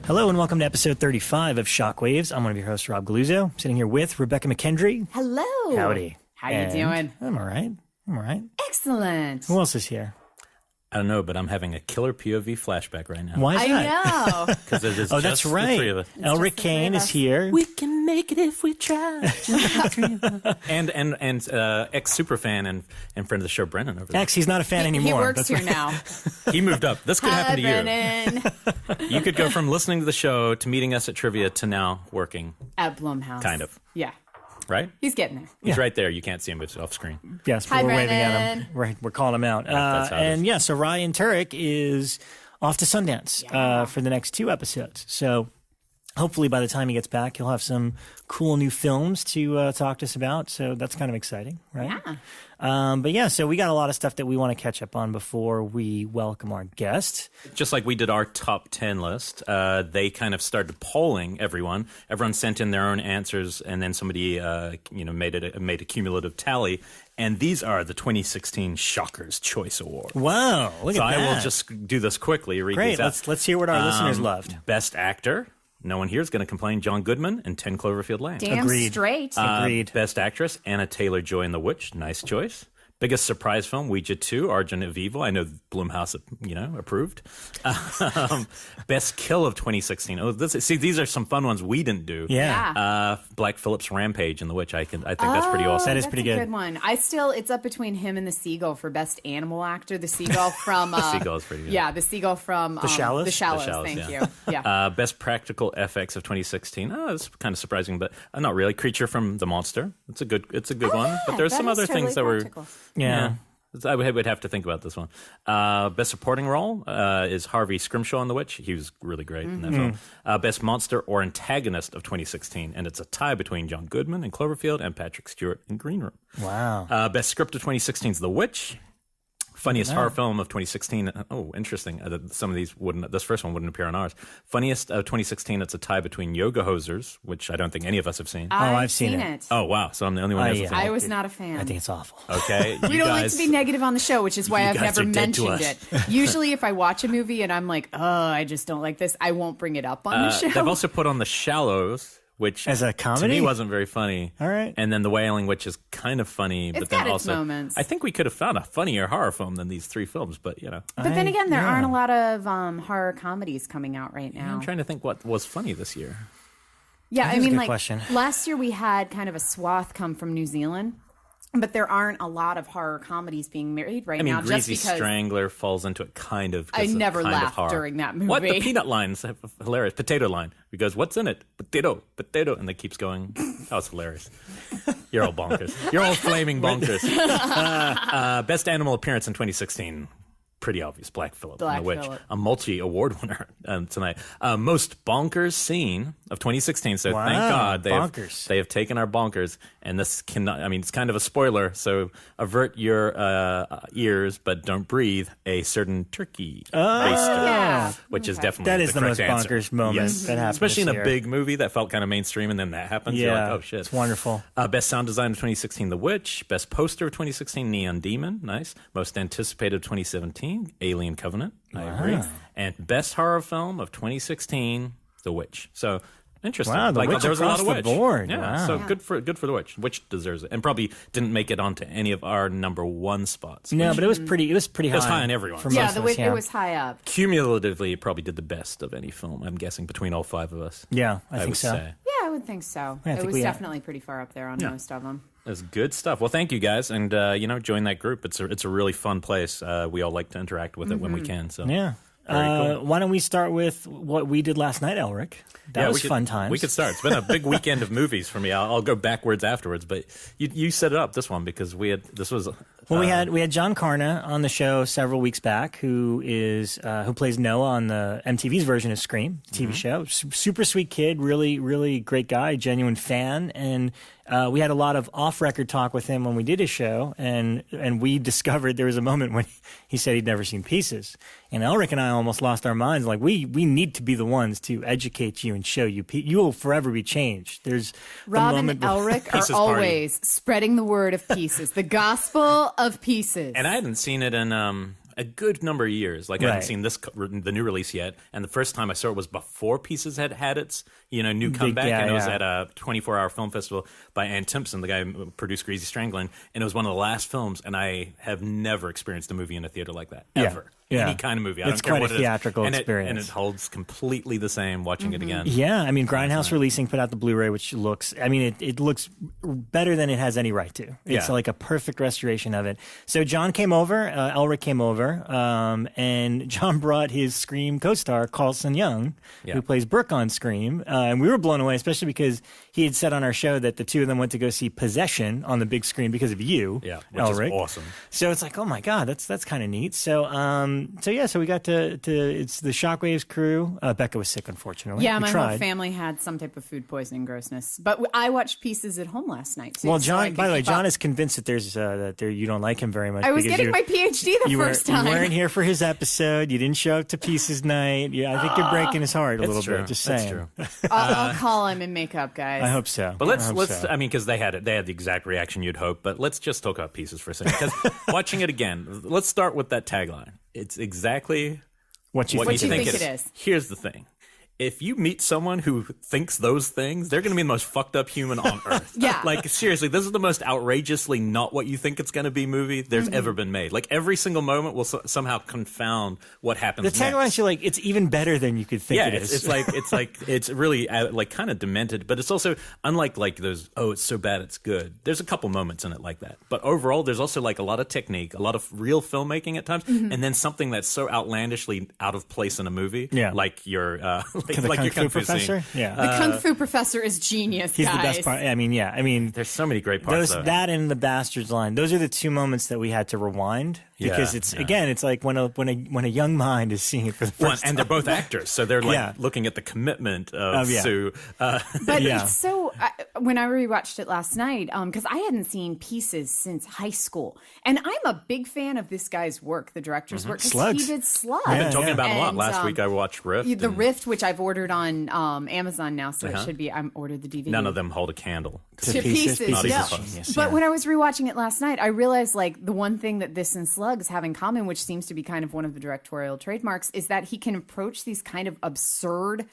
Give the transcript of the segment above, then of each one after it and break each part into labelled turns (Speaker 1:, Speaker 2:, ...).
Speaker 1: Hello and welcome to episode 35 of Shockwaves. I'm one of your hosts, Rob Galluzzo. I'm sitting here with Rebekah McKendry.
Speaker 2: Hello.
Speaker 1: Howdy.
Speaker 2: How you doing?
Speaker 1: I'm all right.
Speaker 2: Excellent.
Speaker 1: Who else is here?
Speaker 3: I don't know, but I'm having a killer POV flashback right now.
Speaker 1: Why is that?
Speaker 2: I know.
Speaker 3: Because it is
Speaker 1: that's right.
Speaker 3: the three of us.
Speaker 1: Elric Kane is here.
Speaker 3: We can make it if we try. and ex-superfan and friend of the show, Brennan, over there.
Speaker 1: Ex, he's not a fan anymore.
Speaker 2: He works here now.
Speaker 3: He moved up. This could happen to you.
Speaker 2: Brennan.
Speaker 3: You could go from listening to the show to meeting us at trivia to now working.
Speaker 2: At Blumhouse.
Speaker 3: Kind of.
Speaker 2: Yeah.
Speaker 3: Right?
Speaker 2: He's getting there.
Speaker 3: He's right there. You can't see him, but it's off screen.
Speaker 1: Yes,
Speaker 2: Hi,
Speaker 1: we're waving at
Speaker 2: Brennan.
Speaker 1: him. We're calling him out.
Speaker 3: That's how it is.
Speaker 1: And yeah, so Ryan Turek is off to Sundance for the next 2 episodes. So hopefully by the time he gets back, he'll have some cool new films to talk to us about. So that's kind of exciting, right?
Speaker 2: Yeah.
Speaker 1: But yeah, so we got a lot of stuff that we want to catch up on before we welcome our guest.
Speaker 3: Just like we did our top 10 list, they kind of started polling everyone. Everyone sent in their own answers, and then somebody made a cumulative tally. And these are the 2016 Shockers Choice Awards.
Speaker 1: Wow, look at that.
Speaker 3: So I will just do this quickly. Read
Speaker 1: Great,
Speaker 3: these out.
Speaker 1: let's hear what our listeners loved.
Speaker 3: Best Actor. No one here is going to complain. John Goodman in 10 Cloverfield Lane.
Speaker 2: Damn
Speaker 1: Agreed.
Speaker 2: straight.
Speaker 1: Agreed.
Speaker 3: Best Actress, Anna Taylor-Joy in The Witch. Nice choice. Biggest surprise film, Ouija 2, Argent of Evil. I know Blumhouse, approved. Best Kill of 2016. Oh, these are some fun ones we didn't do.
Speaker 1: Yeah.
Speaker 3: Black Phillip's Rampage in The Witch. I think that's pretty awesome.
Speaker 1: That is
Speaker 2: That's
Speaker 1: pretty
Speaker 2: a
Speaker 1: good.
Speaker 2: good one. It's up between him and the seagull for best animal actor. The seagull from
Speaker 3: The Seagull is pretty good.
Speaker 2: Yeah, the seagull from
Speaker 1: The Shallows?
Speaker 2: The Shallows.
Speaker 3: The Shallows,
Speaker 2: Thank
Speaker 3: yeah.
Speaker 2: you. Yeah.
Speaker 3: Best Practical FX of 2016. Oh, it's kind of surprising, but not really. Creature from the Monster. It's a good one. But there's some other things that were.
Speaker 1: Yeah.
Speaker 3: I would have to think about this one. Best Supporting Role is Harvey Scrimshaw in The Witch. He was really great in that film. Best Monster or Antagonist of 2016, and it's a tie between John Goodman in Cloverfield and Patrick Stewart in Green Room.
Speaker 1: Wow.
Speaker 3: Best Script of 2016 is The Witch. Funniest horror film of 2016. Oh, interesting. Some of these wouldn't. This first one wouldn't appear on ours. Funniest of 2016. It's a tie between Yoga Hosers, which I don't think any of us have seen.
Speaker 1: I've seen it.
Speaker 3: Oh wow! So I'm the only one who hasn't seen it.
Speaker 2: I was not a fan.
Speaker 1: I think it's awful.
Speaker 3: Okay,
Speaker 2: we don't like to be negative on the show, which is why I've
Speaker 3: guys
Speaker 2: never
Speaker 3: are dead to
Speaker 2: mentioned it. Usually, if I watch a movie and I'm like, oh, I just don't like this, I won't bring it up on the show.
Speaker 3: They've also put on The Shallows, which
Speaker 1: As a comedy?
Speaker 3: to me wasn't very funny.
Speaker 1: All right.
Speaker 3: And then The Wailing Witch is kind of funny, but then
Speaker 2: got its
Speaker 3: also
Speaker 2: moments.
Speaker 3: I think we could have found a funnier horror film than these 3 films, but
Speaker 2: But then again, there aren't a lot of horror comedies coming out right now.
Speaker 3: I'm trying to think what was funny this year.
Speaker 2: Yeah,
Speaker 1: That
Speaker 2: I
Speaker 1: is a
Speaker 2: mean,
Speaker 1: good
Speaker 2: like
Speaker 1: question.
Speaker 2: last year we had kind of a swath come from New Zealand, but there aren't a lot of horror comedies being made right
Speaker 3: I mean,
Speaker 2: now.
Speaker 3: Greasy
Speaker 2: Just because
Speaker 3: Strangler falls into it kind of.
Speaker 2: I
Speaker 3: it's a
Speaker 2: never
Speaker 3: kind of
Speaker 2: laughed
Speaker 3: horror.
Speaker 2: during that movie.
Speaker 3: What? The peanut line's hilarious. Potato line. He goes, "What's in it? Potato, potato," and it keeps going. That was hilarious. You're all bonkers. You're all flaming bonkers. Best animal appearance in 2016. Pretty obvious. Black Phillip in The Witch.
Speaker 2: Phillip.
Speaker 3: A multi-award winner tonight. Most bonkers scene of 2016. So
Speaker 1: Wow,
Speaker 3: thank God
Speaker 1: bonkers.
Speaker 3: they have taken our bonkers. And this cannot, I mean, it's kind of a spoiler. So avert your ears, but don't breathe. A certain turkey baster,
Speaker 2: yeah.
Speaker 3: which is
Speaker 2: Okay.
Speaker 3: definitely
Speaker 1: That is the most
Speaker 3: correct answer.
Speaker 1: bonkers moment
Speaker 3: Yes.
Speaker 1: that happened
Speaker 3: Especially in
Speaker 1: this
Speaker 3: a
Speaker 1: year.
Speaker 3: big movie that felt kind of mainstream, and then that happens. You're
Speaker 1: Yeah,
Speaker 3: like, oh shit,
Speaker 1: it's wonderful.
Speaker 3: Best sound design of 2016, The Witch. Best poster of 2016, Neon Demon. Nice. Most anticipated of 2017, Alien Covenant. I agree. And best horror film of 2016, The Witch. So interesting.
Speaker 1: Wow, The Witch
Speaker 3: there was a lot of
Speaker 1: across
Speaker 3: Witch.
Speaker 1: the board.
Speaker 3: Yeah.
Speaker 1: Wow.
Speaker 3: So good for The Witch. Witch deserves it, and probably didn't make it onto any of our number 1 spots.
Speaker 1: No, but it was pretty high.
Speaker 3: It was high on everyone.
Speaker 1: for
Speaker 2: Yeah,
Speaker 1: most of us,
Speaker 2: it was high up.
Speaker 3: Cumulatively, it probably did the best of any film. I'm guessing between all 5 of us.
Speaker 1: Yeah, I think
Speaker 3: would
Speaker 1: so.
Speaker 3: say.
Speaker 2: Yeah, I would think so.
Speaker 1: Yeah, I
Speaker 2: It
Speaker 1: think
Speaker 2: was
Speaker 1: we-
Speaker 2: definitely pretty far up there on most of them.
Speaker 3: That's good stuff. Well, thank you guys, and join that group. It's a really fun place. We all like to interact with it when we can. So
Speaker 1: Yeah.
Speaker 3: Cool.
Speaker 1: Why don't we start with what we did last night, Elric? That was fun times.
Speaker 3: We could start. It's been a big weekend of movies for me. I'll go backwards afterwards, but you set it up this one because we had
Speaker 1: John Karna on the show several weeks back, who plays Noah on the MTV's version of Scream TV show. Super sweet kid, really really great guy, genuine fan, and we had a lot of off-record talk with him when we did his show, and we discovered there was a moment when he said he'd never seen Pieces, and Elric and I almost lost our minds. Like we need to be the ones to educate you and show you. You will forever be changed. There's
Speaker 2: Rob and Elric are always spreading the word of Pieces, the gospel of Pieces.
Speaker 3: And I hadn't seen it in a good number of years. Like I hadn't seen the new release yet, and the first time I saw it was before Pieces had its new comeback, and it was at a 24-hour film festival by Ann Timpson, the guy who produced Greasy Strangling, and it was one of the last films. And I have never experienced a movie in a theater like that ever.
Speaker 1: Yeah.
Speaker 3: Any kind of movie. I don't care
Speaker 1: quite
Speaker 3: what
Speaker 1: a
Speaker 3: it is.
Speaker 1: theatrical experience.
Speaker 3: And it holds completely the same watching it again.
Speaker 1: Yeah, I mean, Grindhouse Releasing put out the Blu-ray, which looks, it looks better than it has any right to. It's like a perfect restoration of it. So John came over, Elric came over, and John brought his Scream co-star, Carlson Young, who plays Brooke on Scream. And we were blown away, especially because he had said on our show that the two of them went to go see Possession on the big screen because of you,
Speaker 3: which
Speaker 1: Elric.
Speaker 3: is awesome.
Speaker 1: So it's like, oh my God, that's kind of neat. So we got to it's the Shockwaves crew. Bekah was sick, unfortunately.
Speaker 2: Yeah, my whole family had some type of food poisoning grossness. But I watched Pieces at home last night, too.
Speaker 1: Well, John, by the way, John is convinced that you don't like him very much.
Speaker 2: I was getting my PhD the first time.
Speaker 1: You weren't here for his episode. You didn't show up to Pieces night. Yeah, I think you're breaking his heart a little bit. Just saying.
Speaker 3: That's true.
Speaker 2: I'll call him in makeup, guys.
Speaker 1: I hope so.
Speaker 3: But let's because they had the exact reaction you'd hope. But let's just talk about Pieces for a second. Because watching it again, let's start with that tagline. It's exactly what you think it is. Here's the thing. If you meet someone who thinks those things, they're going to be the most fucked up human on earth.
Speaker 2: Yeah.
Speaker 3: Like, seriously, this is the most outrageously not what you think it's going to be movie there's ever been made. Like, every single moment will somehow confound what happens next.
Speaker 1: The tagline's like, it's even better than you could think it is.
Speaker 3: It's really, like, kind of demented, but it's also, unlike, like, those, it's so bad it's good. There's a couple moments in it like that. But overall, there's also, like, a lot of technique, a lot of real filmmaking at times, and then something that's so outlandishly out of place in a movie, like your,
Speaker 1: like your Kung Fu Professor? Yeah.
Speaker 2: The Kung Fu Professor is genius,
Speaker 1: He's
Speaker 2: guys.
Speaker 1: the best part. I mean,
Speaker 3: there's so many great parts.
Speaker 1: That and the Bastards line. Those are the two moments that we had to rewind because it's like when a young mind is seeing it for the first time.
Speaker 3: And they're both actors, so they're like looking at the commitment of Sue.
Speaker 2: But it's so when I rewatched it last night, because I hadn't seen Pieces since high school, and I'm a big fan of this guy's work, the director's work.
Speaker 1: Slugs.
Speaker 2: He did Slugs.
Speaker 3: I've been talking about him a lot. Last week I watched Rift.
Speaker 2: The Rift, which I've ordered on Amazon now, so it should be. I'm ordered the DVD.
Speaker 3: None of them hold a candle
Speaker 2: to Pieces. Yeah. But when I was rewatching it last night, I realized like the one thing that this and Slugs have in common, which seems to be kind of one of the directorial trademarks, is that he can approach these kind of absurd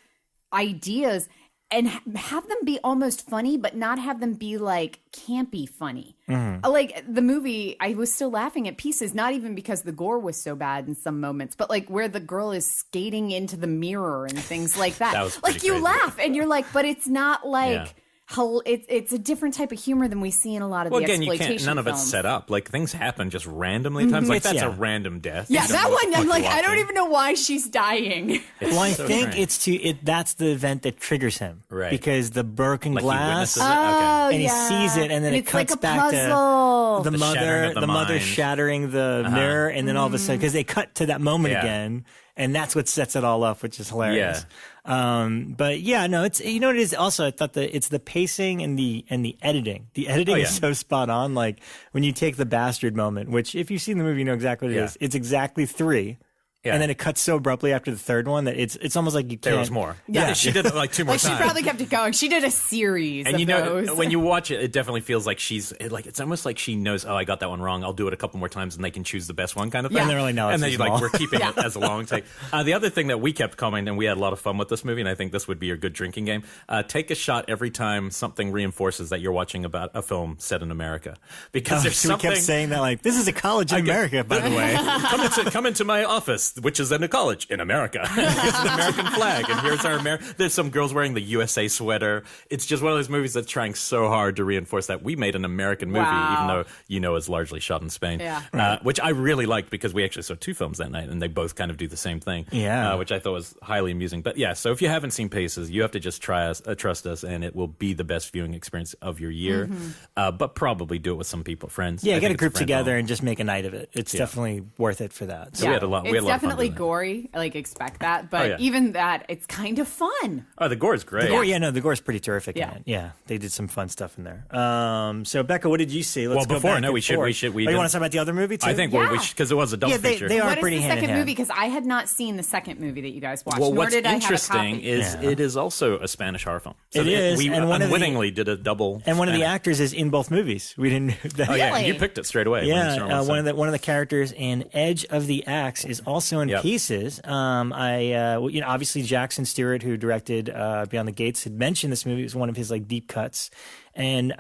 Speaker 2: ideas and have them be almost funny, but not have them be like campy funny. Like the movie, I was still laughing at Pieces, not even because the gore was so bad in some moments, but like where the girl is skating into the mirror and things like that.
Speaker 3: That was
Speaker 2: like you
Speaker 3: crazy.
Speaker 2: Laugh and you're like, but it's not like it's a different type of humor than we see in a lot of the exploitation
Speaker 3: none of it's
Speaker 2: films.
Speaker 3: set up. Like things happen just randomly at times. Like that's a random death.
Speaker 2: Yeah,
Speaker 3: You don't
Speaker 2: that
Speaker 3: know what
Speaker 2: one,
Speaker 3: the
Speaker 2: I'm
Speaker 3: fuck
Speaker 2: like,
Speaker 3: you're
Speaker 2: I don't
Speaker 3: watching.
Speaker 2: even know why she's dying.
Speaker 1: Well, I
Speaker 3: so
Speaker 1: think
Speaker 3: strange.
Speaker 1: that's the event that triggers him,
Speaker 3: Right.
Speaker 1: Because the broken
Speaker 3: Like he
Speaker 1: glass,
Speaker 3: witnesses it? Okay.
Speaker 1: and he sees it, and then it
Speaker 2: it's
Speaker 1: cuts
Speaker 2: like a
Speaker 1: back
Speaker 2: puzzle.
Speaker 1: to the
Speaker 3: shattering of the
Speaker 1: mother
Speaker 3: mind.
Speaker 1: shattering the mirror, and then all of a sudden, because they cut to that moment again, and that's what sets it all up, which is hilarious. But yeah, no, it's what it is. Also, I thought it's the pacing and the editing. The editing is so spot on. Like when you take the bastard moment, which if you've seen the movie, you know exactly what it is. It's exactly 3. Yeah. And then it cuts so abruptly after the third one that it's almost like you can't.
Speaker 3: There was more.
Speaker 2: Yeah.
Speaker 3: She did it like 2 more times.
Speaker 2: She probably kept it going. She did a series
Speaker 3: And
Speaker 2: of
Speaker 3: you know,
Speaker 2: those.
Speaker 3: when you watch it, it definitely feels like it's almost like she knows, I got that one wrong. I'll do it a couple more times and they can choose the best one kind of thing.
Speaker 1: And they're like, no,
Speaker 3: and
Speaker 1: it's
Speaker 3: then
Speaker 1: too
Speaker 3: you're like,
Speaker 1: small.
Speaker 3: we're keeping it as a long take. The other thing that we kept commenting, and we had a lot of fun with this movie, and I think this would be your good drinking game, take a shot every time something reinforces that you're watching about a film set in America. Because there's
Speaker 1: so
Speaker 3: something...
Speaker 1: we kept saying that, like, this is a college in America, by the way.
Speaker 3: Come into my office. which is in a college in America. Here's the American flag, and here's our there's some girls wearing the USA sweater. It's just one of those movies that's trying so hard to reinforce that we made an American movie, even though it's largely shot in Spain. Yeah. Which I really liked because we actually saw 2 films that night, and they both kind of do the same thing. Yeah. Which I thought was highly amusing. But yeah, so if you haven't seen Paces, you have to just trust us, and it will be the best viewing experience of your year. But probably do it with some people, friends.
Speaker 1: Yeah, get a group together and just make a night of it. It's definitely worth it for that.
Speaker 3: So we had a lot.
Speaker 2: It's definitely gory. Like, expect that, but even that, it's kind of fun.
Speaker 3: Oh, the gore is great.
Speaker 1: The gore is pretty terrific. Yeah, they did some fun stuff in there. So Bekah, what did you see? Let's go back
Speaker 3: we should.
Speaker 1: you want to talk about the other movie too?
Speaker 3: I think we should, because it was a double feature.
Speaker 1: They are
Speaker 2: what
Speaker 1: pretty
Speaker 2: is the
Speaker 1: hand in
Speaker 2: second
Speaker 1: hand.
Speaker 2: movie? Because I had not seen the second movie that you guys watched.
Speaker 3: Well,
Speaker 2: nor
Speaker 3: what's
Speaker 2: did I
Speaker 3: interesting
Speaker 2: have a copy.
Speaker 3: is it is also a Spanish horror film. So
Speaker 1: it is.
Speaker 3: We unwittingly did a double.
Speaker 1: And one of the actors is in both movies. We didn't.
Speaker 2: Oh
Speaker 3: yeah, you picked it straight away.
Speaker 1: Yeah, one of the characters in Edge of the Axe is also in Pieces. Obviously Jackson Stewart, who directed Beyond the Gates, had mentioned this movie. It was one of his deep cuts. And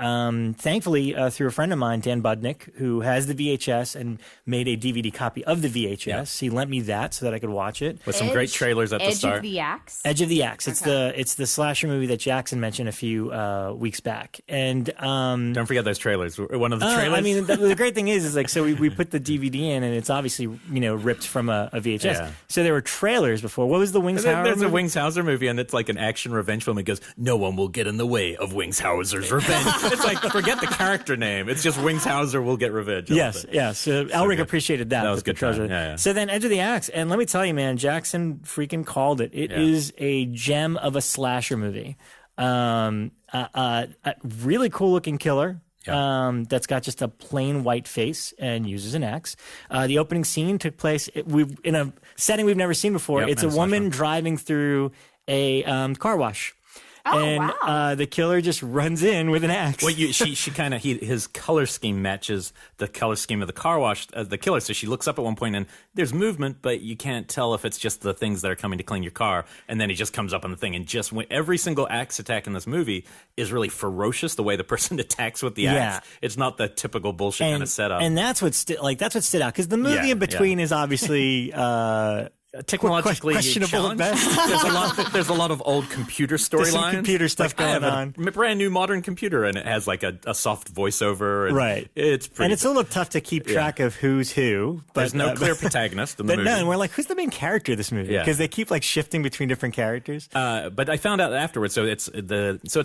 Speaker 1: thankfully, through a friend of mine, Dan Budnick, who has the VHS and made a DVD copy of the VHS, he lent me that so that I could watch it.
Speaker 3: With some great trailers at the start.
Speaker 2: Edge of the Axe?
Speaker 1: Edge of the Axe. It's the slasher movie that Jackson mentioned a few weeks back. And
Speaker 3: don't forget those trailers. One of the trailers.
Speaker 1: I mean, the great thing is so we put the DVD in, and it's obviously ripped from a VHS. Yeah. So there were trailers before. What was the Wings Hauser movie?
Speaker 3: There's a Wings Hauser movie, and it's like an action revenge film. It goes, no one will get in the way of Wings Hauser's revenge. It's like, forget the character name. It's just Wings Hauser will get revenge.
Speaker 1: Yes. So Elric appreciated that.
Speaker 3: That was good. Yeah.
Speaker 1: So then Edge of the Axe, and let me tell you, man, Jackson freaking called it. It is a gem of a slasher movie. A really cool looking killer. That's got just a plain white face and uses an axe. The opening scene took place in a setting we've never seen before. It's a woman driving through a car wash.
Speaker 2: Oh,
Speaker 1: and
Speaker 2: wow.
Speaker 1: The killer just runs in with an axe.
Speaker 3: Well, his color scheme matches the color scheme of the car wash, the killer. So she looks up at one point and there's movement, but you can't tell if it's just the things that are coming to clean your car. And then he just comes up on the thing, and every single axe attack in this movie is really ferocious. The way the person attacks with the axe, it's not the typical bullshit kind of setup.
Speaker 1: And that's what stood out, because the movie in between is obviously.
Speaker 3: Technologically
Speaker 1: questionable at best.
Speaker 3: There's a lot of old computer storylines.
Speaker 1: Computer stuff going on.
Speaker 3: A brand new modern computer, and it has a soft voiceover. And
Speaker 1: right.
Speaker 3: It's pretty.
Speaker 1: And it's a little tough to keep track of who's who. But,
Speaker 3: there's no clear protagonist in the movie.
Speaker 1: And we're like, who's the main character of this movie? Because they keep shifting between different characters.
Speaker 3: But I found out afterwards. So it's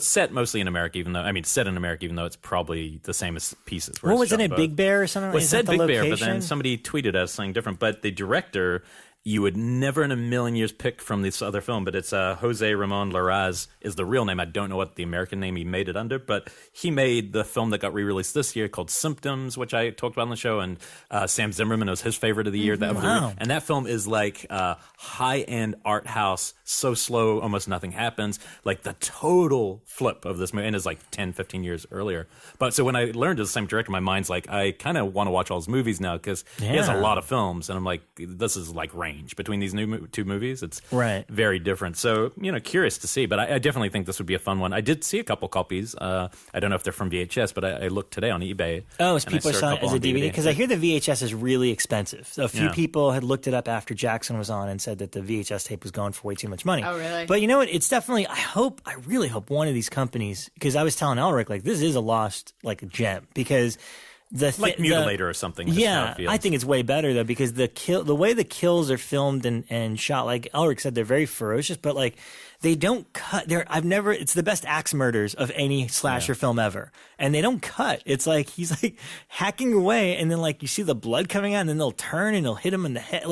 Speaker 3: set mostly in America, even though it's probably the same as Pieces.
Speaker 1: What wasn't it, Big Bear or something?
Speaker 3: Well, it said Big Bear, but then somebody tweeted us something different. But the director, you would never in a million years pick from this other film, but it's Jose Ramon Larraz is the real name. I don't know what the American name he made it under, but he made the film that got re-released this year called Symptoms, which I talked about on the show, and Sam Zimmerman was his favorite of the year. And that film is high-end art house, so slow, almost nothing happens. Like the total flip of this movie, and it's 10, 15 years earlier. But so when I learned it's the same director, my mind's I kind of want to watch all his movies now, because he has a lot of films, and I'm like, this is range between these two movies. It's very different. So, curious to see, but I definitely think this would be a fun one. I did see a couple copies. I don't know if they're from VHS, but I looked today on eBay.
Speaker 1: Oh, so people saw it as a DVD? Because I hear the VHS is really expensive. So a few people had looked it up after Jackson was on and said that the VHS tape was going for way too much money.
Speaker 2: Oh, really?
Speaker 1: But you know what? It's definitely, I really hope one of these companies, because I was telling Elric, this is a lost, gem, because
Speaker 3: Mutilator or something.
Speaker 1: I think it's way better though, because the way the kills are filmed and shot, like Elric said, they're very ferocious, but they don't cut. It's the best axe murders of any slasher film ever, and they don't cut. It's he's hacking away, and then you see the blood coming out, and then they'll turn and they'll hit him in the head.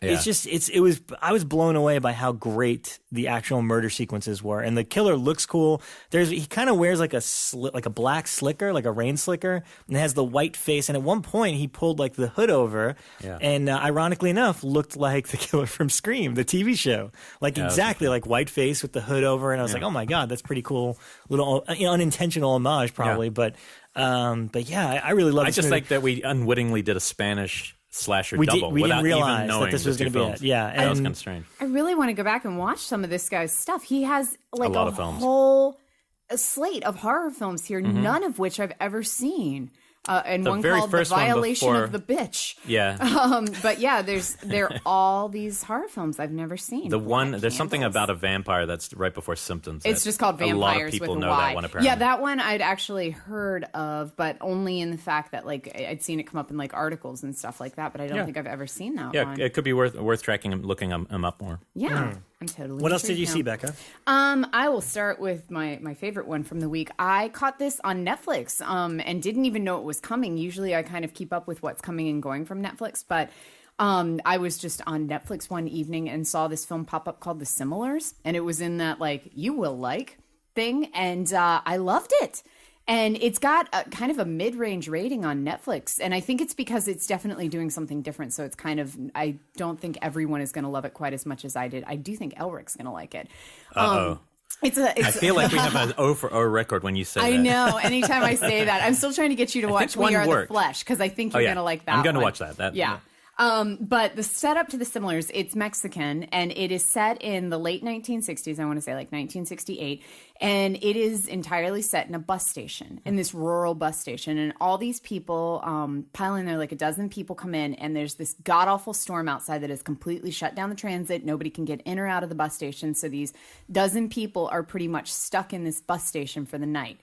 Speaker 1: I was blown away by how great the actual murder sequences were, and the killer looks cool. He kind of wears a black slicker, like a rain slicker, and has the white face. And at one point, he pulled the hood over, and ironically enough, looked like the killer from Scream, the TV show, exactly like white face with the hood over. And I was like, oh my god, that's pretty cool, little unintentional homage probably, but yeah, I really love.
Speaker 3: I just like that we unwittingly did a Spanish slasher double.
Speaker 1: We didn't realize that this was going to be it. Yeah,
Speaker 3: that was kind of strange.
Speaker 2: I really want to go back and watch some of this guy's stuff. He has
Speaker 3: a lot of films.
Speaker 2: Whole slate of horror films here, none of which I've ever seen. and
Speaker 3: The
Speaker 2: one
Speaker 3: very
Speaker 2: called The
Speaker 3: first one
Speaker 2: Violation
Speaker 3: before-
Speaker 2: of the Bitch.
Speaker 3: Yeah.
Speaker 2: But yeah, there are all these horror films I've never seen.
Speaker 3: There's something about a vampire that's right before Symptoms.
Speaker 2: It's just called Vampires
Speaker 3: A lot of people
Speaker 2: with a
Speaker 3: know
Speaker 2: Y.
Speaker 3: that one, apparently.
Speaker 2: Yeah, that one I'd actually heard of, but only in the fact that like I'd seen it come up in like articles and stuff like that. But I don't think I've ever seen that one.
Speaker 3: Yeah, it could be worth tracking and looking him up more.
Speaker 2: Yeah, I'm totally.
Speaker 1: What else did you
Speaker 2: intrigued
Speaker 1: see,
Speaker 2: now.
Speaker 1: Bekah?
Speaker 2: I will start with my favorite one from the week. I caught this on Netflix and didn't even know it was coming. Usually I kind of keep up with what's coming and going from Netflix, but I was just on Netflix one evening and saw this film pop up called The Similars, and it was in that like you will like thing, and I loved it. And it's got a kind of a mid-range rating on Netflix. And I think it's because it's definitely doing something different. So it's kind of, I don't think everyone is going to love it quite as much as I did. I do think Elric's going to like it.
Speaker 3: Uh-oh. I feel like we have an O for O record when you say that.
Speaker 2: I know. Anytime I say that. I'm still trying to get you to watch We Are the Flesh, because I think you're going to like that
Speaker 3: I'm going to
Speaker 2: one.
Speaker 3: watch that.
Speaker 2: Yeah. But the setup to The Similars, it's Mexican, and it is set in the late 1960s, I want to say like 1968, and it is entirely set in a bus station, in this rural bus station, and all these people pile in there, like a dozen people come in, and there's this god-awful storm outside that has completely shut down the transit. Nobody can get in or out of the bus station, so these dozen people are pretty much stuck in this bus station for the night.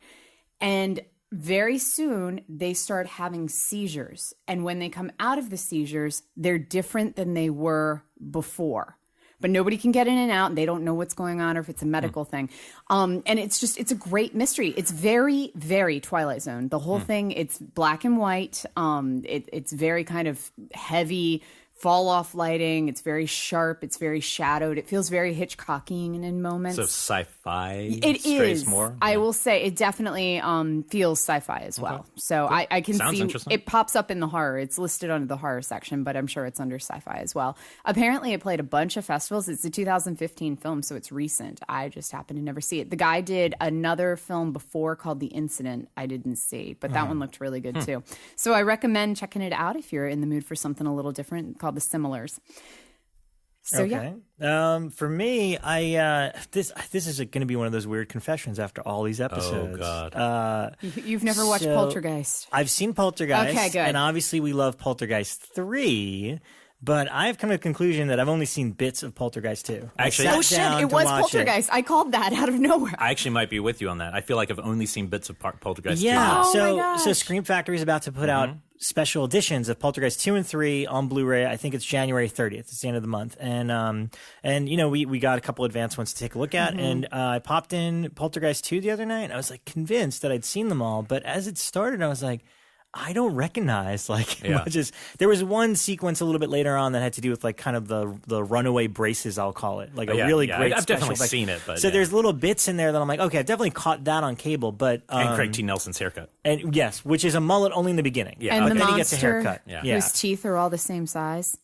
Speaker 2: And very soon, they start having seizures. And when they come out of the seizures, they're different than they were before. But nobody can get in and out, and they don't know what's going on or if it's a medical thing. And it's a great mystery. It's very, very Twilight Zone. The whole thing, it's black and white. It's very kind of heavy fall-off lighting. It's very sharp. It's very shadowed. It feels very Hitchcockian in moments.
Speaker 3: So sci-fi.
Speaker 2: It is.
Speaker 3: More.
Speaker 2: I will say it definitely feels sci-fi as well. Okay. So cool. I can
Speaker 3: Sounds
Speaker 2: see
Speaker 3: interesting.
Speaker 2: It pops up in the horror. It's listed under the horror section, but I'm sure it's under sci-fi as well. Apparently, it played a bunch of festivals. It's a 2015 film, so it's recent. I just happened to never see it. The guy did another film before called The Incident. I didn't see, but that one looked really good too. So I recommend checking it out if you're in the mood for something a little different, called The Similars. So
Speaker 1: okay. Yeah. For me, this is going to be one of those weird confessions after all these episodes.
Speaker 3: Oh God.
Speaker 2: You've never watched Poltergeist?
Speaker 1: I've seen Poltergeist.
Speaker 2: Okay, good.
Speaker 1: And obviously we love Poltergeist 3. But I've come to the conclusion that I've only seen bits of Poltergeist 2.
Speaker 3: Actually,
Speaker 2: oh shit! It was Poltergeist. I called that out of nowhere.
Speaker 3: I actually might be with you on that. I feel like I've only seen bits of Poltergeist 2.
Speaker 1: Yeah.
Speaker 2: Oh
Speaker 1: So Scream Factory is about to put out special editions of Poltergeist 2 and 3 on Blu-ray. I think it's January 30th. It's the end of the month, and you know we got a couple advanced ones to take a look at, and I popped in Poltergeist 2 the other night, and I was like convinced that I'd seen them all, but as it started, I was like, I don't recognize much as there was one sequence a little bit later on that had to do with like kind of the runaway braces, I'll call it, like really great.
Speaker 3: I've definitely seen it, but
Speaker 1: so there's little bits in there that I'm like, okay, I've definitely caught that on cable, but
Speaker 3: and Craig T. Nelson's haircut,
Speaker 1: and yes, which is a mullet only in the beginning,
Speaker 2: and the
Speaker 1: then
Speaker 2: monster
Speaker 1: he gets a haircut,
Speaker 2: whose teeth are all the same size.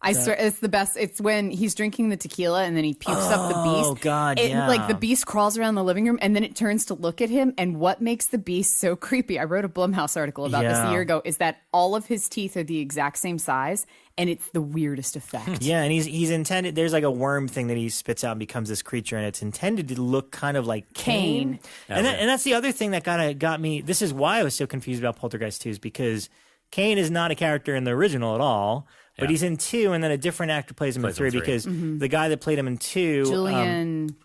Speaker 2: I swear, it's the best. It's when he's drinking the tequila and then he pukes up the beast.
Speaker 1: Oh, God,
Speaker 2: Like, the beast crawls around the living room and then it turns to look at him. And what makes the beast so creepy, I wrote a Blumhouse article about this a year ago, is that all of his teeth are the exact same size. And it's the weirdest effect.
Speaker 1: Yeah, and he's intended, there's like a worm thing that he spits out and becomes this creature, and it's intended to look kind of like Kane. And that's the other thing that kind of got me, this is why I was so confused about Poltergeist 2, is because Kane is not a character in the original at all. But he's in 2, and then a different actor plays him in 3 because the guy that played him in 2...
Speaker 2: Julian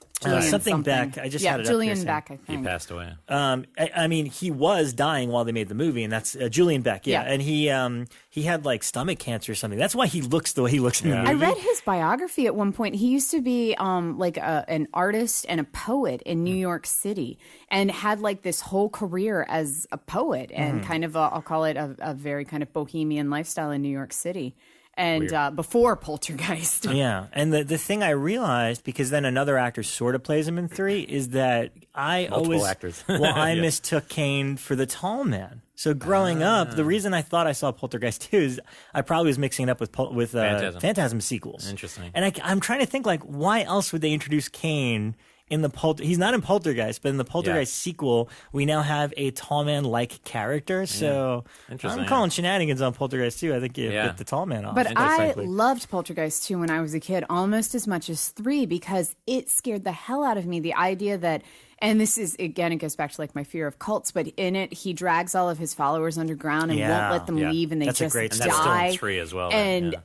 Speaker 1: something Beck. I just had it
Speaker 2: Julian
Speaker 1: up
Speaker 2: Beck, I think.
Speaker 3: He passed away.
Speaker 1: I mean, he was dying while they made the movie, and that's Julian Beck, and he had like stomach cancer or something. That's why he looks the way he looks in the movie.
Speaker 2: I read his biography at one point. He used to be like an artist and a poet in New York City, and had like this whole career as a poet and kind of I'll call it a very kind of bohemian lifestyle in New York City. And before Poltergeist.
Speaker 1: Yeah. And the thing I realized, because then another actor sort of plays him in 3, is that
Speaker 3: Multiple actors.
Speaker 1: I mistook Kane for the tall man. So growing up, the reason I thought I saw Poltergeist 2 is I probably was mixing it up with Phantasm sequels.
Speaker 3: Interesting.
Speaker 1: And I'm trying to think, like, why else would they introduce Kane in the he's not in Poltergeist, but in the Poltergeist sequel, we now have a tall man-like character. So I'm calling shenanigans on Poltergeist 2. I think you put the tall man off.
Speaker 2: But I loved Poltergeist 2 when I was a kid, almost as much as 3, because it scared the hell out of me. The idea that And this is, again, it goes back to like my fear of cults, but in it, he drags all of his followers underground and won't let them leave, and they just die.
Speaker 3: And that's still in 3 as well.
Speaker 2: And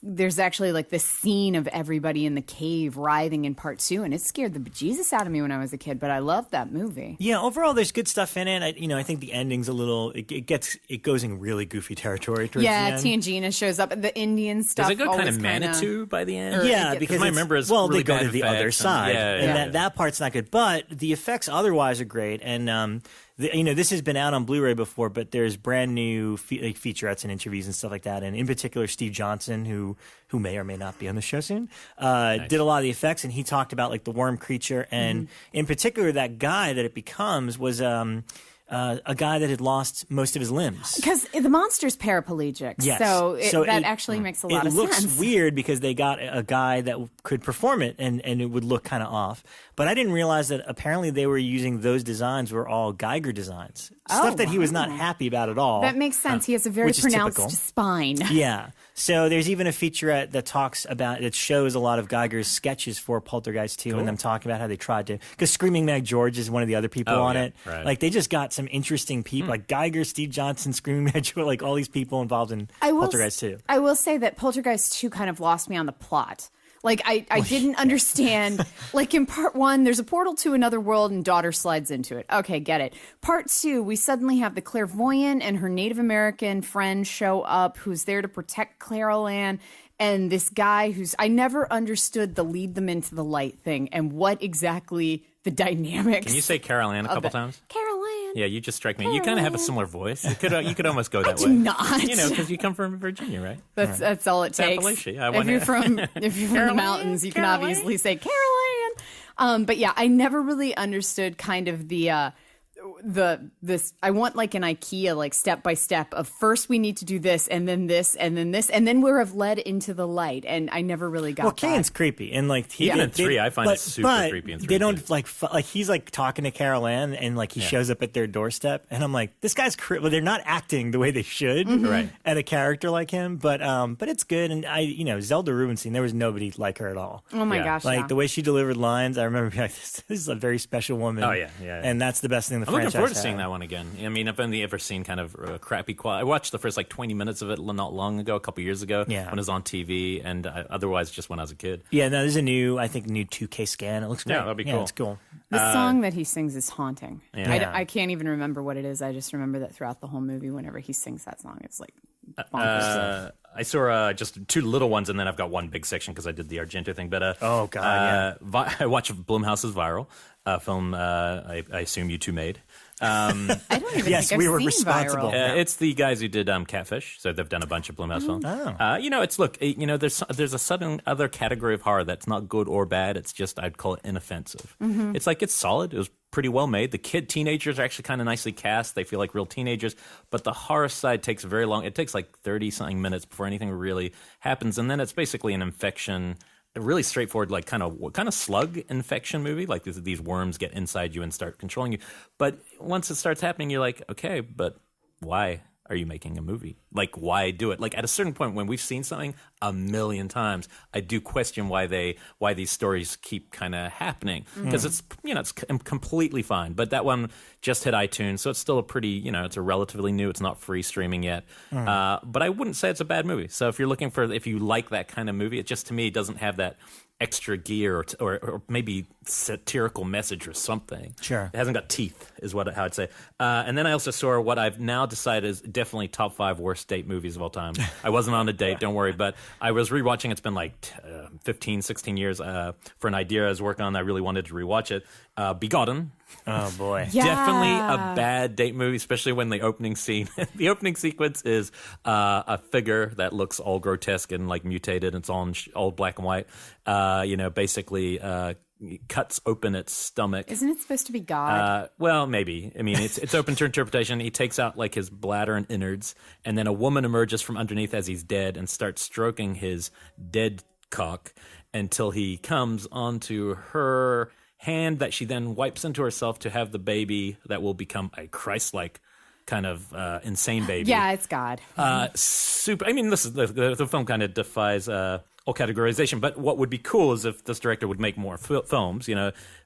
Speaker 2: there's actually like this scene of everybody in the cave writhing in part 2, and it scared the bejesus out of me when I was a kid, but I loved that movie.
Speaker 1: Yeah, overall, there's good stuff in it. I think the ending's a little, it goes in really goofy territory towards the end.
Speaker 2: Tiangina shows up, the Indian stuff.
Speaker 3: Does it go kind of Manitou by the end?
Speaker 1: Yeah, because
Speaker 3: I remember it's
Speaker 1: well,
Speaker 3: really
Speaker 1: they go
Speaker 3: bad
Speaker 1: to the
Speaker 3: effects
Speaker 1: other side,
Speaker 3: and
Speaker 1: that part's not good. But the effects otherwise are great, and this has been out on Blu-ray before, but there's brand new featurettes and interviews and stuff like that. And in particular, Steve Johnson, who may or may not be on the show soon, did a lot of the effects, and he talked about like the worm creature, and in particular, that guy that it becomes was a guy that had lost most of his limbs.
Speaker 2: Because the monster's paraplegic.
Speaker 1: Yes.
Speaker 2: So that actually makes a lot of sense.
Speaker 1: It looks weird because they got a guy that could perform it, and it would look kind of off. But I didn't realize that apparently they were using those designs were all Geiger designs. Stuff that he was not happy about at all.
Speaker 2: That makes sense. He has a very pronounced spine.
Speaker 1: Yeah. So there's even a featurette that talks about, it shows a lot of Geiger's sketches for Poltergeist 2 and them talking about how they tried to, because Screaming Mad George is one of the other people on it.
Speaker 3: Right.
Speaker 1: Like they just got some interesting people, like Geiger, Steve Johnson, Screaming Mad George, like all these people involved in Poltergeist 2.
Speaker 2: I will say that Poltergeist 2 kind of lost me on the plot. Like, I didn't understand. Like, in part 1, there's a portal to another world and daughter slides into it. Okay, get it. Part 2, we suddenly have the clairvoyant and her Native American friend show up who's there to protect Carol Ann. And this guy I never understood the lead them into the light thing and what exactly the dynamics.
Speaker 3: Can you say Carol Ann a couple times?
Speaker 2: Carol Ann.
Speaker 3: Yeah, you just strike me. You kind of have a similar voice. You could almost go that way.
Speaker 2: I do not.
Speaker 3: Because you come from Virginia, right?
Speaker 2: That's all it takes.
Speaker 3: Appalachia.
Speaker 2: If you're from the mountains, you can obviously say Carol Ann. But yeah, I never really understood kind of this. I want like an IKEA, like step by step of first we need to do this and then this and then this and then we're led into the light, and I never really got.
Speaker 1: Well, Kane's creepy, and like
Speaker 3: even in 3, I find it super creepy. In 3,
Speaker 1: they don't like he's like talking to Carol Ann, and like he shows up at their doorstep, and I'm like, this guy's well, they're not acting the way they should,
Speaker 3: right? At
Speaker 1: a character like him, but it's good, and Zelda Rubinstein, there was nobody like her at all.
Speaker 2: Oh my gosh,
Speaker 1: like the way she delivered lines, I remember being like, this is a very special woman.
Speaker 3: Oh yeah.
Speaker 1: And that's the best thing the
Speaker 3: I'm
Speaker 1: franchise
Speaker 3: looking forward to
Speaker 1: had.
Speaker 3: seeing that one again. I mean, I've only ever seen kind of crappy quality. I watched the first like 20 minutes of it not long ago, a couple years ago, when it was on TV, and otherwise just when I was a kid. Yeah,
Speaker 1: no, there's a new 2K scan. It looks great.
Speaker 3: Yeah, that'd be cool.
Speaker 1: It's cool.
Speaker 2: The song that he sings is haunting.
Speaker 3: Yeah.
Speaker 2: I can't even remember what it is. I just remember that throughout the whole movie, whenever he sings that song, it's like bonkers.
Speaker 3: I saw just 2 little ones, and then I've got one big section because I did the Argento thing. But I watched Blumhouse's Viral film. I assume you two made.
Speaker 2: I don't even
Speaker 1: yes,
Speaker 2: think
Speaker 1: we
Speaker 2: I've
Speaker 1: were
Speaker 2: seen
Speaker 1: responsible.
Speaker 2: Viral.
Speaker 3: It's the guys who did Catfish, so they've done a bunch of Blumhouse films. There's a sudden other category of horror that's not good or bad. It's just, I'd call it inoffensive. It's like, it's solid. It was pretty well made. The teenagers are actually kind of nicely cast. They feel like real teenagers, but the horror side takes very long. It takes like 30-something minutes before anything really happens, and then it's basically an infection. A really straightforward, like kind of slug infection movie. Like these worms get inside you and start controlling you. But once it starts happening, you're like, okay, but why are you making a movie? Like, why do it? Like, at a certain point, when we've seen something a million times, I do question why these stories keep kind of happening, because it's completely fine. But that one just hit iTunes, so it's still a pretty, it's a relatively new. It's not free streaming yet, but I wouldn't say it's a bad movie. So if you're looking if you like that kind of movie, it just, to me, doesn't have that extra gear or maybe satirical message or something.
Speaker 1: Sure.
Speaker 3: It hasn't got teeth, is how I'd say. And then I also saw what I've now decided is definitely top 5 worst date movies of all time. I wasn't on a date, don't worry, but I was rewatching. It's been like 15, 16 years for an idea I was working on. I really wanted to rewatch it. Begotten.
Speaker 1: Oh boy.
Speaker 2: Yeah.
Speaker 3: Definitely a bad date movie, especially when the opening scene, the opening sequence is a figure that looks all grotesque and like mutated. And it's all black and white. Basically cuts open its stomach.
Speaker 2: Isn't it supposed to be God?
Speaker 3: Well, maybe. I mean, it's open to interpretation. He takes out like his bladder and innards, and then a woman emerges from underneath as he's dead and starts stroking his dead cock until he comes onto her hand that she then wipes into herself to have the baby that will become a Christ-like kind of insane baby.
Speaker 2: Yeah, it's God.
Speaker 3: Super. I mean, this is the film kind of defies whole categorization. But what would be cool is if this director would make more films,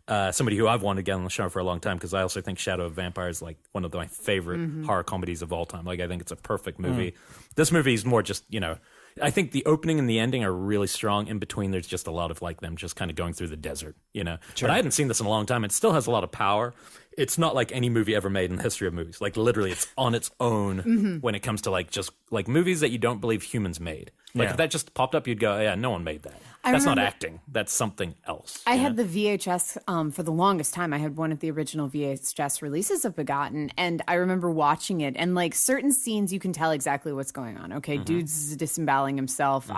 Speaker 3: somebody who I've wanted to get on the show for a long time, because I also think Shadow of Vampire is like one of my favorite horror comedies of all time. Like, I think it's a perfect movie. This movie is more just, I think the opening and the ending are really strong. In between, there's just a lot of like them just kind of going through the desert, Sure. But I hadn't seen this in a long time. It still has a lot of power. It's not like any movie ever made in the history of movies. Like, literally, it's on its own when it comes to like just like movies that you don't believe humans made. Like, if that just popped up, you'd go, yeah, no one made that. That's not acting. That's something else.
Speaker 2: I had the VHS for the longest time. I had one of the original VHS releases of Begotten, and I remember watching it. And like certain scenes, you can tell exactly what's going on. Okay, dude's disemboweling himself.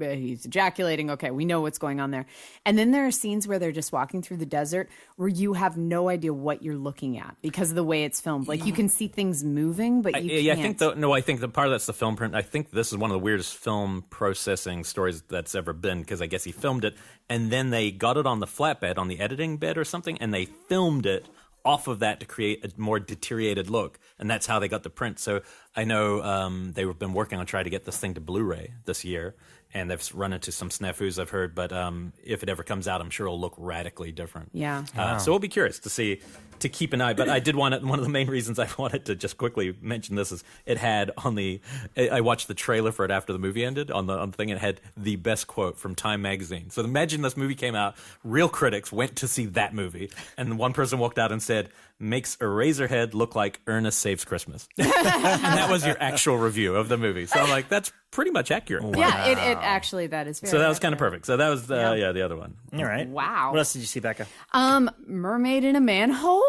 Speaker 2: He's ejaculating. Okay, we know what's going on there. And then there are scenes where they're just walking through the desert where you have no idea what you're looking at because of the way it's filmed. Like, you can see things moving, but you can't.
Speaker 3: Yeah, I think the part of that's the film print. I think this is one of the weirdest film processing stories that's ever been, because I guess he filmed it and then they got it on the flatbed, on the editing bed or something, and they filmed it off of that to create a more deteriorated look, and that's how they got the print. So I know they've been working on trying to get this thing to Blu-ray this year, and they've run into some snafus, I've heard, but if it ever comes out, I'm sure it'll look radically different.
Speaker 2: Yeah.
Speaker 3: So we'll be curious to see, to keep an eye. But I did one of the main reasons I wanted to just quickly mention this is it had I watched the trailer for it after the movie ended on the thing. It had the best quote from Time magazine. So imagine this movie came out, real critics went to see that movie, and one person walked out and said, "Makes Eraserhead look like Ernest Saves Christmas." And that was your actual review of the movie. So I'm like, that's pretty much accurate.
Speaker 2: Wow. Yeah, it actually, that is very
Speaker 3: So that was kind of perfect. So that was the other one.
Speaker 1: All right.
Speaker 2: Wow.
Speaker 1: What else did you see, Bekah?
Speaker 2: Mermaid in a Manhole.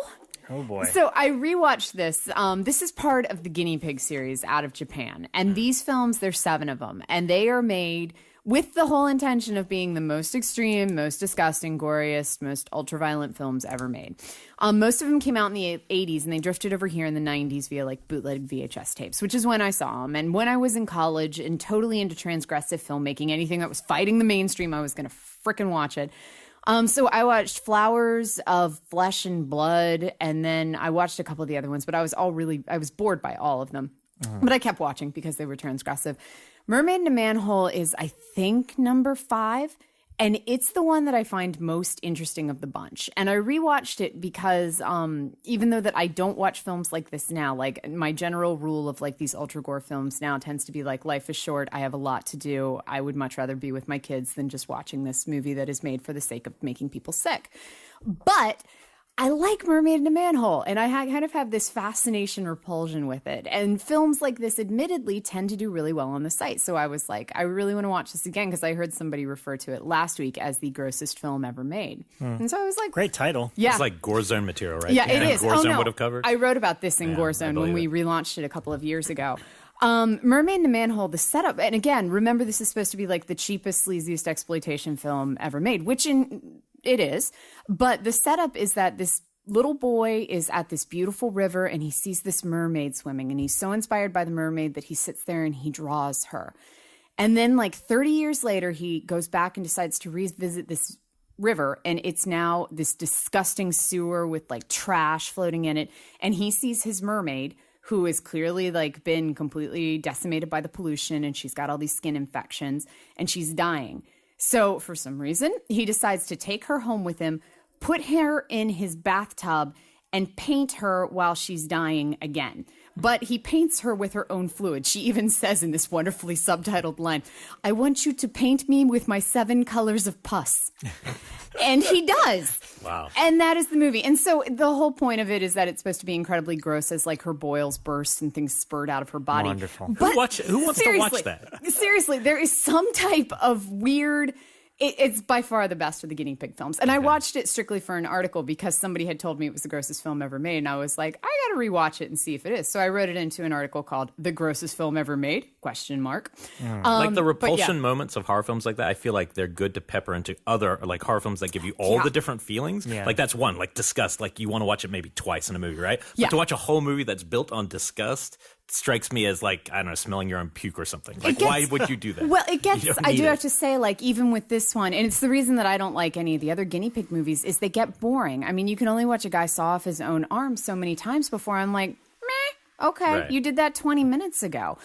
Speaker 1: Oh, boy.
Speaker 2: So I rewatched this. This is part of the Guinea Pig series out of Japan. And these films, there's 7 of them. And they are made with the whole intention of being the most extreme, most disgusting, goriest, most ultra-violent films ever made. Most of them came out in the 80s, and they drifted over here in the 90s via like bootleg VHS tapes, which is when I saw them. And when I was in college and totally into transgressive filmmaking, anything that was fighting the mainstream, I was going to frickin' watch it. So I watched Flowers of Flesh and Blood, and then I watched a couple of the other ones, but I was bored by all of them. But I kept watching because they were transgressive. Mermaid in a Manhole is, I think, number 5. And it's the one that I find most interesting of the bunch. And I rewatched it because even though that I don't watch films like this now, like my general rule of like these ultra gore films now tends to be like, life is short, I have a lot to do, I would much rather be with my kids than just watching this movie that is made for the sake of making people sick. But I like Mermaid in a Manhole, and I kind of have this fascination repulsion with it. And films like this, admittedly, tend to do really well on the site. So I was like, I really want to watch this again because I heard somebody refer to it last week as the grossest film ever made. And so I was like,
Speaker 1: great title.
Speaker 2: Yeah.
Speaker 3: It's like Gore Zone material, right?
Speaker 2: Yeah, it is.
Speaker 3: Gore Zone would have covered.
Speaker 2: I wrote about this in Gore Zone when we relaunched it a couple of years ago. Mermaid in a Manhole, the setup, and again, remember this is supposed to be like the cheapest, sleaziest exploitation film ever made, which it is. But the setup is that this little boy is at this beautiful river and he sees this mermaid swimming, and he's so inspired by the mermaid that he sits there and he draws her. And then like 30 years later, he goes back and decides to revisit this river, and it's now this disgusting sewer with like trash floating in it. And he sees his mermaid, who is clearly like been completely decimated by the pollution, and she's got all these skin infections and she's dying. So for some reason, he decides to take her home with him, put her in his bathtub, and paint her while she's dying again. But he paints her with her own fluid. She even says in this wonderfully subtitled line, "I want you to paint me with my 7 colors of pus." And he does.
Speaker 3: Wow.
Speaker 2: And that is the movie. And so the whole point of it is that it's supposed to be incredibly gross as like her boils burst and things spurt out of her body.
Speaker 1: Wonderful.
Speaker 3: But who wants to watch that?
Speaker 2: Seriously, there is some type of weird... It's by far the best of the Guinea Pig films. And I watched it strictly for an article because somebody had told me it was the grossest film ever made. And I was like, I got to rewatch it and see if it is. So I wrote it into an article called The Grossest Film Ever Made? ?
Speaker 3: Like the repulsion moments of horror films like that, I feel like they're good to pepper into other like horror films that give you all the different feelings. Yeah. Like that's one, like disgust. Like you want to watch it maybe twice in a movie, right? But to watch a whole movie that's built on disgust strikes me as like, I don't know, smelling your own puke or something. Like, why would you do that?
Speaker 2: Well, it gets, I do have to say, like, even with this one, and it's the reason that I don't like any of the other Guinea Pig movies, is they get boring. I mean, you can only watch a guy saw off his own arm so many times before I'm like, meh, okay, you did that 20 minutes ago.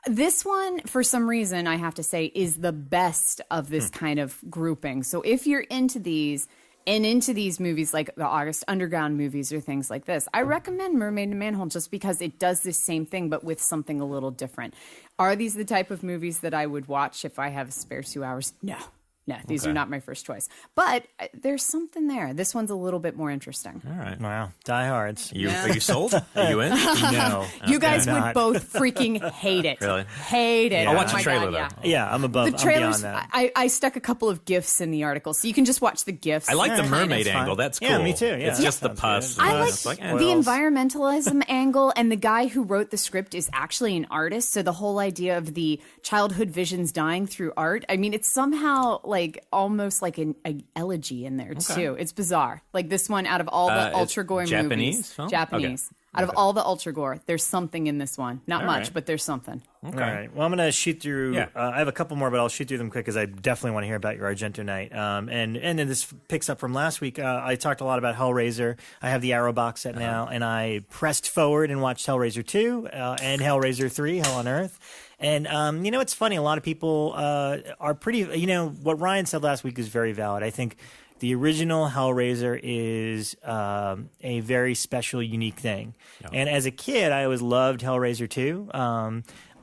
Speaker 2: This one, for some reason, I have to say, is the best of this kind of grouping. So if you're into these and into these movies like the August Underground movies or things like this, I recommend Mermaid and Manhole just because it does this same thing but with something a little different. Are these the type of movies that I would watch if I have a spare 2 hours? No. No, these are not my first choice. But there's something there. This one's a little bit more interesting.
Speaker 3: All right.
Speaker 1: Wow. Diehards.
Speaker 3: Are you sold? Are you in?
Speaker 1: No.
Speaker 2: You guys would both freaking hate it.
Speaker 3: Really?
Speaker 2: Hate it.
Speaker 3: I'll watch the
Speaker 2: my
Speaker 3: trailer,
Speaker 2: God,
Speaker 3: though.
Speaker 1: Yeah, I'm above.
Speaker 2: The trailers,
Speaker 1: I'm beyond that.
Speaker 2: I stuck a couple of GIFs in the article, so you can just watch the GIFs.
Speaker 3: I like the mermaid
Speaker 1: that's
Speaker 3: angle.
Speaker 1: fine.
Speaker 3: That's cool.
Speaker 1: Yeah, me too. Yeah,
Speaker 3: it's
Speaker 1: that
Speaker 3: just the
Speaker 1: sounds
Speaker 3: pus.
Speaker 1: good.
Speaker 2: I
Speaker 3: It's
Speaker 2: like
Speaker 3: like,
Speaker 2: the environmentalism angle, and the guy who wrote the script is actually an artist. So the whole idea of the childhood visions dying through art, I mean, it's somehow like almost like an elegy in there too. It's bizarre. Like this one, out of all the ultra gore movies,
Speaker 3: film?
Speaker 2: Japanese. Out of all the ultra gore, there's something in this one. Not much, but there's something.
Speaker 1: Okay. All right. Well, I'm going to shoot through. Yeah. I have a couple more, but I'll shoot through them quick because I definitely want to hear about your Argento night. And then this picks up from last week. I talked a lot about Hellraiser. I have the Arrow box set now, and I pressed forward and watched Hellraiser 2 and Hellraiser 3, Hell on Earth. And, it's funny. A lot of people are pretty, what Ryan said last week is very valid. I think the original Hellraiser is a very special, unique thing. Yeah. And as a kid, I always loved Hellraiser 2.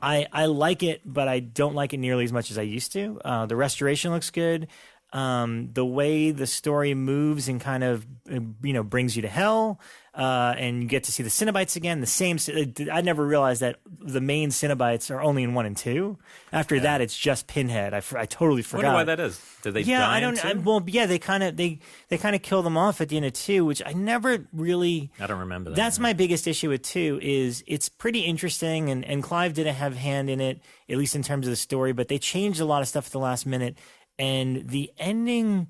Speaker 1: I like it, but I don't like it nearly as much as I used to. The restoration looks good. The way the story moves and kind of, brings you to hell. And you get to see the Cenobites again. The same. I never realized that the main Cenobites are only in 1 and 2. After that, it's just Pinhead. I totally forgot.
Speaker 3: I wonder why that is. Did they die
Speaker 1: I don't. They kind of kill them off at the end of 2, which I never really.
Speaker 3: I don't remember that.
Speaker 1: That's my biggest issue with 2 is it's pretty interesting, and Clive didn't have a hand in it, at least in terms of the story, but they changed a lot of stuff at the last minute, and the ending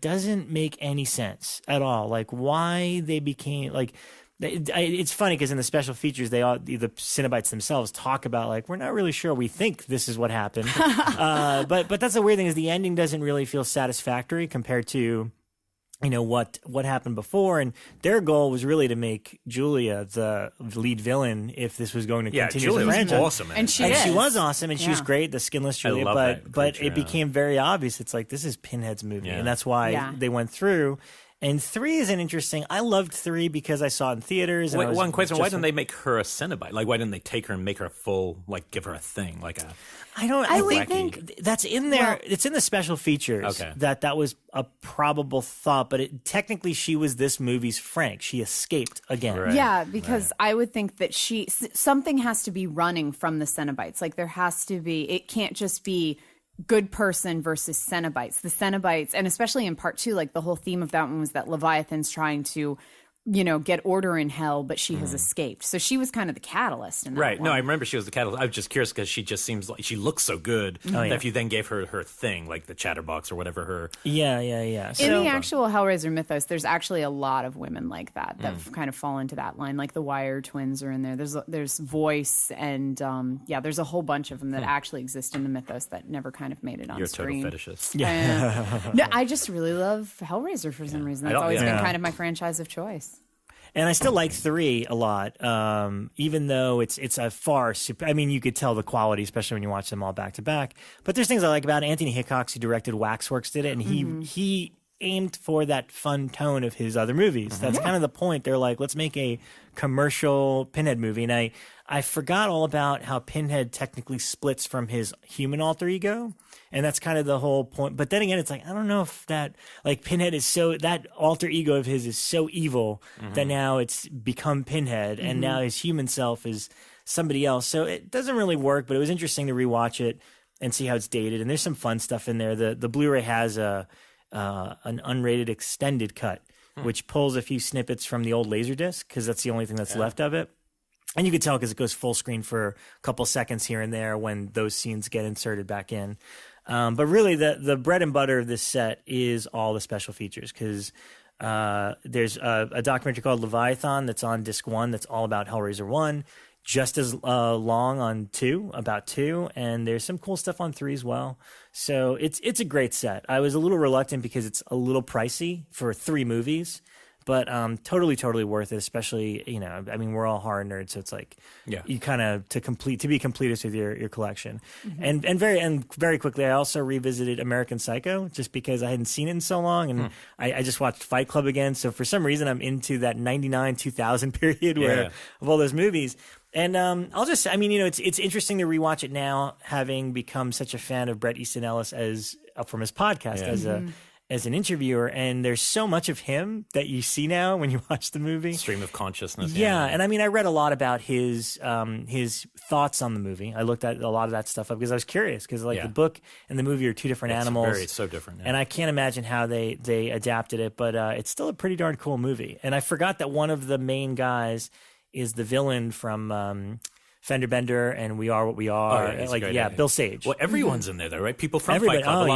Speaker 1: doesn't make any sense at all. Why they became it's funny because in the special features, the Cenobites themselves talk about we're not really sure. We think this is what happened, but that's the weird thing is the ending doesn't really feel satisfactory compared to what happened before, and their goal was really to make Julia the lead villain if this was going to continue.
Speaker 3: Julia
Speaker 1: the franchise.
Speaker 3: was awesome,
Speaker 2: and she was
Speaker 1: awesome, and she was great, the skinless Julia. But it became very obvious. It's this is Pinhead's movie, and that's why they went through. And 3 is an interesting. I loved 3 because I saw it in theaters.
Speaker 3: Wait, one question: why didn't they make her a Cenobite? Why didn't they take her and make her a full, give her a thing,
Speaker 1: I think that's in there. Well, it's in the special features. Okay. That was a probable thought, but technically she was this movie's Frank. She escaped again.
Speaker 2: Right. Yeah, because I would think that something has to be running from the Cenobites. There has to be. It can't just be good person versus Cenobites. The Cenobites, and especially in part 2, the whole theme of that one was that Leviathan's trying to, get order in hell, but she has escaped. So she was kind of the catalyst in that
Speaker 3: Right.
Speaker 2: one.
Speaker 3: No, I remember she was the catalyst. I was just curious because she just seems she looks so good that if you then gave her thing, the chatterbox or whatever her...
Speaker 1: Yeah.
Speaker 2: So, in the actual Hellraiser mythos, there's actually a lot of women like that kind of fall into that line. The Wire twins are in there. There's Voice, and there's a whole bunch of them that actually exist in the mythos that never kind of made it on screen.
Speaker 3: You're a total fetishist.
Speaker 2: Yeah. No, I just really love Hellraiser for some reason. That's always been kind of my franchise of choice.
Speaker 1: And I still like 3 a lot, even though it's a far super. I mean, you could tell the quality, especially when you watch them all back to back. But there's things I like about it. Anthony Hickox, who directed Waxworks, did it, and he aimed for that fun tone of his other movies. That's kind of the point. They're let's make a commercial Pinhead movie. And I forgot all about how Pinhead technically splits from his human alter ego. And that's kind of the whole point. But then again, it's I don't know if that, Pinhead is that alter ego of his is so evil that now it's become Pinhead and now his human self is somebody else. So it doesn't really work, but it was interesting to rewatch it and see how it's dated. And there's some fun stuff in there. The Blu-ray has an unrated extended cut, which pulls a few snippets from the old Laserdisc because that's the only thing that's left of it. And you could tell because it goes full screen for a couple seconds here and there when those scenes get inserted back in. But really, the bread and butter of this set is all the special features because there's a documentary called Leviathan that's on disc 1 that's all about Hellraiser 1, just as long on 2, about 2, and there's some cool stuff on 3 as well. So it's a great set. I was a little reluctant because it's a little pricey for 3 movies. but totally worth it. Especially, I mean, we're all horror nerds, so it's like you kind of to be completist with your collection. And very quickly, I also revisited American Psycho just because I hadn't seen it in so long, and I just watched Fight Club again. So for some reason, I'm into that 99-2000 period of all those movies. And it's interesting to rewatch it now, having become such a fan of Bret Easton Ellis from his podcast as an interviewer, and there's so much of him that you see now when you watch the movie.
Speaker 3: Stream of consciousness.
Speaker 1: Yeah, and I mean, I read a lot about his thoughts on the movie. I looked at a lot of that stuff up because I was curious, because the book and the movie are two different animals.
Speaker 3: It's so different. Yeah.
Speaker 1: And I can't imagine how they adapted it, but it's still a pretty darn cool movie. And I forgot that one of the main guys is the villain from Fender Bender and We Are What We Are. Bill Sage.
Speaker 3: Well, everyone's in there, though, right? People from Fight Club.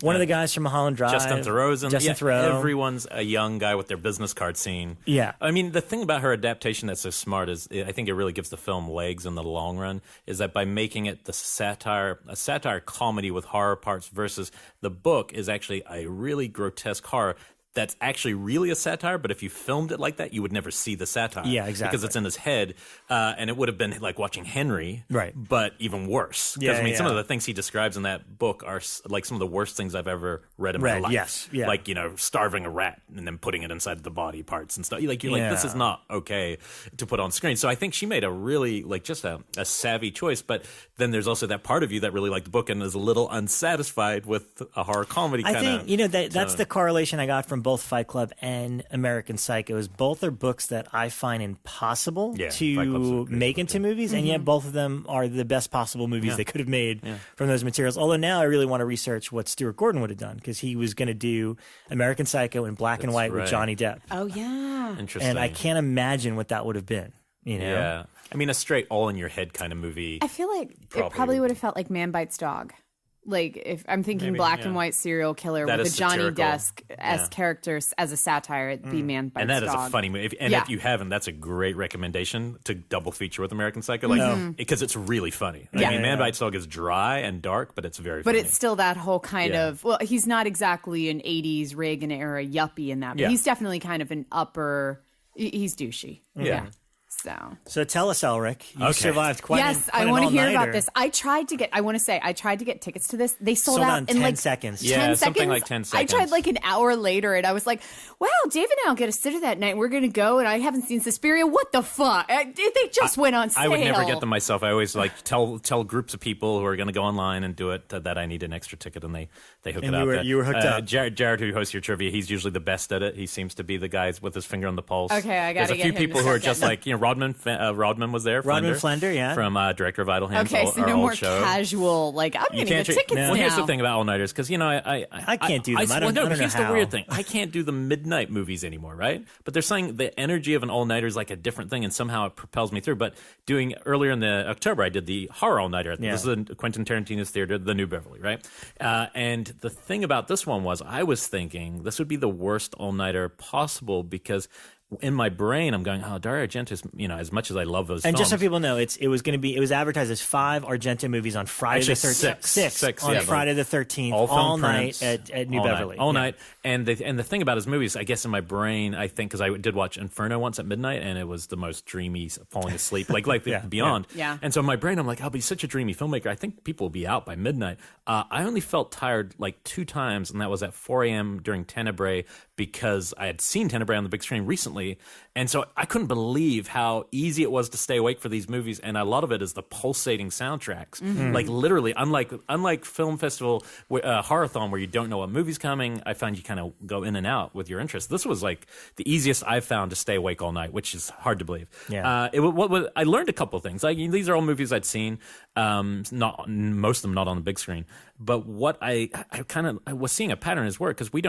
Speaker 3: One
Speaker 1: of the guys from Mulholland Drive.
Speaker 3: Justin Theroux's.
Speaker 1: Justin Theroux.
Speaker 3: Everyone's a young guy with their business card scene.
Speaker 1: Yeah.
Speaker 3: I mean, the thing about her adaptation that's so smart is, I think it really gives the film legs in the long run, is that by making it a satire comedy with horror parts versus the book is actually a really grotesque horror that's actually really a satire, but if you filmed it like that, you would never see the satire.
Speaker 1: Yeah, exactly.
Speaker 3: Because it's in his head, and it would have been like watching Henry,
Speaker 1: right?
Speaker 3: But even worse. Because some of the things he describes in that book are like some of the worst things I've ever read in my life.
Speaker 1: Yes, yeah.
Speaker 3: Like, starving a rat and then putting it inside the body parts and stuff. Like, this is not okay to put on screen. So I think she made a really, just a savvy choice. But then there's also that part of you that really liked the book and is a little unsatisfied with a horror comedy kind of.
Speaker 1: I think, that's the correlation I got from both Fight Club and American Psycho. Both are books that I find impossible to make into movies, and yet both of them are the best possible movies they could have made from those materials. Although now I really want to research what Stuart Gordon would have done, because he was going to do American Psycho in black and white with Johnny Depp.
Speaker 2: Oh, yeah.
Speaker 3: Interesting.
Speaker 1: And I can't imagine what that would have been.
Speaker 3: Yeah. I mean, a straight all-in-your-head kind of movie.
Speaker 2: I feel like it probably would have felt like Man Bites Dog. Like, if I'm thinking black and white serial killer with a Johnny Depp-esque character as a satire, it'd be Man Bites Dog.
Speaker 3: And that is a funny movie. If you haven't, that's a great recommendation to double feature with American Psycho. Because it's really funny. I mean, Man Bites Dog is dry and dark, but it's very funny.
Speaker 2: But it's still that whole kind of, well, he's not exactly an 80s Reagan-era yuppie in that, but he's definitely kind of an upper, he's douchey. Yeah.
Speaker 1: So tell us, Elric, you survived quite
Speaker 2: I want to hear about this. I tried to get tickets to this. They sold out in
Speaker 1: 10 seconds.
Speaker 3: Yeah,
Speaker 2: 10
Speaker 3: something
Speaker 2: seconds.
Speaker 3: like 10 seconds.
Speaker 2: I tried like an hour later, and I was like, wow, Dave and I will get a sitter that night. We're going to go, and I haven't seen Suspiria. What the fuck? They just went on sale.
Speaker 3: I would never get them myself. I always tell groups of people who are going to go online and do it that I need an extra ticket, and they hook it up.
Speaker 1: You were hooked up.
Speaker 3: Jared, who hosts your trivia, he's usually the best at it. He seems to be the guy with his finger on the pulse.
Speaker 2: Okay, I got to get him.
Speaker 3: There's a few people who are just like, Rodman was there.
Speaker 1: Rodman Flender,
Speaker 3: from Director of Idle Hands.
Speaker 2: Okay, so no more casual. Like, I'm getting the tickets now.
Speaker 3: Well, here's the thing about all-nighters, because
Speaker 1: I can't do them. I don't know
Speaker 3: here's
Speaker 1: how.
Speaker 3: the weird thing. I can't do the midnight movies anymore, right? But they're saying the energy of an all-nighter is like a different thing, and somehow it propels me through. But doing earlier in the October, I did the horror all-nighter. This is Quentin Tarantino's theater, the New Beverly, right? And the thing about this one was, I was thinking this would be the worst all-nighter possible, because in my brain, I'm going, Dario Argento's, as much as I love those
Speaker 1: and
Speaker 3: films.
Speaker 1: just so people know, it was advertised as 5 Argento movies on Friday the 13th. Six on Friday the 13th, all night at New Beverly.
Speaker 3: All night. And the thing about his movies, I guess in my brain, I think, because I did watch Inferno once at midnight, and it was the most dreamy, falling asleep, like Beyond.
Speaker 2: Yeah.
Speaker 3: And so in my brain, I'm like, but he's such a dreamy filmmaker. I think people will be out by midnight. I only felt tired like 2 times, and that was at 4 a.m. during Tenebrae, because I had seen Tenebrae on the big screen recently, and so I couldn't believe how easy it was to stay awake for these movies, and a lot of it is the pulsating soundtracks. Like, literally, unlike film festival horror-thon where you don't know what movie's coming, I find you kind of go in and out with your interest. This was like the easiest I've found to stay awake all night, which is hard to believe.
Speaker 1: Yeah.
Speaker 3: I learned a couple of things. These are all movies I'd seen, not most of them not on the big screen. But what I was seeing a pattern in his work, because we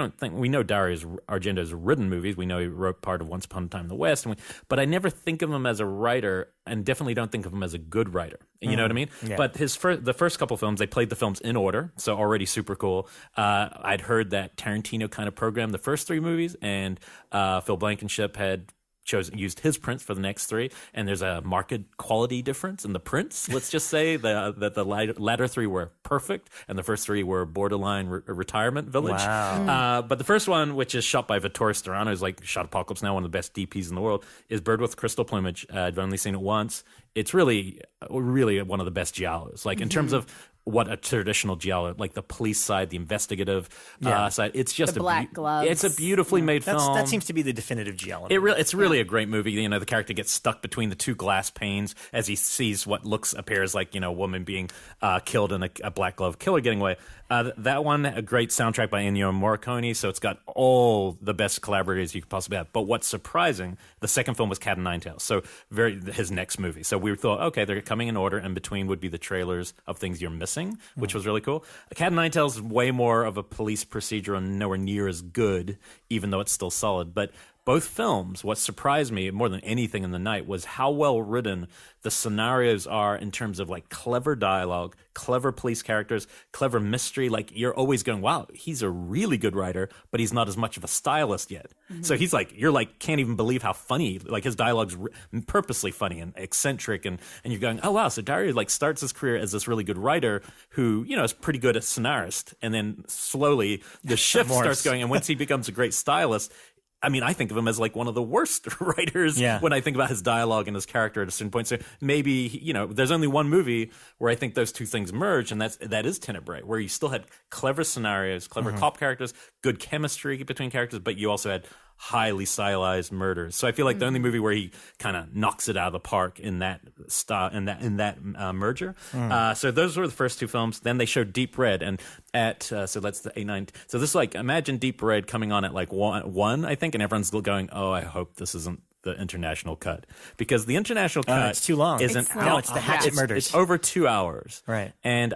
Speaker 3: know Dario Argento's written movies. We know he wrote part of Once Upon a Time in the West, but I never think of him as a writer, and definitely don't think of him as a good writer. You know what I mean? Yeah. But the first couple films, they played the films in order, so already super cool. I'd heard that Tarantino kind of programmed the first 3 movies, and Phil Blankenship had used his prints for the next 3, and there's a marked quality difference in the prints. Let's just say that the latter 3 were perfect, and the first 3 were borderline retirement village.
Speaker 1: Wow.
Speaker 3: But the first one, which is shot by Vittorio Storaro, who's like shot Apocalypse Now, one of the best DPs in the world, is Bird with Crystal Plumage. I've only seen it once. It's really, really one of the best giallos. Like in terms of what a traditional giallo, like the police side, the investigative side. It's just
Speaker 2: the black gloves.
Speaker 3: It's a beautifully made film.
Speaker 1: That seems to be the definitive giallo.
Speaker 3: It's really a great movie. You know, the character gets stuck between the 2 glass panes as he sees what appears like, you know, a woman being killed and a black glove killer getting away. That one, a great soundtrack by Ennio Morricone, so it's got all the best collaborators you could possibly have. But what's surprising, the second film was Cat and Nine Tails, so his next movie. So we thought, okay, they're coming in order, and between would be the trailers of things you're missing, which was really cool. Cat and Nine Tails is way more of a police procedure and nowhere near as good, even though it's still solid. But both films, what surprised me more than anything in the night was how well written the scenarios are in terms of like clever dialogue, clever police characters, clever mystery. Like you're always going, wow, he's a really good writer, but he's not as much of a stylist yet. So he's like, you're like, can't even believe how funny, like his dialogue's purposely funny and eccentric. And you're going, oh wow, so Dario like starts his career as this really good writer who, you know, is pretty good at scenarist. And then slowly the shift starts going. And once he becomes a great stylist, I mean, I think of him as like one of the worst writers when I think about his dialogue and his character at a certain point. So maybe, you know, there's only one movie where I think those two things merge, and that is Tenebrae, where you still had clever scenarios, clever cop characters, good chemistry between characters, but you also had highly stylized murders. So I feel like the only movie where he kind of knocks it out of the park in that style, in that merger. So those were the first 2 films. Then they showed Deep Red, and at so that's the 8, 9. So this is like, imagine Deep Red coming on at like 1, I think, and everyone's still going, oh, I hope this isn't the international cut, because the international cut
Speaker 1: it's too long.
Speaker 3: Isn't
Speaker 1: it's the Hatchet Murders.
Speaker 3: It's over 2 hours,
Speaker 1: right?
Speaker 3: And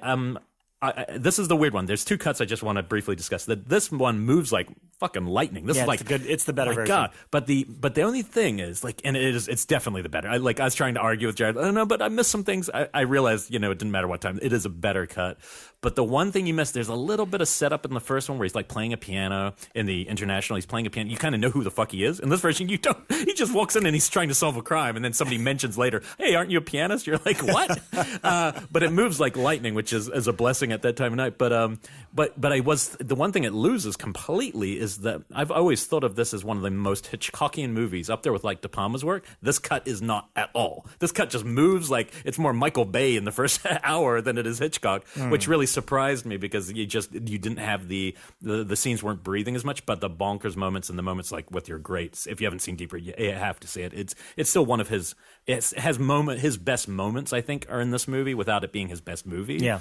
Speaker 3: this is the weird one. There's 2 cuts I just want to briefly discuss. This one moves like fucking lightning. This is like
Speaker 1: it's the better version.
Speaker 3: God. But the only thing is like, and it's definitely the better. I was trying to argue with Jared. I don't know, but I missed some things. I realized, you know, it didn't matter what time. It is a better cut. But the one thing you missed, there's a little bit of setup in the first one where he's like playing a piano. In the international, he's playing a piano. You kind of know who the fuck he is. In this version, you don't. He just walks in and he's trying to solve a crime, and then somebody mentions later, "Hey, aren't you a pianist?" You're like, "What?" But it moves like lightning, which is a blessing at that time of night. But the one thing it loses completely is that I've always thought of this as one of the most Hitchcockian movies, up there with like De Palma's work. This cut is not at all. This cut just moves like it's more Michael Bay in the first hour than it is Hitchcock, which really surprised me, because you didn't have the scenes weren't breathing as much, but the bonkers moments and the moments like with your greats. If you haven't seen Deeper, you have to see it. It's still one of his his best moments, I think, are in this movie without it being his best movie.
Speaker 1: Yeah.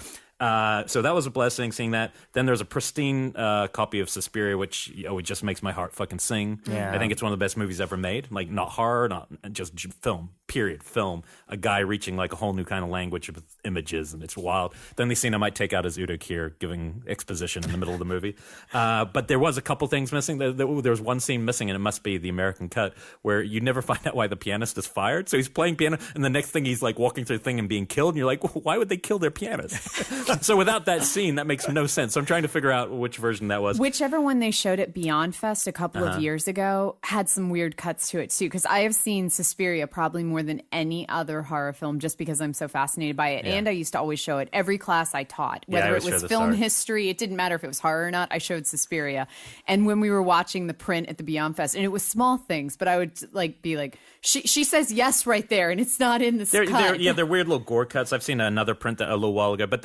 Speaker 3: So that was a blessing seeing that. Then there's a pristine copy of Suspiria, which it just makes my heart fucking sing.
Speaker 1: Yeah.
Speaker 3: I think it's one of the best movies ever made. Like, not horror, not just film, period, film. A guy reaching like a whole new kind of language with images, and it's wild. The only scene I might take out is Udo Kier giving exposition in the middle of the movie. But there was a couple things missing. There was one scene missing, and it must be the American cut, where you never find out why the pianist is fired. So he's playing piano, and the next thing he's like walking through the thing and being killed, and you're like, why would they kill their pianist? So without that scene, that makes no sense. So I'm trying to figure out which version that was.
Speaker 2: Whichever one they showed at Beyond Fest a couple of years ago had some weird cuts to it too, because I have seen Suspiria probably more than any other horror film, just because I'm so fascinated by it. And I used to always show it every class I taught, whether it was film history. It didn't matter if it was horror or not. I showed Suspiria. And when we were watching the print at the Beyond Fest, and it was small things, but I would be like, she says yes right there, and it's not in this cut.
Speaker 3: They're weird little gore cuts. I've seen another print a little while ago, but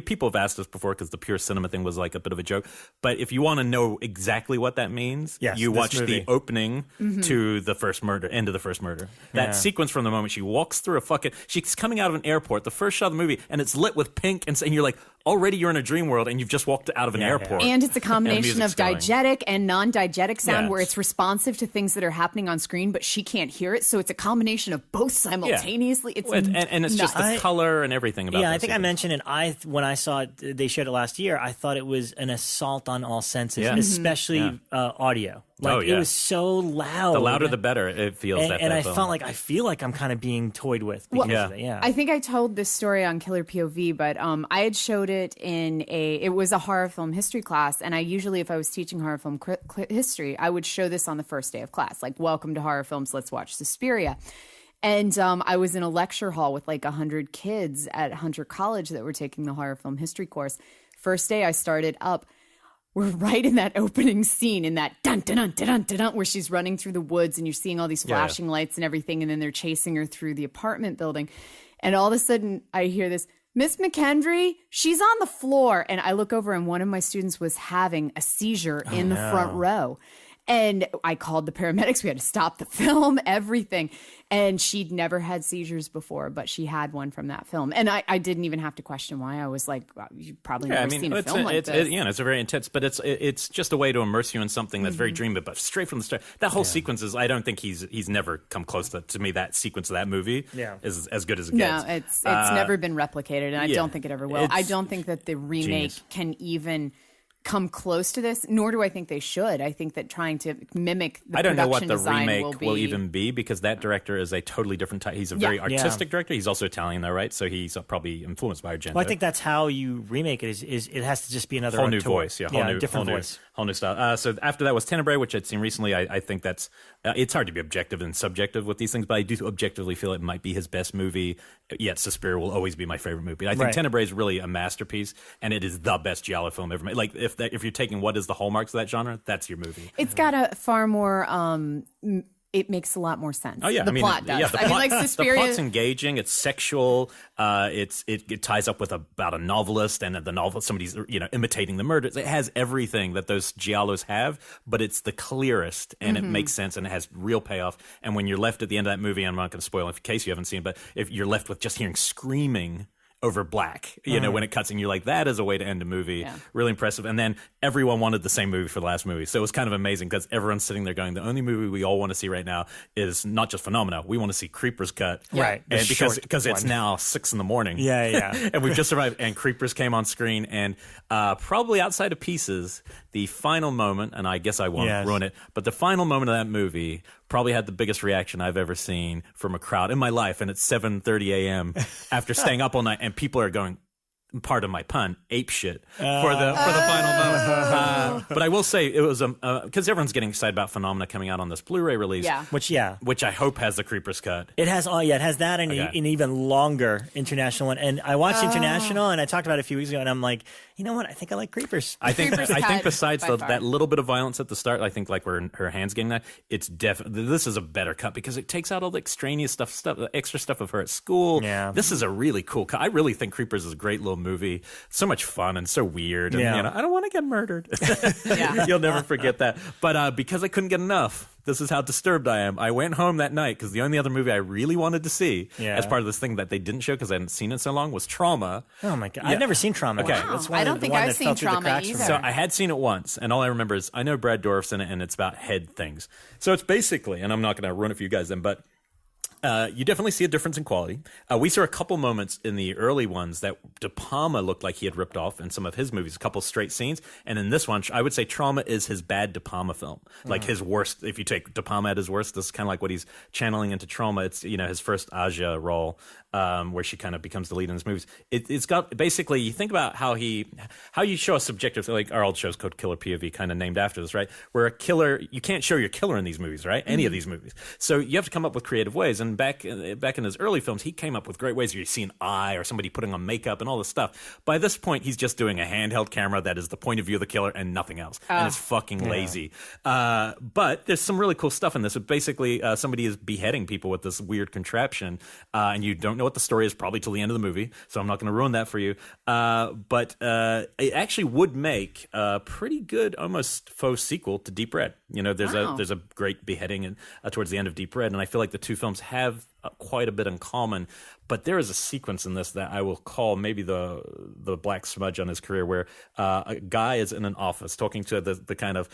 Speaker 3: people have asked us before, because the pure cinema thing was like a bit of a joke. But if you want to know exactly what that means, you watch the opening to the first murder, end of the first murder. That sequence from the moment she walks through she's coming out of an airport, the first shot of the movie, and it's lit with pink, and you're like, already you're in a dream world, and you've just walked out of an airport.
Speaker 2: And it's a combination of diegetic and non-diegetic sound, where it's responsive to things that are happening on screen, but she can't hear it. So it's a combination of both simultaneously. It's
Speaker 3: and it's just the color and everything about it.
Speaker 1: Yeah, I think I mentioned it. When I saw it, they showed it last year, I thought it was an assault on all senses, especially audio. Like, it was so loud.
Speaker 3: The louder, the better it feels.
Speaker 1: And I feel like I'm kind of being toyed with. Because of it.
Speaker 2: I think I told this story on Killer POV, but I had showed it it was a horror film history class. And I usually, if I was teaching horror film history, I would show this on the first day of class. Like, welcome to horror films, let's watch Suspiria. And I was in a lecture hall with like 100 kids at Hunter College that were taking the horror film history course. First day I started up. We're right in that opening scene, in that dun dun dun dun dun dun, where she's running through the woods and you're seeing all these flashing lights and everything, and then they're chasing her through the apartment building. And all of a sudden, I hear this, Miss McKendry, she's on the floor. And I look over, and one of my students was having a seizure in the front row. And I called the paramedics. We had to stop the film, everything. And she'd never had seizures before, but she had one from that film. And I didn't even have to question why. I was like, well, you've probably never seen a film like this.
Speaker 3: It's a very intense, but it's just a way to immerse you in something that's very dreamy, but straight from the start. That whole sequence is, I don't think he's never come close to me. That sequence of that movie is as good as it gets.
Speaker 2: No, it's never been replicated, and I don't think it ever will. I don't think that the remake can even come close to this, nor do I think they should. I think that trying to mimic the
Speaker 3: I don't know what the
Speaker 2: design
Speaker 3: remake will even be, because that director is a totally different type. He's a very artistic director. He's also Italian, though, right? So he's probably influenced by Argento.
Speaker 1: Well, I think that's how you remake it. Is it has to just be another
Speaker 3: whole new voice,
Speaker 1: different voice.
Speaker 3: Whole new style. So after that was Tenebrae, which I'd seen recently. I think that's it's hard to be objective and subjective with these things, but I do objectively feel it might be his best movie. Yet Suspiria will always be my favorite movie. I think Tenebrae is really a masterpiece, and it is the best giallo film ever made. Like, if you're taking what is the hallmarks of that genre, that's your movie.
Speaker 2: It's got a far more it makes a lot more sense.
Speaker 3: Oh yeah,
Speaker 2: plot does.
Speaker 3: Yeah, the plot,
Speaker 2: like Suspiria,
Speaker 3: the plot's engaging. It's sexual. It ties up with about a novelist, and the novel somebody's imitating the murders. It has everything that those giallos have, but it's the clearest, and it makes sense, and it has real payoff. And when you're left at the end of that movie, I'm not going to spoil it in case you haven't seen it, but if you're left with just hearing screaming over black, when it cuts, and you're like, that is a way to end a movie. Yeah. Really impressive. And then everyone wanted the same movie for the last movie. So it was kind of amazing, because everyone's sitting there going, the only movie we all want to see right now is not just Phenomena. We want to see Creepers cut.
Speaker 1: Right.
Speaker 3: And because it's now 6 a.m.
Speaker 1: Yeah.
Speaker 3: And we've just survived. And Creepers came on screen, and probably outside of pieces, the final moment, and I guess I won't ruin it, but the final moment of that movie probably had the biggest reaction I've ever seen from a crowd in my life, and it's 7:30 a.m. after staying up all night, and people are going, pardon my pun, ape shit for the final moment. But I will say it was because everyone's getting excited about Phenomena coming out on this Blu-ray release, which I hope has the Creepers cut.
Speaker 1: It has it has that and an even longer international one. And I watched international, and I talked about it a few weeks ago, and I'm like, you know what? I think I like Creepers.
Speaker 3: I think besides that little bit of violence at the start, I think like where her hands getting that, it's definitely, this is a better cut, because it takes out all the extraneous stuff, the extra stuff of her at school. Yeah. This is a really cool cut. I really think Creepers is a great little movie. So much fun and so weird. And, I don't want to get murdered. You'll never forget that. But because I couldn't get enough, this is how disturbed I am. I went home that night, because the only other movie I really wanted to see as part of this thing that they didn't show because I hadn't seen it so long was Trauma.
Speaker 1: Oh my God. I've never seen Trauma.
Speaker 3: Okay.
Speaker 2: Wow. I don't think I've seen Trauma either.
Speaker 3: So I had seen it once, and all I remember is I know Brad Dourif's in it, and it's about head things. So it's basically, and I'm not going to ruin it for you guys then, but you definitely see a difference in quality. We saw a couple moments in the early ones that De Palma looked like he had ripped off in some of his movies, a couple straight scenes. And in this one, I would say Trauma is his bad De Palma film. Like his worst, if you take De Palma at his worst, this is kind of like what he's channeling into Trauma. It's, his first Aja role, where she kind of becomes the lead in his movies. It's got, basically, you think about how you show a subjective, like our old show's called Killer POV, kind of named after this, right? Where a killer, you can't show your killer in these movies, right? Any of these movies. So you have to come up with creative ways. And back in his early films, he came up with great ways where you see an eye or somebody putting on makeup and all this stuff. By this point, he's just doing a handheld camera that is the point of view of the killer and nothing else. And it's fucking lazy. But there's some really cool stuff in this. Basically, somebody is beheading people with this weird contraption, and you don't know what the story is probably till the end of the movie, so I'm not going to ruin that for you. But it actually would make a pretty good, almost faux sequel to Deep Red. There's a great beheading towards the end of Deep Red, and I feel like the two films have quite a bit in common. But there is a sequence in this that I will call maybe the black smudge on his career, where a guy is in an office talking to the kind of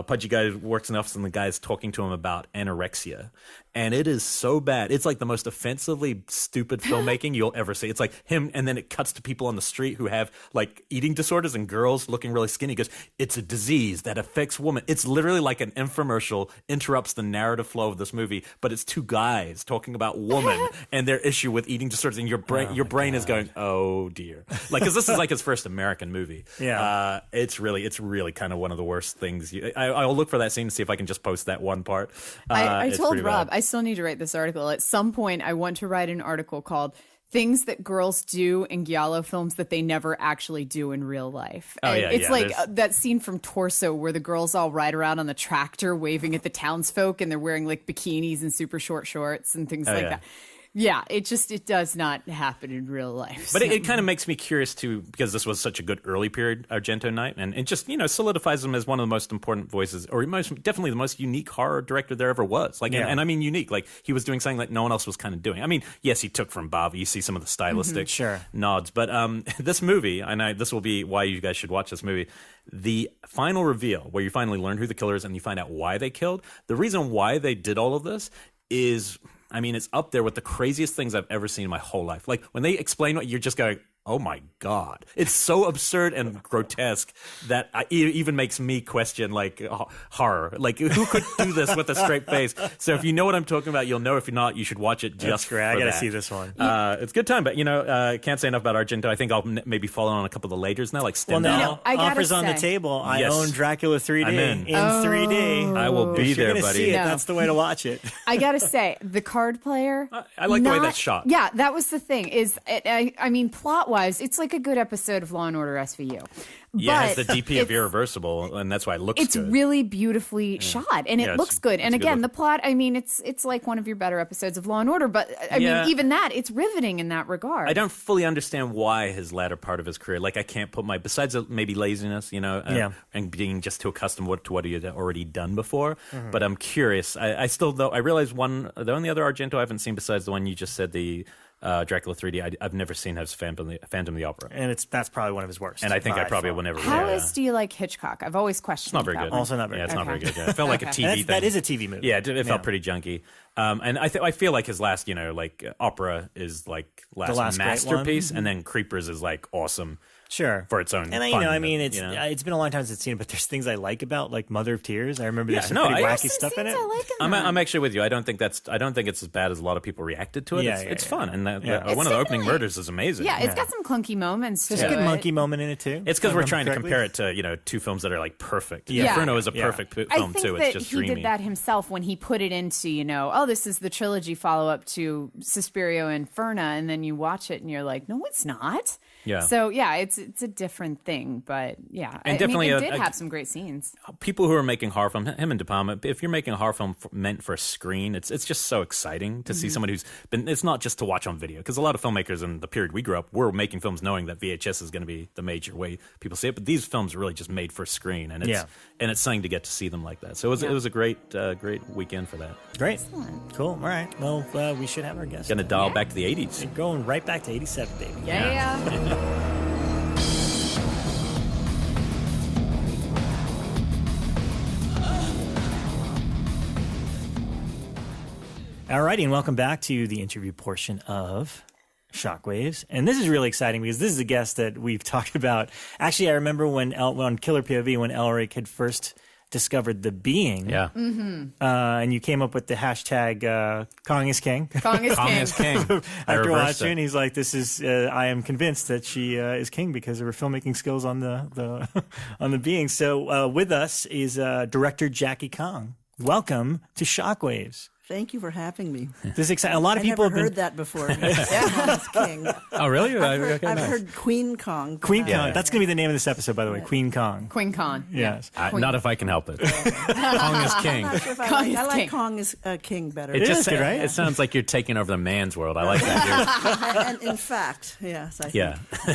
Speaker 3: pudgy guy who works in the office, and the guy is talking to him about anorexia. And it is so bad. It's like the most offensively stupid filmmaking you'll ever see. It's like him, and then it cuts to people on the street who have like eating disorders and girls looking really skinny. He goes, it's a disease that affects women. It's literally like an infomercial interrupts the narrative flow of this movie, but it's two guys talking about women and their issue with eating disorders. And your brain is going, oh dear. Like, because this is like his first American movie.
Speaker 1: Yeah.
Speaker 3: It's really kind of one of the worst things. I'll look for that scene to see if I can just post that one part.
Speaker 2: I told Rob, I still need to write this article. At some point, I want to write an article called Things That Girls Do in Giallo Films That They Never Actually Do in Real Life. And it's like that scene from Torso where the girls all ride around on the tractor waving at the townsfolk, and they're wearing like bikinis and super short shorts and things like that. Yeah, it does not happen in real life.
Speaker 3: But it kind of makes me curious, too, because this was such a good early period Argento night, and it just, solidifies him as one of the most important voices, or definitely the most unique horror director there ever was. Like, and I mean unique. Like, he was doing something that no one else was kind of doing. I mean, yes, he took from Bava. You see some of the stylistic nods. But this movie, and this will be why you guys should watch this movie, the final reveal, where you finally learn who the killer is and you find out why they killed, the reason why they did all of this is... I mean, it's up there with the craziest things I've ever seen in my whole life. Like, when they explain what, you're just going, oh my God. It's so absurd and grotesque that it even makes me question, like, horror. Like, who could do this with a straight face? So if you know what I'm talking about, you'll know. If you're not, you should watch it just for
Speaker 1: I got to
Speaker 3: that.
Speaker 1: see this one.
Speaker 3: It's a good time, but, can't say enough about Argento. I think I'll maybe follow on a couple of the laters now, like Stendhal.
Speaker 1: Well, now, offers on the table. I own Dracula 3D in 3D.
Speaker 3: I will be there, buddy.
Speaker 1: See it, that's the way to watch it.
Speaker 2: I got to say, the card player...
Speaker 3: I like the way that's shot.
Speaker 2: Yeah, that was the thing. I mean, plot-wise, it's like a good episode of Law & Order SVU.
Speaker 3: Yeah, it's the DP of Irreversible, and that's why it looks good.
Speaker 2: It's really beautifully shot, and it looks good. And again, the plot, I mean, it's like one of your better episodes of Law & Order, but I mean, even that, it's riveting in that regard.
Speaker 3: I don't fully understand why his latter part of his career, like I can't put besides maybe laziness, and being just too accustomed to what he had already done before, but I'm curious. I still, though, I realize the only other Argento I haven't seen besides the one you just said, the Dracula 3D, I've never seen his Phantom of the Opera.
Speaker 1: And that's probably one of his worst.
Speaker 3: And I think I probably will never.
Speaker 2: Do you like Hitchcock? I've always questioned.
Speaker 3: It's not very good.
Speaker 1: Also not very good.
Speaker 3: It's not very good. Yeah. It felt like a TV thing.
Speaker 1: That is a TV movie.
Speaker 3: Yeah, it felt pretty junky. And I feel like his last, opera is like last masterpiece, and then Creepers is like awesome.
Speaker 1: Sure,
Speaker 3: for its own.
Speaker 1: And it's been a long time since I've seen it, but there's things I like about, like Mother of Tears. I remember there's some pretty wacky stuff in it.
Speaker 3: I'm actually with you. I don't think it's as bad as a lot of people reacted to it. It's fun, and one of the opening murders is amazing.
Speaker 2: Yeah, it's got some clunky moments.
Speaker 1: There's a good monkey moment in it too.
Speaker 3: It's because we're trying to compare it to two films that are like perfect. Inferno is a perfect film too. It's just dreamy.
Speaker 2: He did that himself when he put it into this is the trilogy follow up to Suspiria Inferno, and then you watch it and you're like, no, it's not.
Speaker 3: Yeah.
Speaker 2: So it's a different thing, but and definitely it did have some great scenes.
Speaker 3: People who are making horror film, him and De Palma, if you're making a horror film meant for a screen, it's just so exciting to see someone who's been. It's not just to watch on video, because a lot of filmmakers in the period we grew up were making films knowing that VHS is going to be the major way people see it. But these films are really just made for screen, and it's something to get to see them like that. So it was a great weekend for that.
Speaker 1: Great, cool. All right, well, we should have our guest.
Speaker 3: Going to dial back to the 80s.
Speaker 1: We're going right back to 87, baby.
Speaker 2: Yeah.
Speaker 1: Alrighty, and welcome back to the interview portion of Shockwaves. And this is really exciting because this is a guest that we've talked about. Actually, I remember when on Killer POV, when Elric had first discovered The Being.
Speaker 3: Yeah.
Speaker 1: And you came up with the hashtag Kong is King.
Speaker 2: Kong is
Speaker 3: Kong
Speaker 2: King.
Speaker 3: is King.
Speaker 1: After watching, he's like, "This is I am convinced that she is king because of her filmmaking skills on the on The Being." So with us is director Jackie Kong. Welcome to Shockwaves.
Speaker 4: Thank you for having me.
Speaker 1: This is exciting. A lot of people have
Speaker 4: heard that before. Yeah, King.
Speaker 3: Oh, really?
Speaker 4: I've heard Queen Kong.
Speaker 1: Queen Kong. That's going to be the name of this episode, by the way. Queen Kong.
Speaker 2: Queen Kong.
Speaker 1: Yes.
Speaker 3: Not if I can help it. Kong is king.
Speaker 4: I like Kong is king better.
Speaker 3: It just good, right? It sounds like you're taking over the man's world. I like that.
Speaker 4: And in fact, yes, I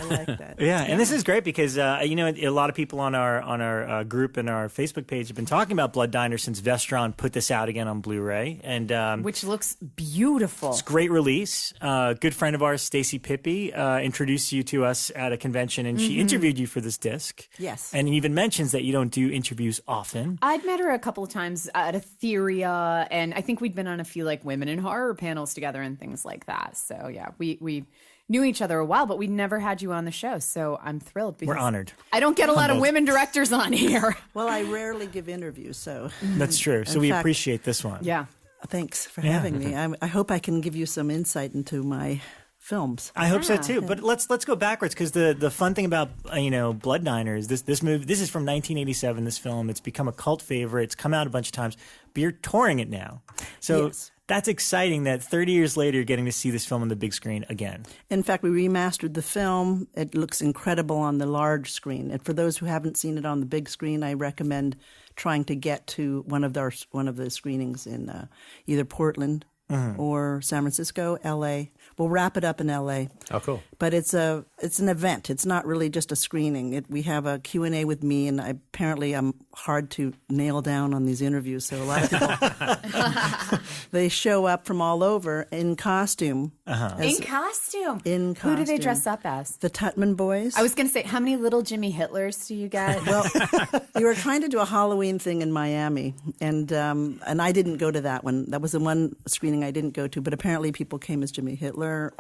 Speaker 4: like that.
Speaker 1: Yeah, and this is great because a lot of people on our group and our Facebook page have been talking about Blood Diner since Vestron put this out again on Blu-ray, and and
Speaker 2: which looks beautiful.
Speaker 1: It's a great release. Good friend of ours, Stacy Pippi, introduced you to us at a convention, and she interviewed you for this disc.
Speaker 4: Yes.
Speaker 1: And even mentions that you don't do interviews often.
Speaker 2: I'd met her a couple of times at Etheria, and I think we'd been on a few like women in horror panels together and things like that. So yeah, we knew each other a while, but we'd never had you on the show. So I'm thrilled.
Speaker 1: We're honored.
Speaker 2: I don't get a lot of women directors on here.
Speaker 4: Well, I rarely give interviews, so.
Speaker 1: That's true. So we appreciate this one.
Speaker 2: Yeah.
Speaker 4: Thanks for having me. I hope I can give you some insight into my films.
Speaker 1: I hope so too. But let's go backwards, because the fun thing about Blood Diners, this movie, this is from 1987. This film, it's become a cult favorite. It's come out a bunch of times, but you're touring it now. So
Speaker 4: yes.
Speaker 1: That's exciting that 30 years later you're getting to see this film on the big screen again.
Speaker 4: In fact, we remastered the film. It looks incredible on the large screen. And for those who haven't seen it on the big screen, I recommend trying to get to one of the screenings in either Portland or San Francisco, L.A. We'll wrap it up in L.A.
Speaker 3: Oh, cool.
Speaker 4: But it's an event. It's not really just a screening. We have a Q&A with me, and apparently I'm hard to nail down on these interviews. So a lot of people, they show up from all over in costume.
Speaker 2: In costume?
Speaker 4: In costume.
Speaker 2: Who do they dress up as?
Speaker 4: The Tutman Boys.
Speaker 2: I was going to say, how many little Jimmy Hitlers do you get?
Speaker 4: Well, we were trying to do a Halloween thing in Miami, and I didn't go to that one. That was the one screening I didn't go to, but apparently people came as Jimmy Hitler.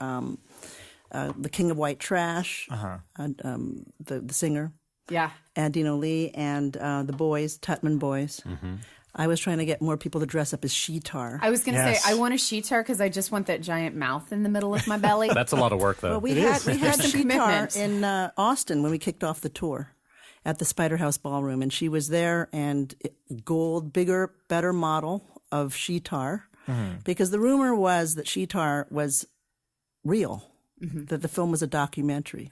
Speaker 4: The King of White Trash, the singer, Andino Lee, and the boys, Tutman Boys. I was trying to get more people to dress up as Sheetar.
Speaker 2: I was going to say, I want a Sheetar because I just want that giant mouth in the middle of my belly.
Speaker 3: That's a lot of work, though.
Speaker 4: Well, we had
Speaker 2: some
Speaker 4: Sheetar in Austin when we kicked off the tour at the Spider House Ballroom, and she was there, and gold, bigger, better model of Sheetar, because the rumor was that Sheetar was real, that the film was a documentary.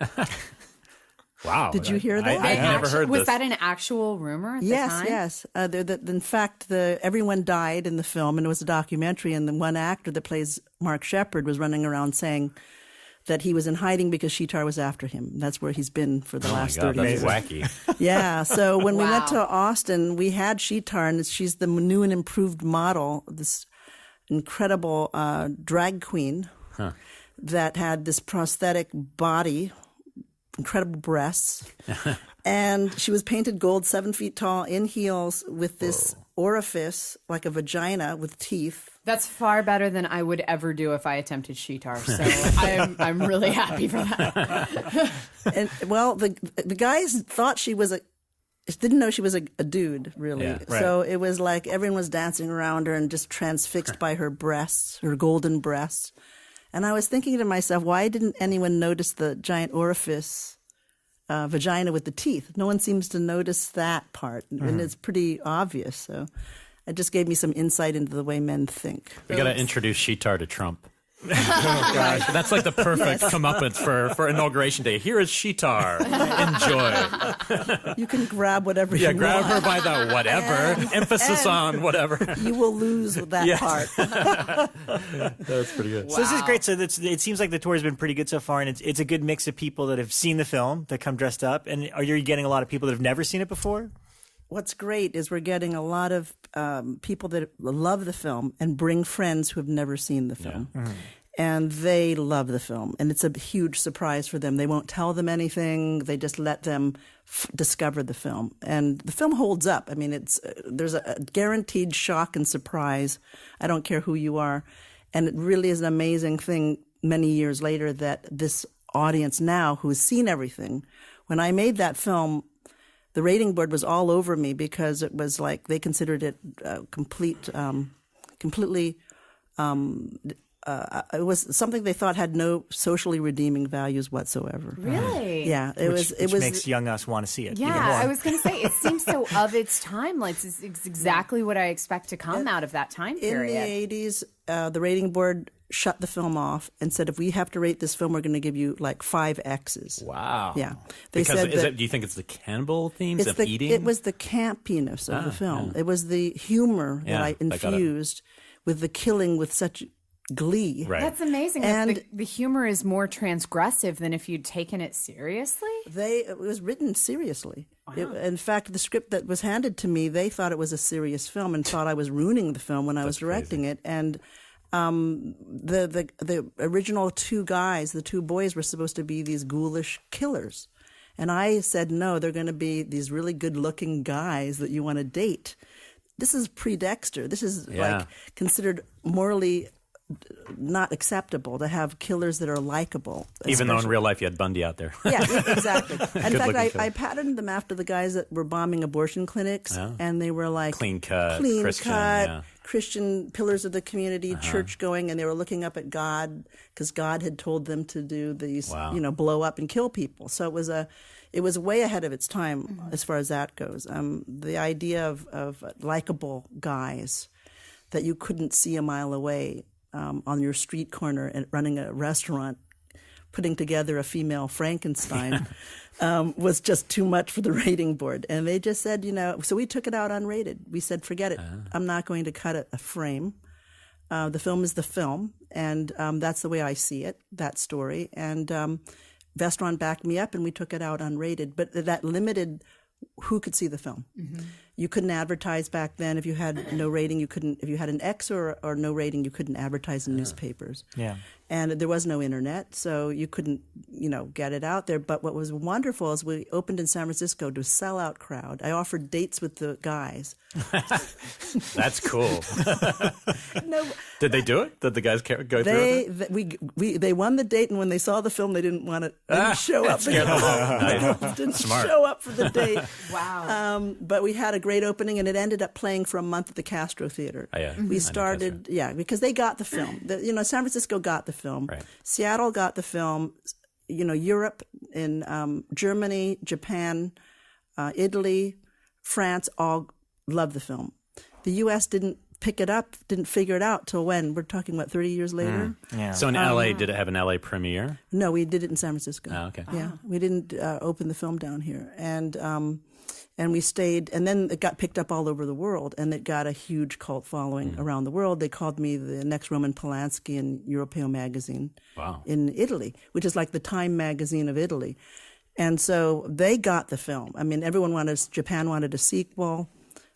Speaker 3: Wow.
Speaker 4: Did you hear that?
Speaker 3: I've never heard this.
Speaker 2: Was that an actual rumor at the time?
Speaker 4: Yes. In fact, everyone died in the film, and it was a documentary, and the one actor that plays Mark Sheppard was running around saying that he was in hiding because Sheetar was after him. That's where he's been for the last 30 years.
Speaker 3: That's wacky.
Speaker 4: Yeah. So when we went to Austin, we had Sheetar, and she's the new and improved model, this incredible drag queen that had this prosthetic body, incredible breasts, and she was painted gold, 7 feet tall, in heels, with this orifice like a vagina with teeth.
Speaker 2: That's far better than I would ever do if I attempted Sheetar. So I'm really happy for that.
Speaker 4: And well, the guys thought she was didn't know she was a dude, really.
Speaker 3: Yeah, right.
Speaker 4: So it was like everyone was dancing around her and just transfixed by her breasts, her golden breasts. And I was thinking to myself, why didn't anyone notice the giant orifice vagina with the teeth? No one seems to notice that part, and it's pretty obvious. So it just gave me some insight into the way men think.
Speaker 3: We got to introduce Sheetar to Trump. Oh, gosh. That's like the perfect comeuppance for Inauguration Day. Here is Sheetar. Enjoy.
Speaker 4: You can grab whatever you want.
Speaker 3: Yeah, grab her by the whatever. Emphasis on whatever.
Speaker 4: You will lose with that part.
Speaker 3: That's pretty good.
Speaker 1: Wow. So this is great. So it seems like the tour has been pretty good so far, and it's a good mix of people that have seen the film that come dressed up. And are you getting a lot of people that have never seen it before?
Speaker 4: What's great is we're getting a lot of people that love the film and bring friends who have never seen the film. Yeah. And they love the film. And it's a huge surprise for them. They won't tell them anything. They just let them discover the film. And the film holds up. I mean, there's a guaranteed shock and surprise. I don't care who you are. And it really is an amazing thing many years later that this audience now who has seen everything, when I made that film, the rating board was all over me because it was like they considered it completely. It was something they thought had no socially redeeming values whatsoever.
Speaker 2: Really?
Speaker 4: Yeah.
Speaker 1: Which makes young us want to see it.
Speaker 2: Yeah,
Speaker 1: even more.
Speaker 2: I was going to say, it seems so of its time. Like it's exactly what I expect to come out of that time period.
Speaker 4: In the 80s, the rating board shut the film off and said, if we have to rate this film, we're going to give you like 5 X's.
Speaker 3: Wow.
Speaker 4: Yeah.
Speaker 3: They said do you think it's the cannibal themes of eating?
Speaker 4: It was the campiness of the film. Yeah. It was the humor that I infused with the killing with such glee.
Speaker 3: Right.
Speaker 2: That's amazing.
Speaker 4: And
Speaker 2: the humor is more transgressive than if you'd taken it seriously.
Speaker 4: It was written seriously.
Speaker 2: Wow.
Speaker 4: In fact, the script that was handed to me, they thought it was a serious film and thought I was ruining the film when I was directing it. And the original two guys, the two boys, were supposed to be these ghoulish killers. And I said, no, they're going to be these really good-looking guys that you want to date. This is pre-Dexter. This is like considered morally not acceptable to have killers that are likable.
Speaker 3: Even though in real life you had Bundy out there.
Speaker 4: Yeah, exactly. In fact, I patterned them after the guys that were bombing abortion clinics, and they were like
Speaker 3: clean cut,
Speaker 4: Christian pillars of the community, church going, and they were looking up at God because God had told them to do these, blow up and kill people. So it was way ahead of its time as far as that goes. The idea of likable guys that you couldn't see a mile away on your street corner and running a restaurant, putting together a female Frankenstein was just too much for the rating board. And they just said, so we took it out unrated. We said, forget it. I'm not going to cut a frame. The film is the film, and that's the way I see it, that story. And Vestron backed me up, and we took it out unrated. But that limited who could see the film. Mm-hmm. You couldn't advertise back then. If you had no rating, you couldn't. If you had an X or no rating, you couldn't advertise in newspapers.
Speaker 1: Yeah.
Speaker 4: And there was no internet, so you couldn't, get it out there. But what was wonderful is we opened in San Francisco to a sellout crowd. I offered dates with the guys.
Speaker 3: That's cool.
Speaker 4: No,
Speaker 3: did they do it? Did the guys go through it?
Speaker 4: They won the date, and when they saw the film, they didn't want to show up. Didn't show up for the date.
Speaker 2: Wow.
Speaker 4: But we had a great opening, and it ended up playing for a month at the Castro Theater.
Speaker 3: Oh, yeah.
Speaker 4: We started, because they got the film. San Francisco got the film.
Speaker 3: Right.
Speaker 4: Seattle got the film. Europe, in Germany, Japan, Italy, France, all loved the film. The U.S. didn't pick it up, didn't figure it out till when? We're talking, 30 years later?
Speaker 1: Yeah.
Speaker 3: So in L.A., did it have an L.A. premiere?
Speaker 4: No, we did it in San Francisco.
Speaker 3: Oh, okay.
Speaker 4: Yeah, we didn't open the film down here. And we stayed, and then it got picked up all over the world, and it got a huge cult following around the world. They called me the next Roman Polanski in Europeo magazine in Italy, which is like the Time magazine of Italy. And so they got the film. I mean, Japan wanted a sequel.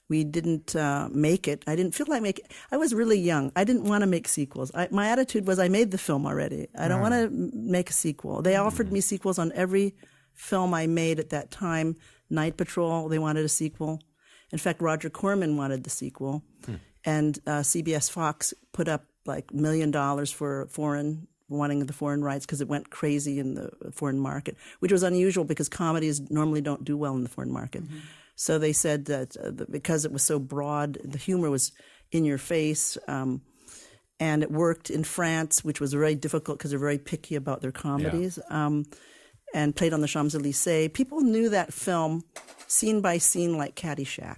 Speaker 4: We didn't make it. I didn't feel like making it. I was really young. I didn't want to make sequels. My attitude was I made the film already. I don't want to make a sequel. They offered me sequels on every film I made at that time. Night Patrol, they wanted a sequel. In fact, Roger Corman wanted the sequel. And CBS Fox put up like $1 million for wanting the foreign rights because it went crazy in the foreign market, which was unusual because comedies normally don't do well in the foreign market. Mm-hmm. So they said that because it was so broad, the humor was in your face, and it worked in France, which was very difficult because they're very picky about their comedies. And played on the Champs-Élysées. People knew that film scene by scene like Caddyshack,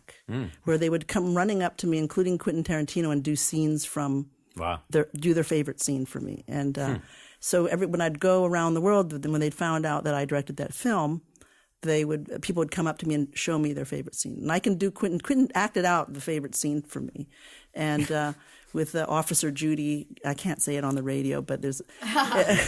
Speaker 4: where they would come running up to me, including Quentin Tarantino, and do scenes from do their favorite scene for me. And so when I'd go around the world, when they'd found out that I directed that film, people would come up to me and show me their favorite scene. And I can do Quentin acted out the favorite scene for me. And with Officer Judy, I can't say it on the radio, but there's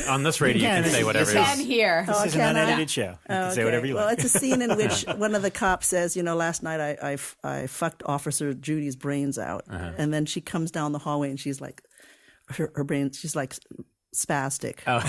Speaker 3: on this radio you can say whatever.
Speaker 2: You can hear.
Speaker 1: This is an unedited show. You can say whatever you like.
Speaker 4: Well, it's a scene in which one of the cops says, last night I fucked Officer Judy's brains out, and then she comes down the hallway and she's like, her brains, she's like spastic. Oh.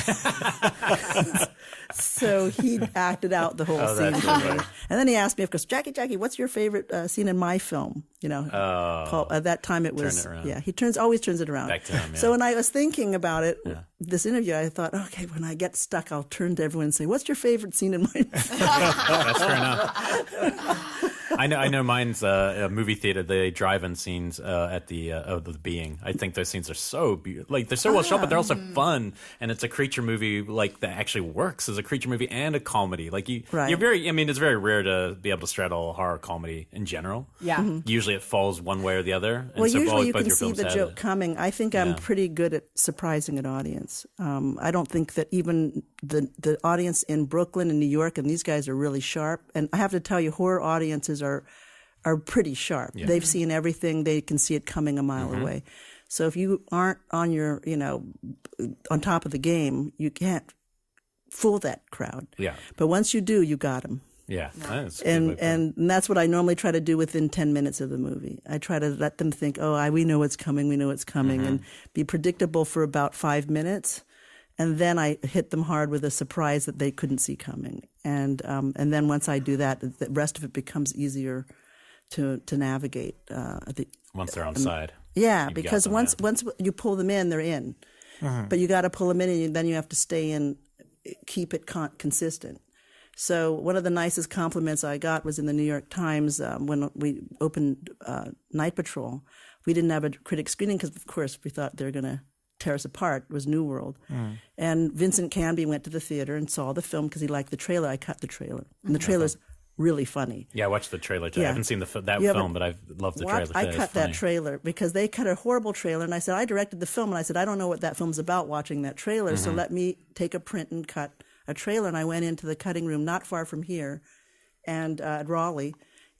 Speaker 4: So he acted out the whole scene. And then he asked me, of course, Jackie, what's your favorite scene in my film? Paul, at that time it was, he always turns it around.
Speaker 3: Back to him,
Speaker 4: So when I was thinking about it, this interview, I thought, okay, when I get stuck, I'll turn to everyone and say, what's your favorite scene in my film?
Speaker 3: That's fair enough. I know mine's a movie theater. The drive-in scenes at the Being. I think those scenes are so they're so well shot, but they're also fun. And it's a creature movie that actually works as a creature movie and a comedy. You're very. I mean, it's very rare to be able to straddle horror comedy in general.
Speaker 2: Yeah.
Speaker 3: Mm-hmm. Usually it falls one way or the other. And
Speaker 4: well, usually you can see the joke coming. I think I'm pretty good at surprising an audience. I don't think that even the audience in Brooklyn and New York and these guys are really sharp. And I have to tell you, horror audiences are pretty sharp. Yeah. They've seen everything. They can see it coming a mile away. So if you aren't on your, on top of the game, you can't fool that crowd.
Speaker 3: Yeah.
Speaker 4: But once you do, you got them.
Speaker 3: Yeah.
Speaker 4: And that's what I normally try to do within 10 minutes of the movie. I try to let them think, we know what's coming, and be predictable for about 5 minutes. And then I hit them hard with a surprise that they couldn't see coming. And then once I do that, the rest of it becomes easier to navigate.
Speaker 3: Once they're on side.
Speaker 4: Yeah, because once you pull them in, they're in. But you got to pull them in, and then you have to stay in, keep it consistent. So one of the nicest compliments I got was in the New York Times when we opened Night Patrol. We didn't have a critic screening because, of course, we thought they were going to tear us apart. It was New World. And Vincent Canby went to the theater and saw the film because he liked the trailer. I cut the trailer. And the trailer's really funny.
Speaker 3: Yeah, I watched the trailer too. I haven't seen that film, but I've loved the trailer.
Speaker 4: I cut that trailer because they cut a horrible trailer, and I said, I directed the film, and I said, I don't know what that film's about watching that trailer, so let me take a print and cut a trailer. And I went into the cutting room not far from here and at Raleigh,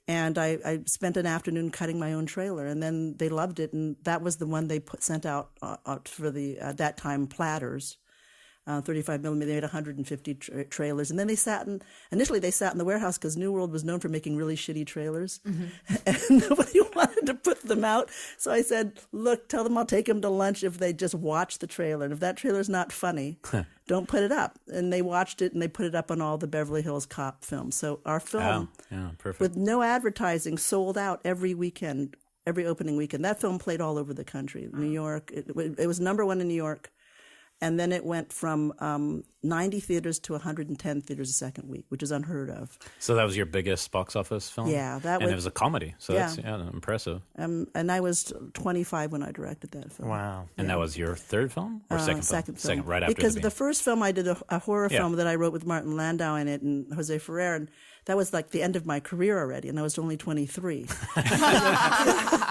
Speaker 4: and I spent an afternoon cutting my own trailer, and then they loved it, and that was the one they sent out for the, at that time, platters. 35 millimeter, they had 150 trailers. And then initially they sat in the warehouse because New World was known for making really shitty trailers. And nobody wanted to put them out. So I said, look, tell them I'll take them to lunch if they just watch the trailer. And if that trailer's not funny, don't put it up. And they watched it, and they put it up on all the Beverly Hills Cop films. So our film, with no advertising, sold out every weekend, every opening weekend. That film played all over the country. New York, it was number one in New York. And then it went from 90 theaters to 110 theaters a second week, which is unheard of.
Speaker 3: So that was your biggest box office film?
Speaker 4: Yeah.
Speaker 3: And it was a comedy, so that's impressive.
Speaker 4: And I was 25 when I directed that film.
Speaker 3: Wow. And that was your third film? Or second film? Second, right after
Speaker 4: because the first film I did a horror film that I wrote with Martin Landau in it and Jose Ferrer, and that was like the end of my career already, and I was only 23.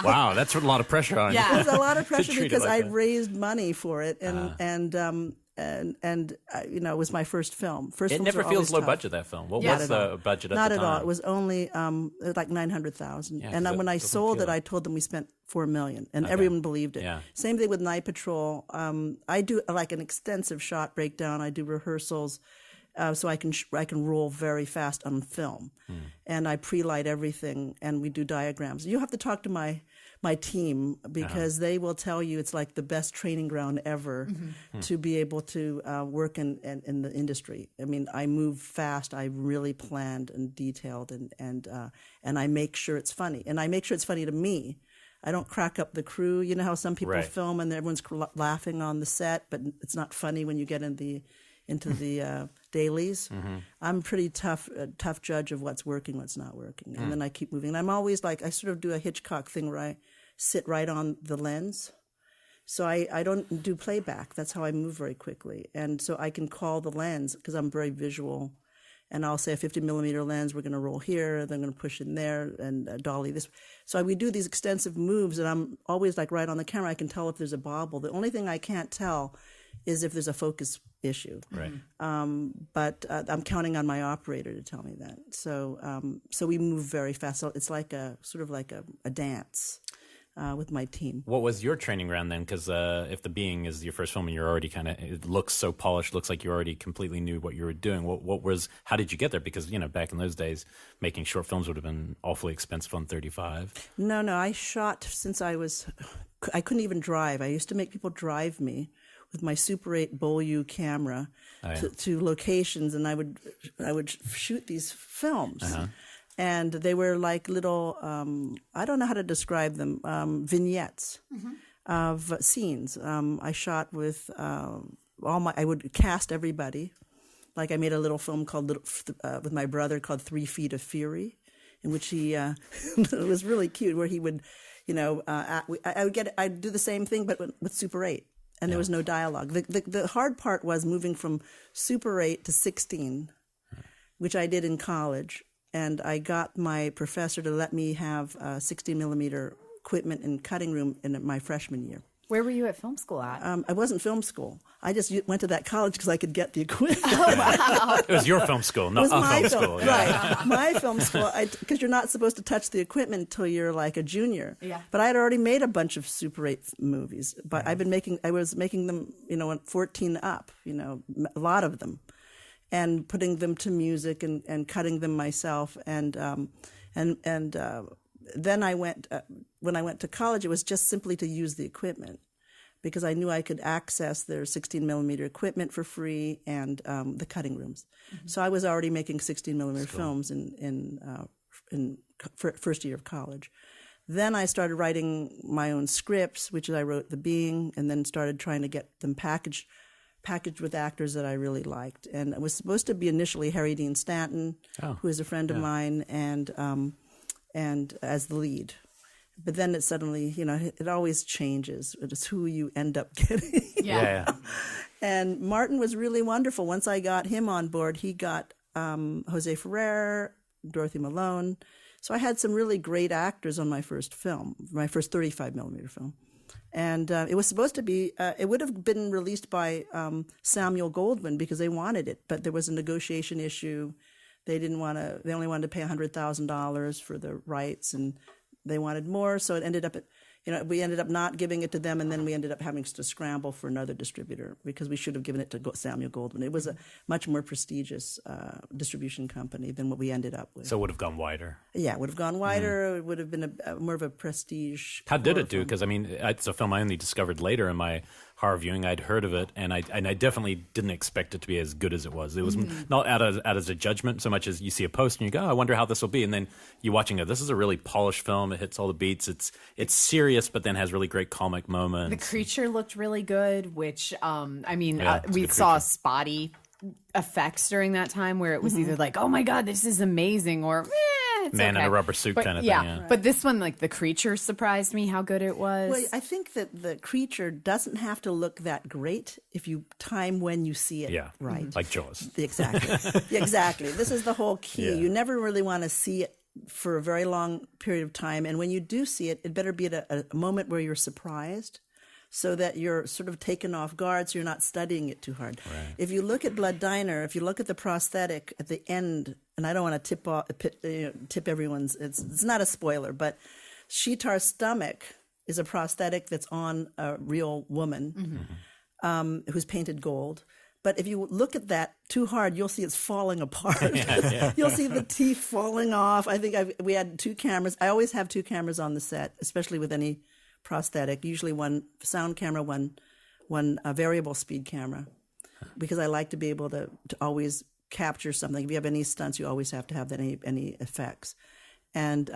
Speaker 3: Wow, that's a lot of pressure on you.
Speaker 4: It was a lot of pressure because I'd raised money for it, and it was my first film.
Speaker 3: It never feels low budget, that film. What was the budget at the time?
Speaker 4: Not at all. It was only like $900,000. And when I sold it, I told them we spent $4 million, and everyone believed it. Yeah. Same thing with Night Patrol. I do like an extensive shot breakdown. I do rehearsals. So I can roll very fast on film, and I pre-light everything, and we do diagrams. You have to talk to my team because they will tell you it's like the best training ground ever to be able to work in the industry. I mean, I move fast. I really planned and detailed, and I make sure it's funny, and I make sure it's funny to me. I don't crack up the crew. You know how some people film and everyone's laughing on the set, but it's not funny when you get into the dailies. I'm pretty tough judge of what's working, what's not working. And then I keep moving. And I'm always like, I sort of do a Hitchcock thing where I sit right on the lens. So I don't do playback. That's how I move very quickly. And so I can call the lens because I'm very visual. And I'll say a 50 millimeter lens, we're going to roll here, then I'm going to push in there and dolly this. So we do these extensive moves, and I'm always like right on the camera. I can tell if there's a bobble. The only thing I can't tell is if there's a focus issue. Right. But I'm counting on my operator to tell me that. So we move very fast. So it's like a dance with my team. What
Speaker 3: was your training ground then? Because if The Being is your first film and you're already it looks so polished, looks like you already completely knew what you were doing. How did you get there? Because, back in those days, making short films would have been awfully expensive on 35.
Speaker 4: No, I shot since I couldn't even drive. I used to make people drive me with my Super 8 Beaulieu camera to locations, and I would shoot these films. And they were like little, I don't know how to describe them, vignettes of scenes. I shot with I would cast everybody. Like I made a little film with my brother called 3 Feet of Fury, in which he, it was really cute, where he would, I'd do the same thing, but with Super 8. And there was no dialogue. The hard part was moving from Super 8 to 16, which I did in college. And I got my professor to let me have 16 millimeter equipment in cutting room in my freshman year.
Speaker 2: Where were you at film school at?
Speaker 4: I wasn't film school. I just went to that college because I could get the equipment.
Speaker 2: Oh, wow.
Speaker 3: It was your film school, not a film school. Yeah.
Speaker 4: Right. My film school, because you're not supposed to touch the equipment until you're like a junior.
Speaker 2: Yeah.
Speaker 4: But I had already made a bunch of Super 8 movies. But I was making them, 14 up, a lot of them, and putting them to music and cutting them myself. And then I went, when I went to college, it was just simply to use the equipment, because I knew I could access their 16 millimeter equipment for free and the cutting rooms. Mm-hmm. So I was already making 16 millimeter films in first year of college. Then I started writing my own scripts, which I wrote The Being, and then started trying to get them packaged with actors that I really liked. And it was supposed to be initially Harry Dean Stanton, who is a friend of mine, and as the lead. But then it suddenly, it always changes. It's who you end up getting.
Speaker 3: Yeah.
Speaker 4: And Martin was really wonderful. Once I got him on board, he got Jose Ferrer, Dorothy Malone. So I had some really great actors on my first film, my first 35 millimeter film. And it was supposed to be, it would have been released by Samuel Goldwyn because they wanted it, but there was a negotiation issue. They only wanted to pay $100,000 for the rights, and they wanted more. So it ended up we ended up not giving it to them, and then we ended up having to scramble for another distributor because we should have given it to Samuel Goldwyn. It was a much more prestigious distribution company than what we ended up with.
Speaker 3: So it would have gone wider.
Speaker 4: Yeah, it would have gone wider. It would have been more of a prestige.
Speaker 3: How did it do? Because, it's a film I only discovered later in my horror viewing. I'd heard of it, and I definitely didn't expect it to be as good as it was. It was not out as a judgment so much as you see a poster and you go, oh, I wonder how this will be. And then you're watching it. This is a really polished film. It hits all the beats. It's serious, but then has really great comic moments.
Speaker 2: The creature looked really good, which, we saw spotty effects during that time where it was either like, oh my God, this is amazing, or it's
Speaker 3: man
Speaker 2: okay.
Speaker 3: in a rubber suit kind of thing. Yeah.
Speaker 2: But this one, like the creature surprised me how good it was.
Speaker 4: Well, I think that the creature doesn't have to look that great if you time when you see it right.
Speaker 3: Like Jaws.
Speaker 4: Exactly. Exactly. This is the whole key.
Speaker 3: Yeah.
Speaker 4: You never really want to see it for a very long period of time. And when you do see it, it better be at a moment where you're surprised, so that you're sort of taken off guard, so you're not studying it too hard. Right. If you look at Blood Diner, if you look at the prosthetic at the end, and I don't want to tip everyone's, it's not a spoiler, but Sheetar's stomach is a prosthetic that's on a real woman who's painted gold. But if you look at that too hard, you'll see it's falling apart. You'll see the teeth falling off. I think we had 2 cameras. I always have 2 cameras on the set, especially with any prosthetic. Usually one sound camera, one variable speed camera, because I like to be able to always capture something. If you have any stunts, you always have to have any effects. And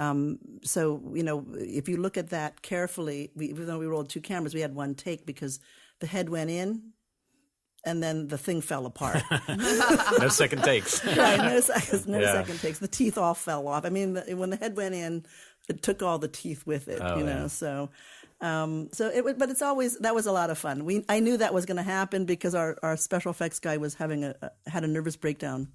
Speaker 4: so, if you look at that carefully, even though we rolled 2 cameras, we had 1 take because the head went in, and then the thing fell apart.
Speaker 3: No second takes.
Speaker 4: Right, no second takes. The teeth all fell off. I mean, when the head went in, it took all the teeth with it, So, but it's always, that was a lot of fun. I knew that was going to happen because our special effects guy was had a nervous breakdown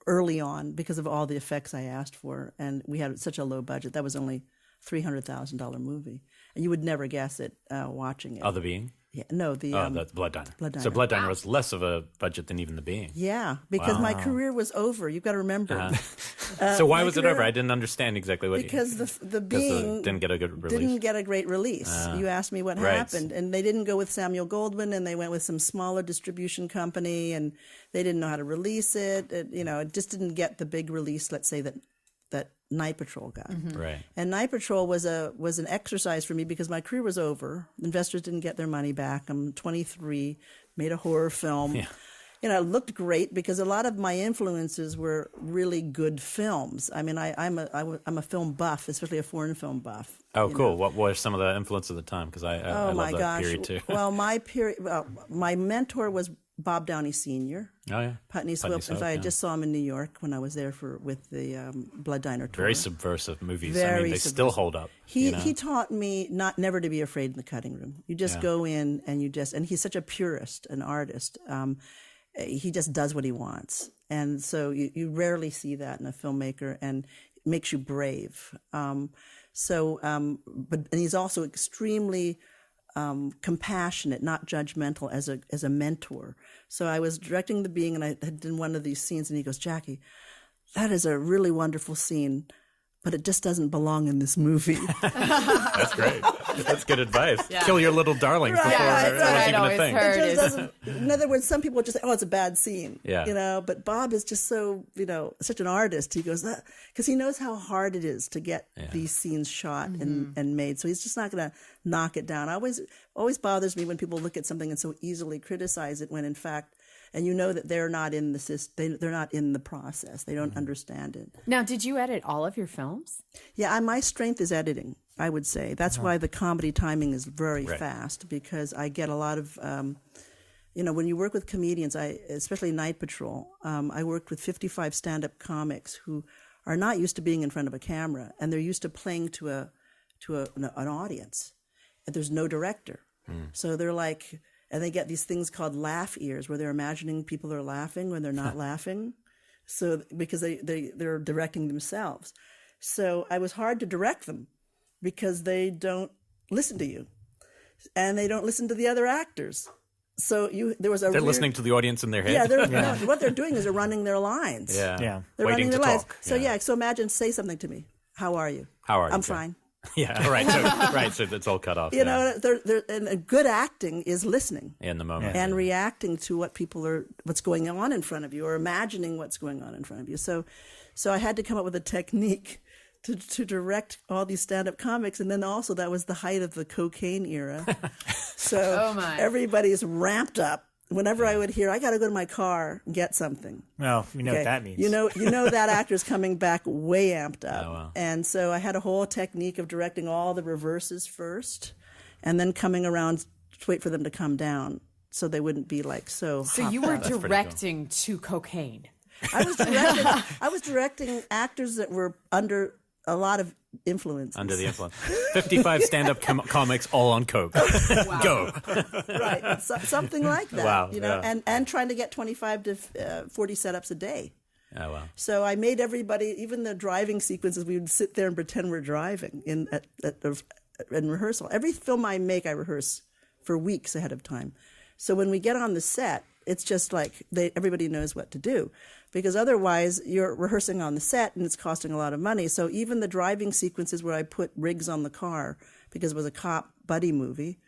Speaker 4: early on because of all the effects I asked for, and we had such a low budget. That was only $300,000 movie, and you would never guess it watching it.
Speaker 3: Oh, The Being?
Speaker 4: Yeah, no, the
Speaker 3: Blood Diner.
Speaker 4: Blood Diner.
Speaker 3: So Blood Diner was less of a budget than even The Being.
Speaker 4: Yeah, because my career was over. You've got to remember.
Speaker 3: So why was it over? I didn't understand exactly what.
Speaker 4: Because the Being
Speaker 3: didn't get a good release.
Speaker 4: Didn't get a great release. You asked me what happened, and they didn't go with Samuel Goldwyn, and they went with some smaller distribution company, and they didn't know how to release it. It just didn't get the big release. Let's say that Night Patrol got.
Speaker 3: Right.
Speaker 4: And Night Patrol was an exercise for me because my career was over. Investors didn't get their money back. I'm 23, made a horror film. Yeah. It looked great because a lot of my influences were really good films. I mean, I'm a film buff, especially a foreign film buff.
Speaker 3: Oh, cool. What were some of the influences of the time? Because I love that period too.
Speaker 4: Well, my mentor was Bob Downey Sr.
Speaker 3: Oh, yeah.
Speaker 4: Putney Swope. In fact, I just saw him in New York when I was there with the Blood Diner tour.
Speaker 3: Very subversive movies. They still hold up.
Speaker 4: He taught me never to be afraid in the cutting room. You just go in and and he's such a purist, an artist. He just does what he wants. And so you rarely see that in a filmmaker, and it makes you brave. But he's also extremely compassionate, not judgmental, as a mentor. So I was directing The Being, and I had done one of these scenes, and he goes, "Jackie, that is a really wonderful scene, but it just doesn't belong in this movie."
Speaker 3: That's great. That's good advice. Yeah. Kill your little darlings before
Speaker 2: what's even a thing.
Speaker 4: It just in other words, some people just say, "Oh, it's a bad scene."
Speaker 3: Yeah.
Speaker 4: But Bob is just so, such an artist. He goes, because he knows how hard it is to get these scenes shot and made. So he's just not going to knock it down. Always bothers me when people look at something and so easily criticize it when in fact, and that they're not in the system, they're not in the process. They don't understand it.
Speaker 2: Now, did you edit all of your films?
Speaker 4: Yeah, my strength is editing, I would say. That's why the comedy timing is very fast, because I get a lot of, when you work with comedians, especially Night Patrol, I worked with 55 stand-up comics who are not used to being in front of a camera, and they're used to playing to an audience. And there's no director. So they're like... And they get these things called laugh ears, where they're imagining people are laughing when they're not laughing. So because they're directing themselves. So I was hard to direct them because they don't listen to you. And they don't listen to the other actors. So they're
Speaker 3: listening to the audience in their head.
Speaker 4: Yeah, no, what they're doing is they're running their lines.
Speaker 3: Yeah.
Speaker 4: They're
Speaker 3: waiting
Speaker 4: running their
Speaker 3: to
Speaker 4: lines.
Speaker 3: talk.
Speaker 4: So so imagine, say something to me. How are you?
Speaker 3: How are you?
Speaker 4: I'm fine.
Speaker 3: Yeah, right. So it's all cut off.
Speaker 4: And good acting is listening
Speaker 3: in the moment
Speaker 4: and reacting to what's going on in front of you, or imagining what's going on in front of you. So I had to come up with a technique to direct all these stand-up comics, and then also that was the height of the cocaine era. So everybody's ramped up. Whenever I would hear, I got to go to my car and get something.
Speaker 1: Well, you know what that means.
Speaker 4: You know that actor's coming back way amped up.
Speaker 3: Oh, wow.
Speaker 4: And so I had a whole technique of directing all the reverses first, and then coming around to wait for them to come down so they wouldn't be like so.
Speaker 2: So you were directing to cocaine.
Speaker 4: I was directing actors that were under a lot of influence.
Speaker 3: Under the influence. 55 stand-up comics all on coke. Go.
Speaker 4: Right. Something like that.
Speaker 3: Wow.
Speaker 4: And trying to get 25 to 40 setups a day.
Speaker 3: Oh, wow.
Speaker 4: So I made everybody, even the driving sequences, we would sit there and pretend we're driving in rehearsal. Every film I make, I rehearse for weeks ahead of time. So when we get on the set, it's just like everybody knows what to do. Because otherwise, you're rehearsing on the set, and it's costing a lot of money. So even the driving sequences where I put rigs on the car, because it was a cop buddy movie,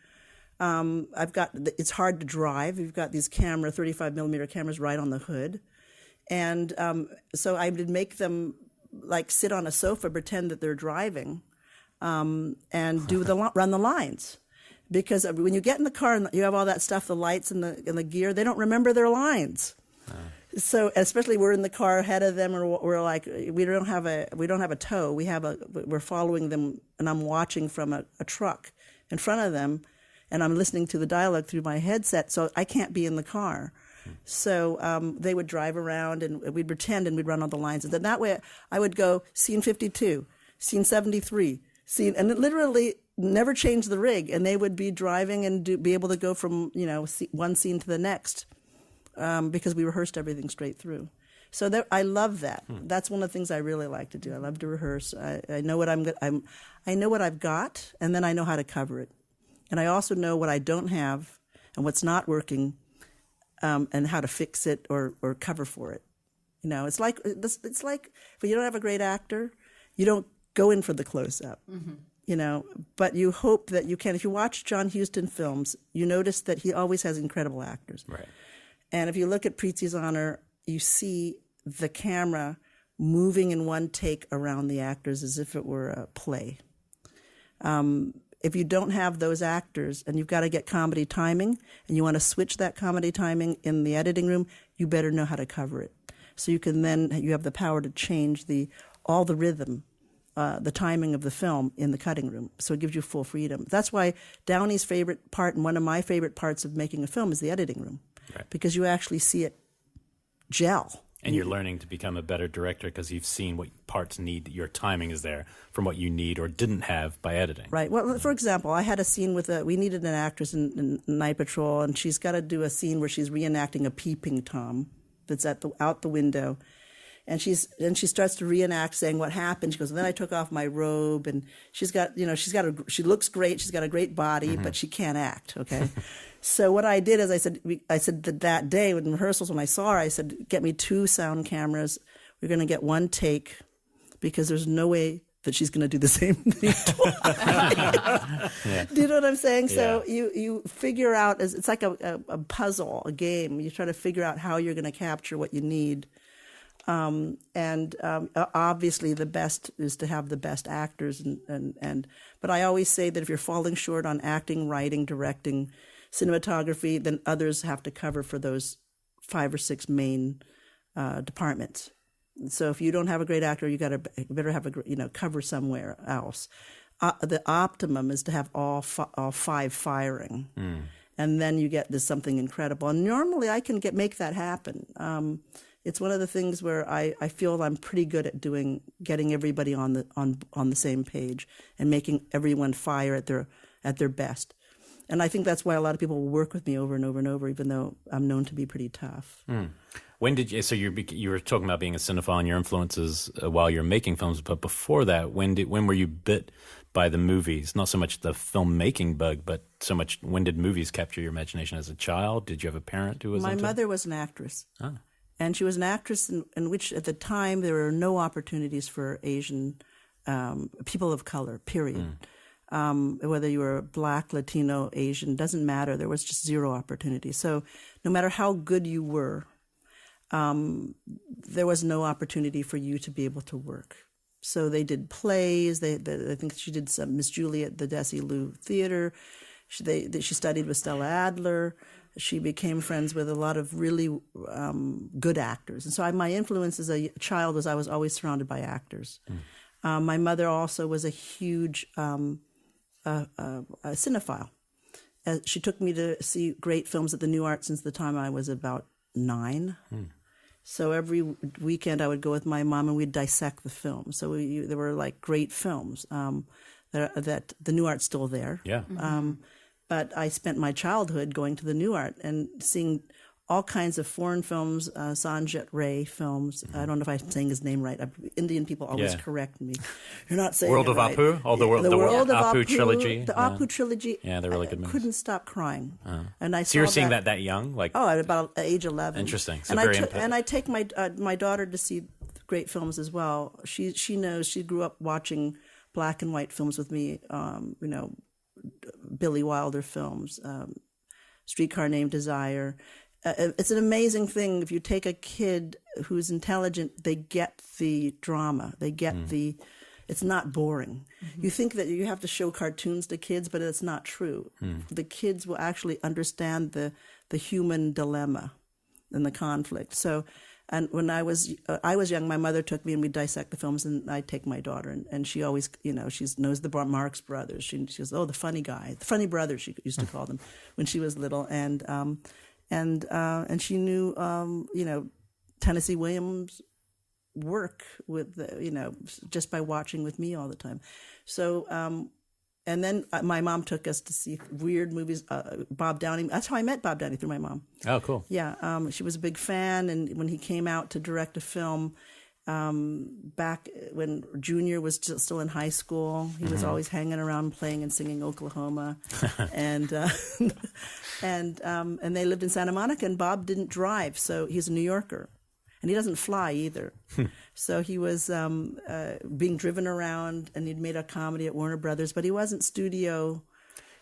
Speaker 4: it's hard to drive. You've got these 35mm cameras right on the hood. And so I would make them like sit on a sofa, pretend that they're driving, and run the lines. Because when you get in the car and you have all that stuff, the lights and the gear, they don't remember their lines. So especially we're in the car ahead of them, or we're like we don't have a tow. We're following them, and I'm watching from a truck in front of them, and I'm listening to the dialogue through my headset, so I can't be in the car. So they would drive around, and we'd pretend, and we'd run all the lines, and then that way I would go scene 52, scene 73, and it literally never change the rig, and they would be driving and be able to go from one scene to the next. Because we rehearsed everything straight through. So I love that. That's one of the things I really like to do. I love to rehearse. I know what I know what I've got, and then I know how to cover it. And I also know what I don't have and what's not working, and how to fix it or cover for it. It's like if you don't have a great actor, you don't go in for the close-up. But you hope that you can. If you watch John Huston films, you notice that he always has incredible actors.
Speaker 3: Right.
Speaker 4: And if you look at Preetzi's Honor, you see the camera moving in one take around the actors as if it were a play. If you don't have those actors and you've got to get comedy timing and you want to switch that comedy timing in the editing room, you better know how to cover it. So you have the power to change all the rhythm, the timing of the film in the cutting room. So it gives you full freedom. That's why Downey's favorite part and one of my favorite parts of making a film is the editing room. Right. Because you actually see it gel.
Speaker 3: And you're learning to become a better director because you've seen what parts need. Your timing is there from what you need or didn't have by editing.
Speaker 4: Right. Well, for example, I had a scene we needed an actress in Night Patrol, and she's got to do a scene where she's reenacting a peeping Tom that's out the window. And she starts to reenact saying what happened. She goes, and then I took off my robe, and she looks great. She's got a great body, but she can't act. Okay. So what I did is I said that day in rehearsals when I saw her, I said, get me 2 sound cameras. We're going to get 1 take because there's no way that she's going to do the same thing twice. Do you know what I'm saying? Yeah. So you figure out, it's like a puzzle, a game. You try to figure out how you're going to capture what you need. Obviously the best is to have the best actors but I always say that if you're falling short on acting, writing, directing, cinematography, then others have to cover for those 5 or 6 main departments. So if you don't have a great actor, you better have cover somewhere else. The optimum is to have all 5 firing, and then you get this something incredible. And normally I can make that happen. It's one of the things where I feel I'm pretty good at getting everybody on the same page and making everyone fire at their best. And I think that's why a lot of people will work with me over and over and over, even though I'm known to be pretty tough.
Speaker 3: When did you? So you were talking about being a cinephile and your influences while you're making films, but before that, when were you bit by the movies? Not so much the filmmaking bug, but so much when did movies capture your imagination as a child? Did you have a parent who was?
Speaker 4: My mother was an actress. And she was an actress in which, at the time, there were no opportunities for Asian people of color, period. Whether you were Black, Latino, Asian, doesn't matter. There was just 0 opportunity. So no matter how good you were, there was no opportunity for you to be able to work. So they did plays. I think she did some Miss Julie at the Desilu Theater. She studied with Stella Adler. She became friends with a lot of really good actors. And so my influence as a child was I was always surrounded by actors. My mother also was a huge cinephile. She took me to see great films at the New Art since the time I was about 9. So every weekend I would go with my mom and we'd dissect the film. So there were like great films that the New Art's still there.
Speaker 3: Yeah.
Speaker 4: But I spent my childhood going to the New Art and seeing all kinds of foreign films, Sanjit Ray films. I don't know if I'm saying his name right. Indian people always correct me. You're not saying
Speaker 3: World
Speaker 4: it
Speaker 3: of
Speaker 4: right.
Speaker 3: Apu? Oh, the World of Apu trilogy.
Speaker 4: The Apu trilogy.
Speaker 3: Yeah, they're really good movies.
Speaker 4: I couldn't stop crying. And
Speaker 3: so you were seeing that young?
Speaker 4: At about age 11.
Speaker 3: Interesting. So
Speaker 4: and I take my daughter to see great films as well. She knows. She grew up watching black and white films with me, Billy Wilder films, Streetcar Named Desire. It's an amazing thing. If you take a kid who's intelligent, they get the drama. They get it's not boring. You think that you have to show cartoons to kids, but it's not true. The kids will actually understand the human dilemma and the conflict. So, and when I was young, my mother took me and we'd dissect the films, and I'd take my daughter, and she always, she knows the Marx Brothers. She goes, oh, the funny guy, the funny brother, she used to call them when she was little, and she knew, Tennessee Williams' work with, just by watching with me all the time. So, and then my mom took us to see weird movies. Bob Downey. That's how I met Bob Downey, through my mom.
Speaker 3: Oh, cool.
Speaker 4: Yeah, she was a big fan, and when he came out to direct a film, back when Junior was still in high school, he was always hanging around playing and singing Oklahoma, and they lived in Santa Monica, and Bob didn't drive, so he's a New Yorker, and he doesn't fly either. So he was being driven around, and he'd made a comedy at Warner Brothers, but he wasn't studio.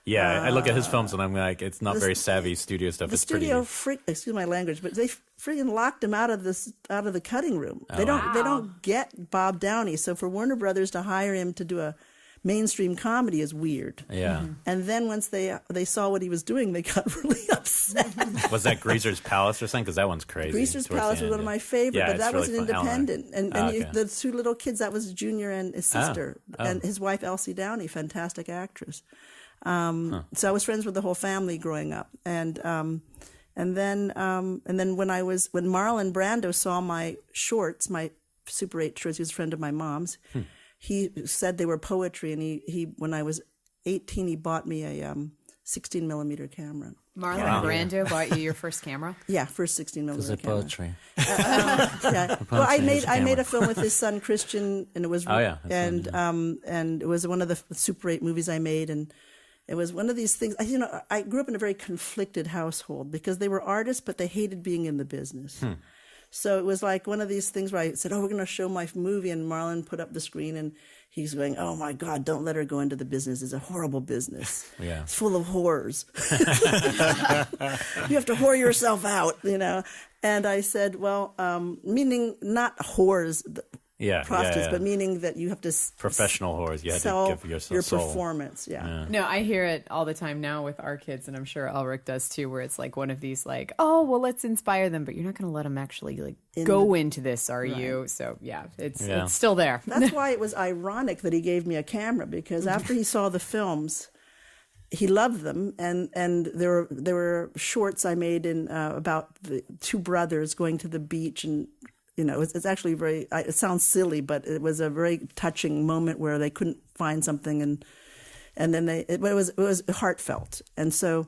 Speaker 3: Yeah, I look at his films and I'm like, it's not very savvy studio stuff.
Speaker 4: The studio excuse my language, but they freaking locked him out of the cutting room. They don't get Bob Downey. So for Warner Brothers to hire him to do a mainstream comedy is weird.
Speaker 3: Yeah.
Speaker 4: And then once they saw what he was doing, they got really upset.
Speaker 3: Was that Greaser's Palace or something? Because that one's crazy.
Speaker 4: Greaser's Palace was one of my favorite, but that was an independent. And
Speaker 3: okay.
Speaker 4: The 2 little kids, that was Junior and his sister, and his wife Elsie Downey, fantastic actress. So I was friends with the whole family growing up, and then when Marlon Brando saw my shorts, my Super 8 shorts, he was a friend of my mom's. He said they were poetry, and he when I was 18, he bought me 16 millimeter camera.
Speaker 2: Marlon Brando bought you your first camera?
Speaker 4: Yeah, first 16 millimeter camera.
Speaker 3: Poetry.
Speaker 4: Yeah. Well, I made a film with his son Christian, and it was and it was one of the Super 8 movies I made, and it was one of these things. I grew up in a very conflicted household because they were artists, but they hated being in the business. So it was like one of these things where I said, "Oh, we're going to show my movie," and Marlon put up the screen, and he's going, "Oh my God, don't let her go into the business. It's a horrible business.
Speaker 3: Yeah.
Speaker 4: It's full of whores. You have to whore yourself out, you know." And I said, "Well, meaning not whores, prostitutes, but meaning that you have to
Speaker 3: professional whores. You had
Speaker 4: sell
Speaker 3: to give yourself
Speaker 4: your
Speaker 3: soul.
Speaker 4: performance." Yeah.
Speaker 2: No, I hear it all the time now with our kids, and I'm sure Elric does too, where it's like one of these like, "Oh, well, let's inspire them," but you're not going to let them actually like go into this, are you? So yeah, it's still there.
Speaker 4: That's why it was ironic that he gave me a camera, because after he saw the films, he loved them, and there were shorts I made in about the two brothers going to the beach, and you know, it's actually very. It sounds silly, but it was a very touching moment where they couldn't find something, and then it was heartfelt, and so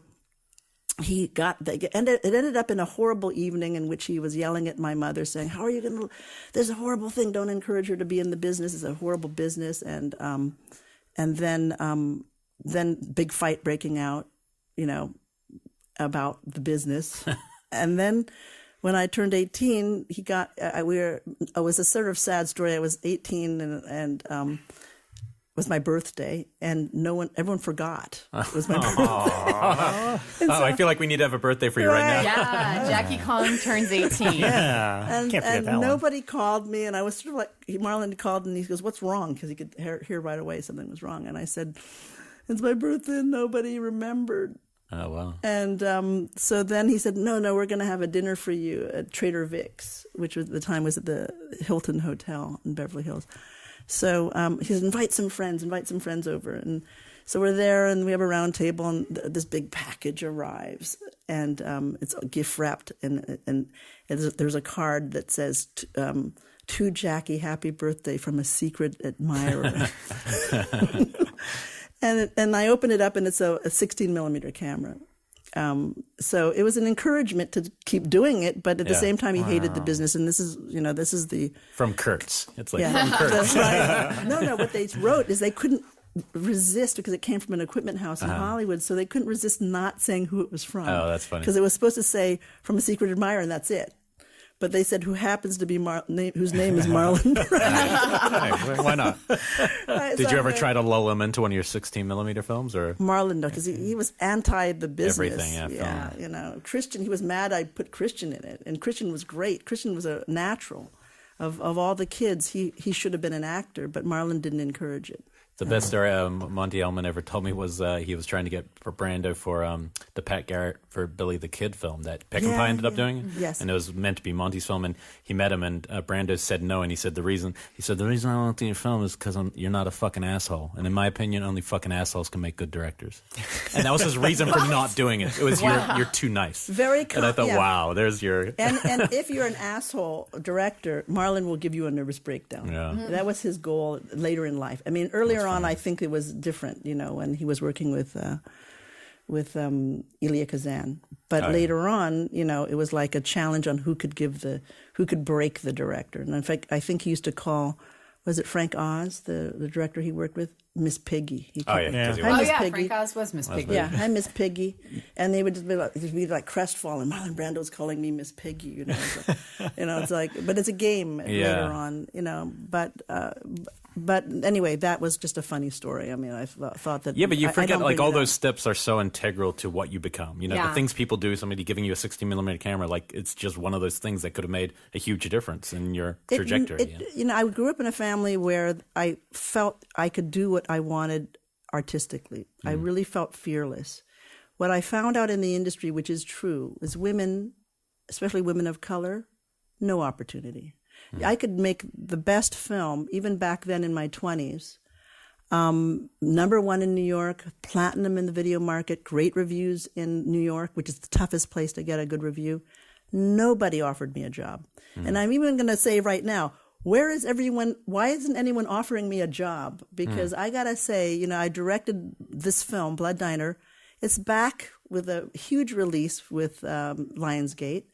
Speaker 4: it ended up in a horrible evening in which he was yelling at my mother, saying, "How are you going to? There's a horrible thing. Don't encourage her to be in the business. It's a horrible business." And then big fight breaking out, you know, about the business, and then. When I turned 18, it was a sort of sad story. I was 18 and it was my birthday, and everyone forgot. It was my birthday.
Speaker 3: I feel like we need to have a birthday for you right now.
Speaker 2: Yeah, Jackie Kong turns 18.
Speaker 1: Yeah, can't forget that
Speaker 4: nobody called me, and I was sort of like, Marlon called, and he goes, "What's wrong?" Because he could hear right away something was wrong. And I said, "It's my birthday, and nobody remembered."
Speaker 3: Oh, wow.
Speaker 4: And so then he said, no, we're going to have a dinner for you at Trader Vic's, which at the time was at the Hilton Hotel in Beverly Hills. So he said, invite some friends over. And so we're there, and we have a round table, and this big package arrives. And it's gift wrapped, and there's a card that says, "To Jackie, happy birthday from a secret admirer." And I open it up, and it's a 16 millimeter camera. So it was an encouragement to keep doing it, but at the same time, he hated the business. And this is the
Speaker 3: from Kurtz. It's like from Kurtz.
Speaker 4: That's right. No. What they wrote is they couldn't resist, because it came from an equipment house in Hollywood, so they couldn't resist not saying who it was from.
Speaker 3: Oh, that's funny.
Speaker 4: Because it was supposed to say from a secret admirer, and that's it. But they said, who happens to be whose name is Marlon Brando.
Speaker 3: Hey, why not? Did you ever try to lull him into one of your 16 millimeter films, or
Speaker 4: Marlon? No, because he was anti the business.
Speaker 3: Everything,
Speaker 4: yeah. You know, Christian. He was mad I put Christian in it, and Christian was great. Christian was a natural. Of all the kids, he should have been an actor, but Marlon didn't encourage it.
Speaker 3: The best story Monty Ellman ever told me was he was trying to get Brando for the Pat Garrett for Billy the Kid film that Peckinpah ended up doing.
Speaker 4: Yes.
Speaker 3: And it was meant to be Monty's film, and he met him, and Brando said no, and he said the reason I don't want to do your film is because you're not a fucking asshole, and in my opinion, only fucking assholes can make good directors. And that was his reason for not doing it. It was you're too nice.
Speaker 4: Very.
Speaker 3: And I thought, wow, there's your.
Speaker 4: and if you're an asshole director, Marlon will give you a nervous breakdown.
Speaker 3: Yeah.
Speaker 4: That was his goal later in life. I mean, earlier on, I think it was different, you know, when he was working with Elia Kazan. But later on, you know, it was like a challenge on who could break the director. And in fact, I think he used to call, was it Frank Oz, the director he worked with, Miss Piggy?
Speaker 2: Frank Oz was Miss Piggy.
Speaker 4: Yeah, hi, Miss Piggy. And they would just be like crestfallen. Marlon Brando's calling me Miss Piggy, you know. It's like, but it's a game later on, you know. But anyway, that was just a funny story. I mean, I thought that.
Speaker 3: Yeah, but you forget, like, all those steps are so integral to what you become. You know, the things people do, somebody giving you a 16 millimeter camera, like, it's just one of those things that could have made a huge difference in your trajectory.
Speaker 4: You know, I grew up in a family where I felt I could do what I wanted artistically. I really felt fearless. What I found out in the industry, which is true, is women, especially women of color, no opportunity. I could make the best film, even back then in my 20s. #1 in New York, platinum in the video market, great reviews in New York, which is the toughest place to get a good review. Nobody offered me a job. And I'm even going to say right now, where is everyone? Why isn't anyone offering me a job? Because I got to say, you know, I directed this film, Blood Diner. It's back with a huge release with Lionsgate.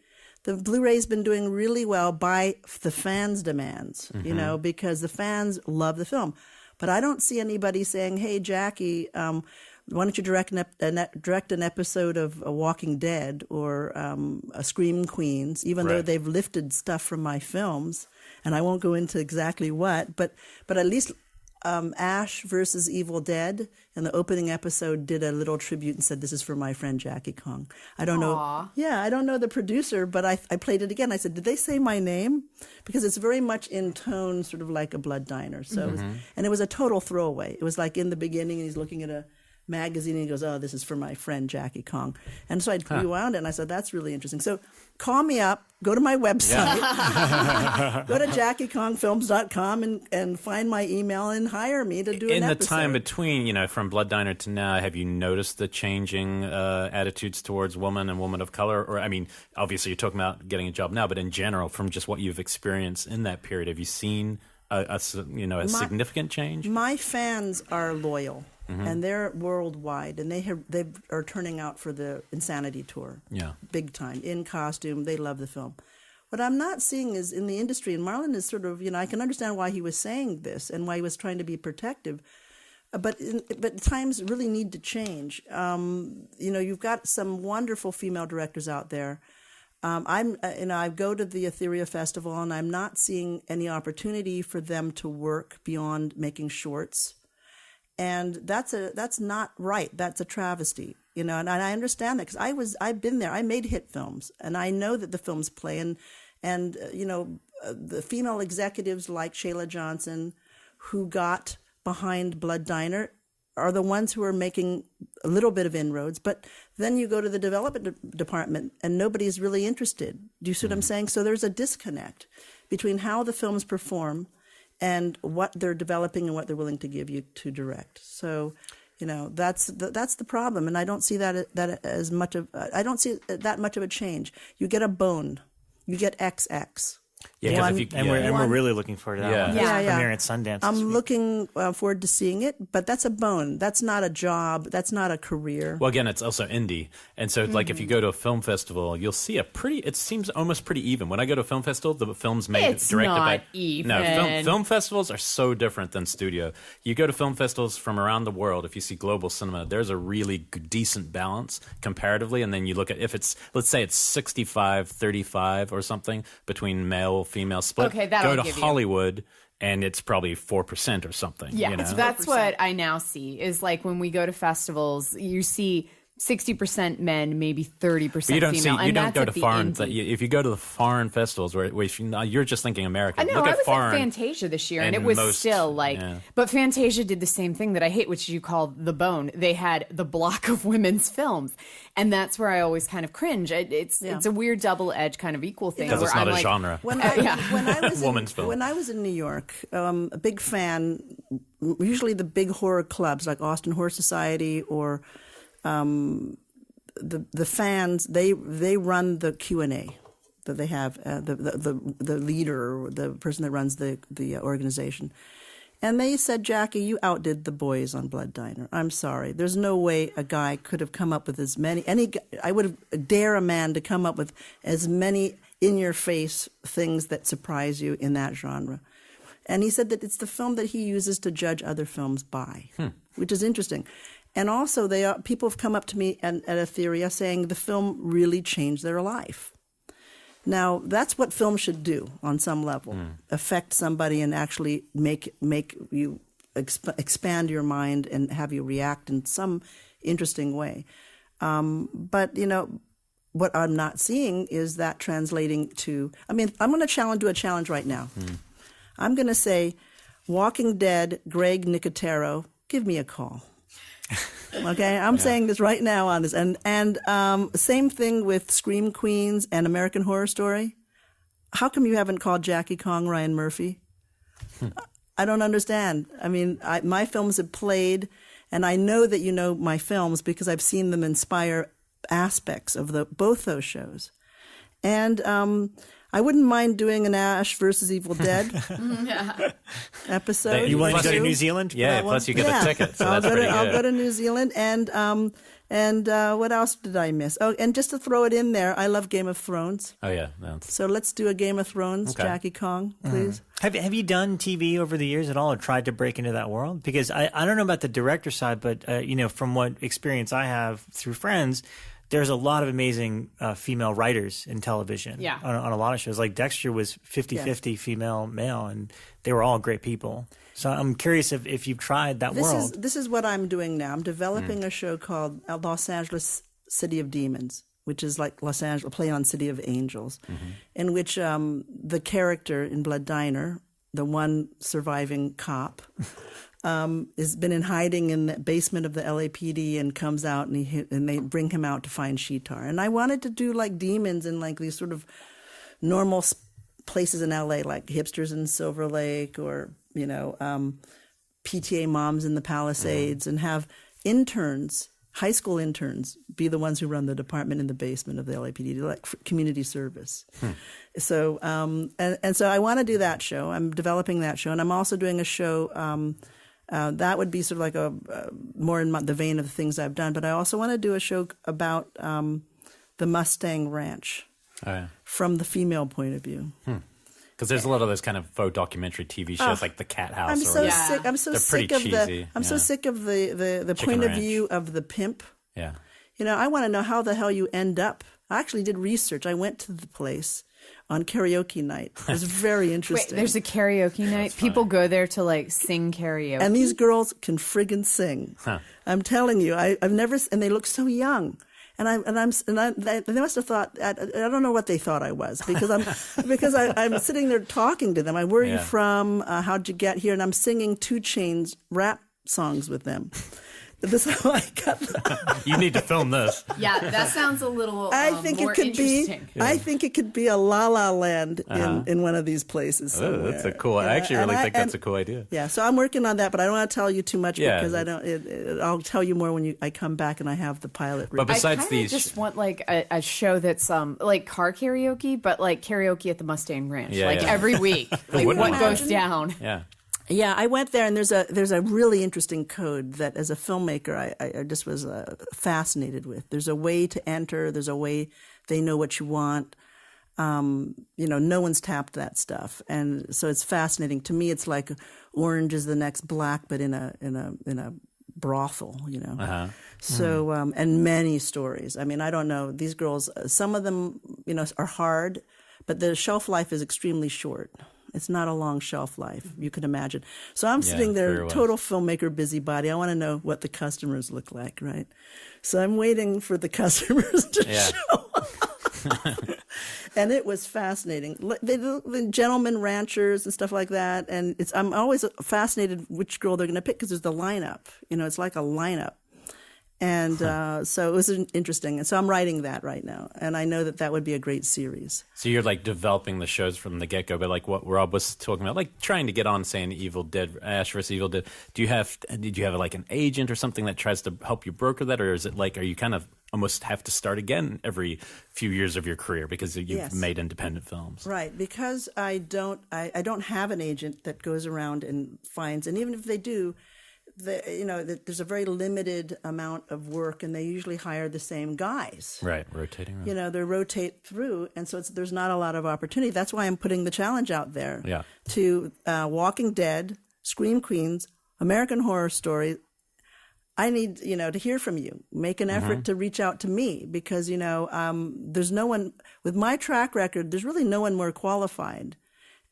Speaker 4: The Blu-ray's been doing really well by the fans' demands, you know, because the fans love the film. But I don't see anybody saying, hey, Jackie, why don't you direct an episode of Walking Dead or a Scream Queens, even though they've lifted stuff from my films. And I won't go into exactly what, but at least Ash versus Evil Dead in the opening episode did a little tribute and said, this is for my friend Jackie Kong. I don't know. Yeah, I don't know the producer, but I played it again. I said, did they say my name? Because it's very much in tone, sort of like a Blood Diner. So, and it was a total throwaway. It was like in the beginning, and he's looking at a magazine and he goes, oh, this is for my friend Jackie Kong. And so I rewound it and I said, that's really interesting. So call me up, go to my website, go to JackieKongFilms.com and find my email and hire me to do an episode.
Speaker 3: In the time between, you know, from Blood Diner to now, have you noticed the changing attitudes towards women and women of color? Or, I mean, obviously you're talking about getting a job now, but in general, from just what you've experienced in that period, have you seen a significant change?
Speaker 4: My fans are loyal. And they're worldwide, and they are turning out for the Insanity tour, big time, in costume. They love the film. What I'm not seeing is in the industry, and Marlon is sort of, you know, I can understand why he was saying this and why he was trying to be protective, but times really need to change. You know, you've got some wonderful female directors out there. I go to the Etheria Festival, and I'm not seeing any opportunity for them to work beyond making shorts. And that's not right. That's a travesty, you know. And I understand that because I've been there. I made hit films, and I know that the films play. And you know, the female executives like Shayla Johnson, who got behind Blood Diner, are the ones who are making a little bit of inroads. But then you go to the development department, and nobody's really interested. Do you see what I'm saying? So there's a disconnect between how the films perform and what they're developing and what they're willing to give you to direct. So, you know, that's the problem, and I don't see that as much of I don't see that much of a change. You get a bone, you get XX.
Speaker 1: Yeah, we're really looking forward to that one. Premiere at Sundance.
Speaker 4: I'm looking forward to seeing it, but that's a bone. That's not a job. That's not a career.
Speaker 3: Well, again, it's also indie. And so, like, if you go to a film festival, you'll see it seems almost pretty even. When I go to a film festival, the film's directed by...
Speaker 2: even.
Speaker 3: No, film festivals are so different than studio. You go to film festivals from around the world, if you see global cinema, there's a really decent balance comparatively. And then you look at, if it's, let's say it's 65-35 or something between male female split.
Speaker 2: Okay, that'll
Speaker 3: go to Hollywood and it's probably 4% or something.
Speaker 2: Yeah,
Speaker 3: you know?
Speaker 2: That's what I now see is like when we go to festivals, you see 60% men, maybe 30% female.
Speaker 3: You don't go to foreign. If you go to the foreign festivals, where you're just thinking American.
Speaker 2: I know. I was at Fantasia this year, and it was still like. Yeah. But Fantasia did the same thing that I hate, which you call the bone. They had the block of women's films, and that's where I always kind of cringe. It's a weird double-edged kind of equal thing.
Speaker 3: Because it's not a genre.
Speaker 4: When I was in New York, a big fan. Usually, the big horror clubs like Austin Horror Society or. The fans they run the Q&A that they have the leader or the person that runs the organization, and they said, Jackie, you outdid the boys on Blood Diner. I'm sorry, there's no way a guy could have come up with as many. I would dare a man to come up with as many in your face things that surprise you in that genre. And he said that it's the film that he uses to judge other films by, which is interesting. And also, people have come up to me at Etheria saying the film really changed their life. Now, that's what film should do on some level, affect somebody and actually make you expand your mind and have you react in some interesting way. But, you know, what I'm not seeing is that translating to, I mean, I'm going to do a challenge right now. I'm going to say, Walking Dead, Greg Nicotero, give me a call. Okay, I'm saying this right now on this, and same thing with Scream Queens and American Horror Story. How come you haven't called Jackie Kong Ryan Murphy? I don't understand. I mean, my films have played, and I know that you know my films because I've seen them inspire aspects of both those shows. And I wouldn't mind doing an Ash versus Evil Dead episode.
Speaker 1: You want to go to New Zealand?
Speaker 3: Yeah, plus you get a ticket, so that's pretty good.
Speaker 4: I'll go to New Zealand, and what else did I miss? Oh, and just to throw it in there, I love Game of Thrones.
Speaker 3: Oh, yeah.
Speaker 4: So let's do a Game of Thrones, Jackie Kong, please.
Speaker 1: Have you done TV over the years at all or tried to break into that world? Because I don't know about the director side, but from what experience I have through friends, there's a lot of amazing female writers in television on a lot of shows. Like Dexter was 50-50 female, male, and they were all great people. So I'm curious if you've tried that world.
Speaker 4: This is what I'm doing now. I'm developing a show called Los Angeles City of Demons, which is like Los Angeles, play on City of Angels, in which the character in Blood Diner, the one surviving cop, has been in hiding in the basement of the LAPD and comes out and they bring him out to find Sheetar. And I wanted to do like demons in like these sort of normal places in LA, like hipsters in Silver Lake or PTA moms in the Palisades, and have interns, high school interns, be the ones who run the department in the basement of the LAPD, like community service. So, and so I want to do that show. I'm developing that show, and I'm also doing a show that would be sort of like a more in the vein of the things I've done. But I also want to do a show about the Mustang Ranch from the female point of view.
Speaker 3: Because there's a lot of those kind of faux documentary TV shows like The Cat House.
Speaker 4: I'm so sick. I'm so sick of
Speaker 3: cheesy.
Speaker 4: so sick of the point of view of the pimp.
Speaker 3: Yeah.
Speaker 4: I want to know how the hell you end up. I actually did research. I went to the place on karaoke night. It was very interesting.
Speaker 2: Wait, there's a karaoke night? People go there to like sing karaoke.
Speaker 4: And these girls can friggin' sing. I'm telling you, I've never, and they look so young. And they must have thought, I don't know what they thought I was, because I'm sitting there talking to them. Where are you from? How'd you get here? And I'm singing 2 Chainz rap songs with them. This is how I got.
Speaker 3: You need to film this.
Speaker 2: Yeah, that sounds a little.
Speaker 4: I think
Speaker 2: more
Speaker 4: it could
Speaker 2: interesting.
Speaker 4: I think it could be a La La Land in one of these places somewhere.
Speaker 3: Oh, that's a cool. I actually really think that's a cool idea.
Speaker 4: Yeah, so I'm working on that, but I don't want to tell you too much because I don't. I'll tell you more when I come back and I have the pilot.
Speaker 3: But besides
Speaker 2: I just want like a show that's like car karaoke, but like karaoke at the Mustang Ranch, every week. Like what goes down?
Speaker 3: Yeah.
Speaker 4: Yeah, I went there, and there's a really interesting code that, as a filmmaker, I just was fascinated with. There's a way to enter. There's a way they know what you want. No one's tapped that stuff, and so it's fascinating to me. It's like Orange is the Next Black, but in a brothel, So and many stories. I mean, I don't know, these girls. Some of them, are hard, but the shelf life is extremely short. It's not a long shelf life, you can imagine. So I'm sitting there, total filmmaker busybody. I want to know what the customers look like, right? So I'm waiting for the customers to show up. And it was fascinating. The gentlemen ranchers and stuff like that. And I'm always fascinated which girl they're going to pick because there's the lineup. It's like a lineup. And so it was interesting. And so I'm writing that right now. And I know that would be a great series.
Speaker 3: So you're like developing the shows from the get-go, but like what Rob was talking about, like trying to get on, say, an Evil Dead, Ash vs. Evil Dead. Did you have like an agent or something that tries to help you broker that? Or is it like, are you kind of almost have to start again every few years of your career because you've made independent films?
Speaker 4: Right. Because I don't have an agent that goes around and finds, and even if they do, there's a very limited amount of work, and they usually hire the same guys.
Speaker 3: Right, rotating around.
Speaker 4: They rotate through, and so there's not a lot of opportunity. That's why I'm putting the challenge out there to Walking Dead, Scream Queens, American Horror Story. I need, to hear from you. Make an effort to reach out to me because, there's no one, with my track record, there's really no one more qualified,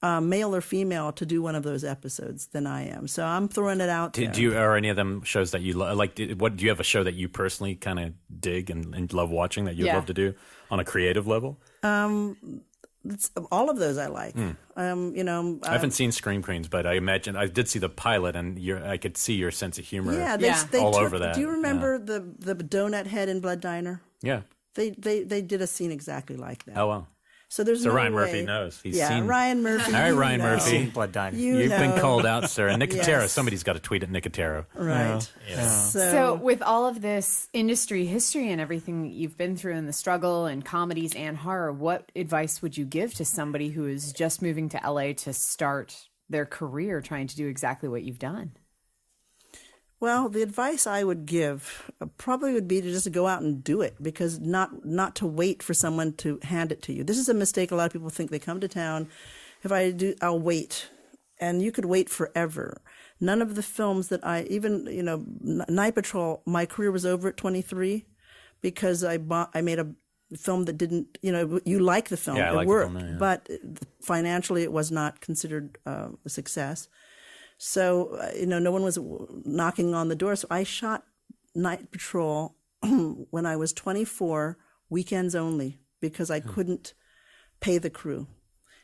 Speaker 4: male or female, to do one of those episodes than I am. So I'm throwing it out there.
Speaker 3: Are any of them shows that you like? Do you have a show that you personally kind of dig and love watching that you'd love to do on a creative level?
Speaker 4: All of those I like.
Speaker 3: I haven't seen Scream Queens, but I imagine I did see the pilot, and I could see your sense of humor.
Speaker 4: They
Speaker 3: all over that.
Speaker 4: Do you remember the donut head in Blood Diner?
Speaker 3: Yeah,
Speaker 4: they did a scene exactly like that.
Speaker 3: Oh wow.
Speaker 4: So there's no
Speaker 3: Ryan
Speaker 4: way.
Speaker 3: Murphy knows. He's
Speaker 4: yeah,
Speaker 3: seen.
Speaker 4: Ryan Murphy.
Speaker 3: All right, Ryan Murphy.
Speaker 1: Seen Blood Diamond.
Speaker 3: You've been called out, sir. And Nicotero.
Speaker 4: Yes.
Speaker 3: Somebody's got to tweet at Nicotero.
Speaker 4: Right.
Speaker 3: Yeah.
Speaker 2: So with all of this industry history and everything that you've been through in the struggle and comedies and horror, what advice would you give to somebody who is just moving to LA to start their career trying to do exactly what you've done?
Speaker 4: Well, the advice I would give probably would be to just go out and do it, because not to wait for someone to hand it to you. This is a mistake. A lot of people think they come to town. If I do, I'll wait. And you could wait forever. None of the films that Night Patrol, my career was over at 23 because I made a film that didn't, you like the film.
Speaker 3: Yeah, I
Speaker 4: it
Speaker 3: like
Speaker 4: worked,
Speaker 3: the film, yeah.
Speaker 4: but financially it was not considered a success. So, no one was knocking on the door. So I shot Night Patrol when I was 24, weekends only, because I couldn't pay the crew.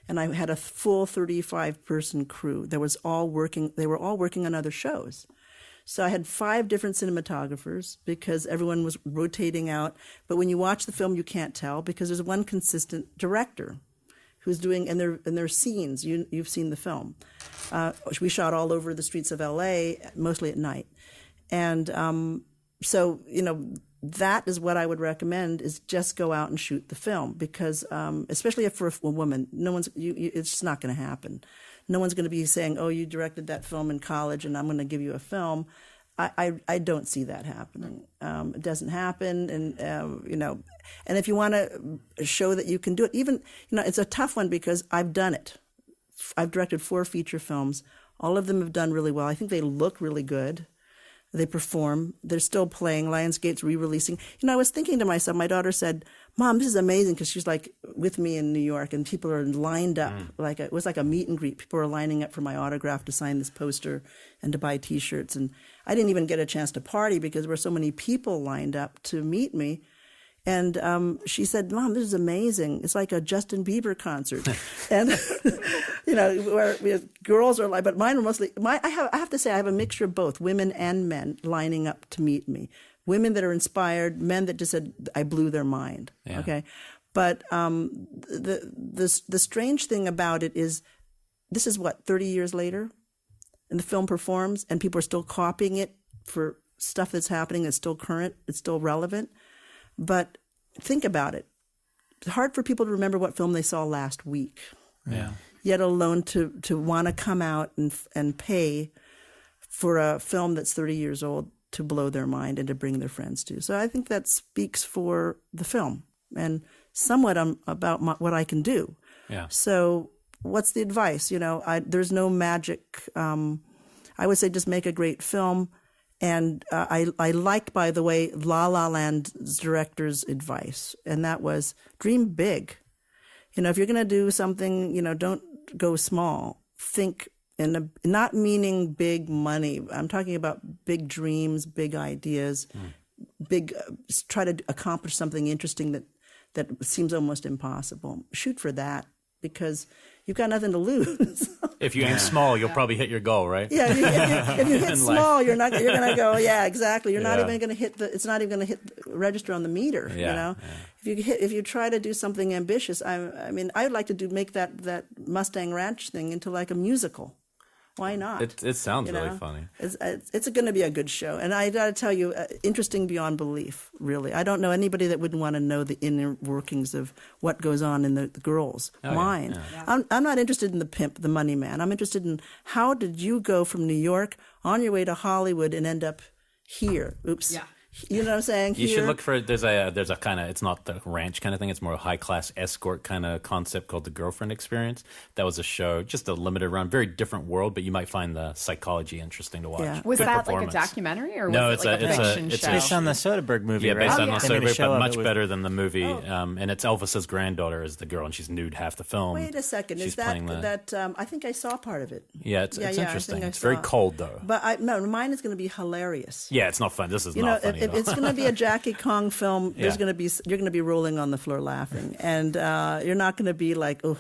Speaker 4: And I had a full 35-person crew. They were all working on other shows. So I had 5 different cinematographers because everyone was rotating out. But when you watch the film, you can't tell because there's one consistent director who's doing, and their scenes. You've seen the film. We shot all over the streets of LA, mostly at night. And so, that is what I would recommend, is just go out and shoot the film, because especially if for a woman, it's just not going to happen. No one's going to be saying, oh, you directed that film in college and I'm going to give you a film. I don't see that happening. It doesn't happen. And, and if you want to show that you can do it, even, it's a tough one because I've done it. I've directed 4 feature films. All of them have done really well. I think they look really good. They perform. They're still playing. Lionsgate's re-releasing. I was thinking to myself, my daughter said, Mom, this is amazing, because she's like with me in New York and people are lined up. It was like a meet and greet. People are lining up for my autograph to sign this poster and to buy T-shirts. And I didn't even get a chance to party because there were so many people lined up to meet me. And she said, Mom, this is amazing. It's like a Justin Bieber concert. And, where girls are like, but mine were mostly, I have to say, I have a mixture of both, women and men lining up to meet me. Women that are inspired, men that just said, I blew their mind. Yeah. Okay. But the strange thing about it is, this is 30 years later? And the film performs and people are still copying it for stuff that's happening that's still current, it's still relevant. But think about it. It's hard for people to remember what film they saw last week.
Speaker 3: Yeah.
Speaker 4: Yet alone to want to come out and pay for a film that's 30 years old to blow their mind and to bring their friends to. So I think that speaks for the film and somewhat about what I can do. Yeah. So what's the advice? There's no magic. I would say just make a great film. And I like, by the way, La La Land's director's advice, and that was dream big. If you're going to do something, don't go small. Think, not meaning big money. I'm talking about big dreams, big ideas, big. Try to accomplish something interesting that seems almost impossible. Shoot for that, because you've got nothing to lose.
Speaker 3: If you aim small, you'll probably hit your goal, right?
Speaker 4: Yeah, if you hit small, you're going to go, yeah, exactly. You're not even going to hit it's not even going to register on the meter, Yeah. If you try to do something ambitious, I would like to make that Mustang Ranch thing into like a musical. Why not?
Speaker 3: It sounds really funny.
Speaker 4: It's going to be a good show. And I got to tell you, interesting beyond belief, really. I don't know anybody that wouldn't want to know the inner workings of what goes on in the girls' mind. Yeah. I'm not interested in the pimp, the money man. I'm interested in, how did you go from New York on your way to Hollywood and end up here? Oops. Yeah. You know what I'm saying?
Speaker 3: You should look for, there's a kind of, it's not the ranch kind of thing, it's more a high-class escort kind of concept called The Girlfriend Experience. That was a show, just a limited run, very different world, but you might find the psychology interesting to watch. Yeah.
Speaker 2: Was that like a documentary, or was it like a fiction show?
Speaker 1: It's based on the Soderbergh movie, right?
Speaker 3: Based on the Soderbergh, but much better than the movie. And it's Elvis's granddaughter is the girl, and she's nude half the film.
Speaker 4: Wait a second, is that I think I saw part of it.
Speaker 3: Yeah, it's interesting. It's very cold, though.
Speaker 4: But mine is going to be hilarious.
Speaker 3: Yeah, it's not fun. This is not funny.
Speaker 4: If it's going to be a Jackie Kong film, you're going to be rolling on the floor laughing, and you're not going to be like, oh,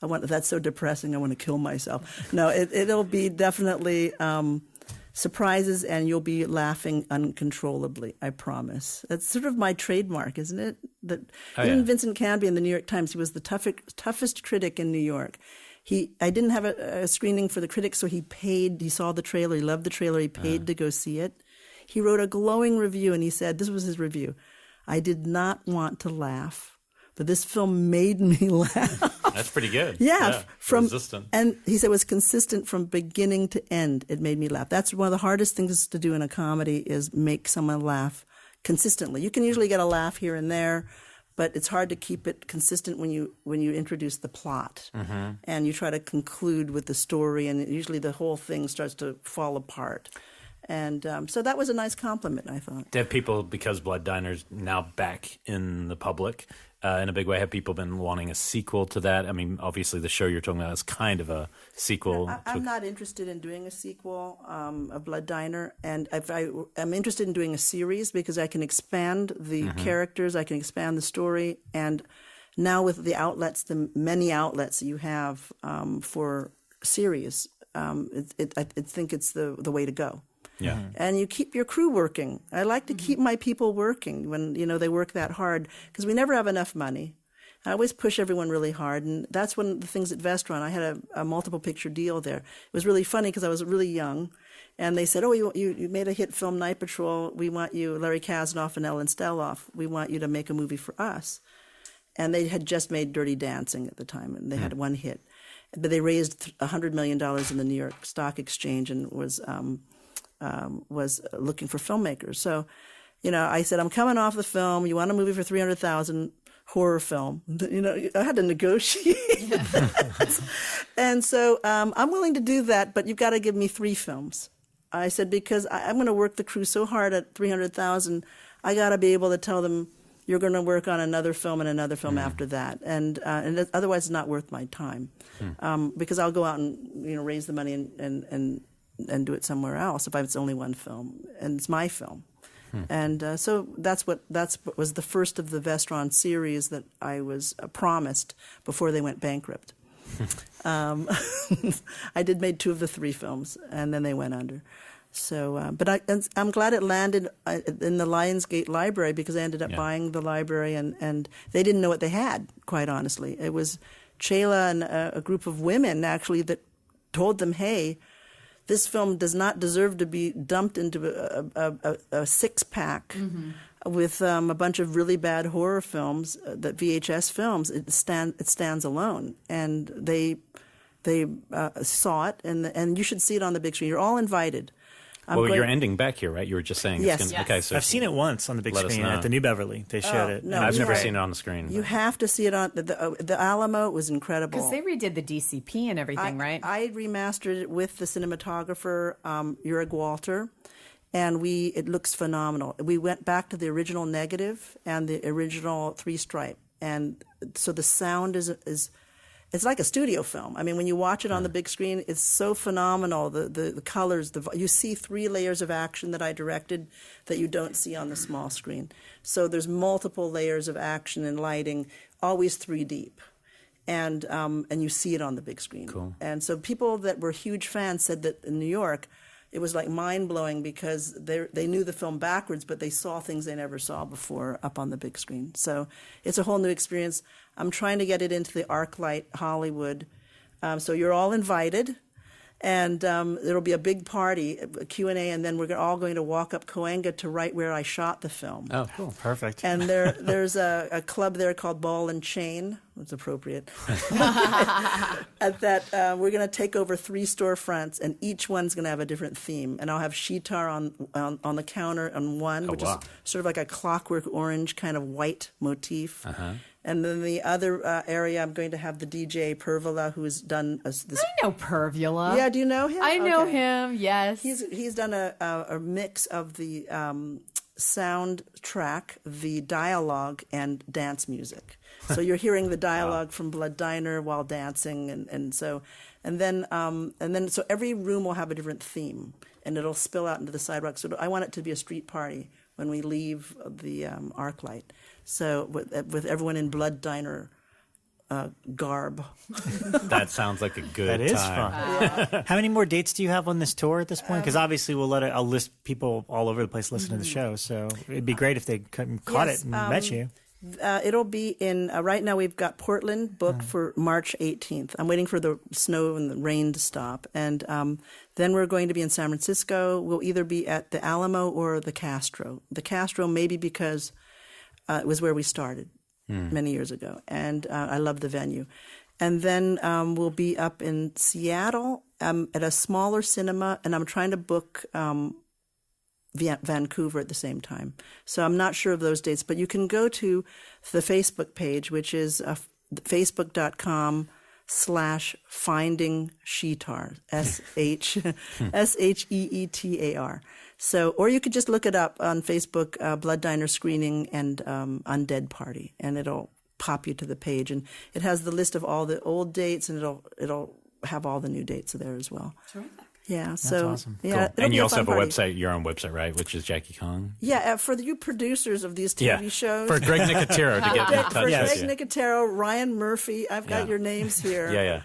Speaker 4: that's so depressing, I want to kill myself. No, it'll be definitely surprises, and you'll be laughing uncontrollably. I promise. That's sort of my trademark, isn't it? That even Vincent Canby in the New York Times, he was the toughest critic in New York. I didn't have a screening for the critics, so he paid. He saw the trailer. He loved the trailer. He paid to go see it. He wrote a glowing review, and he said, this was his review: "I did not want to laugh, but this film made me laugh."
Speaker 3: That's pretty good.
Speaker 4: Yeah,
Speaker 3: consistent.
Speaker 4: And he said it was consistent from beginning to end. It made me laugh. That's one of the hardest things to do in a comedy, is make someone laugh consistently. You can usually get a laugh here and there, but it's hard to keep it consistent when you introduce the plot and you try to conclude with the story, and usually the whole thing starts to fall apart. And so that was a nice compliment, I thought.
Speaker 3: Have people, because Blood Diner's now back in the public in a big way, have people been wanting a sequel to that? I mean, obviously the show you're talking about is kind of a sequel.
Speaker 4: I'm not interested in doing a sequel of Blood Diner, and I'm interested in doing a series because I can expand the characters, I can expand the story, and now with the outlets, the many outlets you have for series, I think it's the way to go.
Speaker 3: Yeah.
Speaker 4: And you keep your crew working. I like to keep my people working when, they work that hard, because we never have enough money. I always push everyone really hard, and that's one of the things at Vestron. I had a multiple picture deal there. It was really funny because I was really young, and they said, "Oh, you made a hit film, Night Patrol. We want you, Larry Kasanoff and Ellen Steloff. We want you to make a movie for us." And they had just made Dirty Dancing at the time, and they had one hit. But they raised $100 million in the New York Stock Exchange and was looking for filmmakers. So, I said, "I'm coming off the film. You want a movie for $300,000, horror film?" I had to negotiate. And so I'm willing to do that, but you've got to give me 3 films. I said, because I'm going to work the crew so hard at $300,000, I got to be able to tell them, you're going to work on another film and another film after that, and otherwise it's not worth my time, because I'll go out and raise the money and do it somewhere else if it's only one film, and it's my film. And so that's what was the first of the Vestron series that I was promised before they went bankrupt. I made 2 of the 3 films, and then they went under. So, but I'm glad it landed in the Lionsgate Library, because I ended up buying the library, and they didn't know what they had, quite honestly. It was Chayla and a group of women, actually, that told them, "Hey, this film does not deserve to be dumped into a 6-pack with a bunch of really bad horror films, that VHS films. It stands alone." And they saw it, and you should see it on the big screen. You're all invited.
Speaker 3: You're ending back here, right? You were just saying.
Speaker 4: Yes.
Speaker 3: Okay, so
Speaker 1: I've seen it once on the big screen at the New Beverly. They showed it.
Speaker 4: No,
Speaker 3: and I've never seen it on the screen.
Speaker 4: You have to see it on the Alamo. Was incredible
Speaker 2: because they redid the DCP and everything, right?
Speaker 4: I remastered it with the cinematographer Ulrich Walter, and it looks phenomenal. We went back to the original negative and the original 3-stripe, and so the sound is. It's like a studio film. I mean, when you watch it on the big screen, it's so phenomenal. The colors, you see 3 layers of action that I directed that you don't see on the small screen. So there's multiple layers of action and lighting, always 3 deep. And you see it on the big screen.
Speaker 3: Cool.
Speaker 4: And so people that were huge fans said that in New York, it was like mind-blowing, because they knew the film backwards, but they saw things they never saw before up on the big screen. So it's a whole new experience. I'm trying to get it into the ArcLight Hollywood. So you're all invited. And there'll be a big party, a Q&A, and then we're all going to walk up Cahuenga to right where I shot the film.
Speaker 3: Oh, cool.
Speaker 1: Perfect.
Speaker 4: And there's a club there called Ball and Chain. It's appropriate. At that, we're going to take over 3 storefronts, and each one's going to have a different theme. And I'll have Shitar on the counter on one, which is sort of like a Clockwork Orange kind of white motif. And then the other area, I'm going to have the DJ Pervola, who has done this.
Speaker 2: I know Pervola.
Speaker 4: Yeah, do you know him?
Speaker 2: I know him. Yes,
Speaker 4: he's done a mix of the soundtrack, the dialogue, and dance music. So you're hearing the dialogue from Blood Diner while dancing, and so every room will have a different theme, and it'll spill out into the sidewalk. So I want it to be a street party when we leave the ArcLight. So with everyone in Blood Diner garb.
Speaker 3: That sounds like a good
Speaker 1: That is
Speaker 3: time.
Speaker 1: fun. How many more dates do you have on this tour at this point? Because obviously I'll list people all over the place listening to the show, so it'd be great if they caught it and met you.
Speaker 4: It'll be in, right now we've got Portland booked for March 18th. I'm waiting for the snow and the rain to stop. And then we're going to be in San Francisco. We'll either be at the Alamo or the Castro. The Castro maybe because it was where we started many years ago. And I love the venue. And then we'll be up in Seattle at a smaller cinema. And I'm trying to book Vancouver at the same time. So I'm not sure of those dates, but you can go to the Facebook page, which is facebook.com/finding Sheetar, SHEETAR. So, or you could just look it up on Facebook, Blood Diner Screening and Undead Party, and it'll pop you to the page. And it has the list of all the old dates, and it'll have all the new dates there as well.
Speaker 2: Terrific.
Speaker 4: Yeah,
Speaker 1: That's
Speaker 4: so
Speaker 1: awesome.
Speaker 4: yeah,
Speaker 3: Cool. And you also have a website, your own website, right? Which is Jackie Kong.
Speaker 4: Yeah, for you producers of these TV shows.
Speaker 3: For Greg Nicotero to get in touch
Speaker 4: for
Speaker 3: with
Speaker 4: Greg
Speaker 3: you.
Speaker 4: Nicotero, Ryan Murphy, I've got your names here.
Speaker 3: Yeah.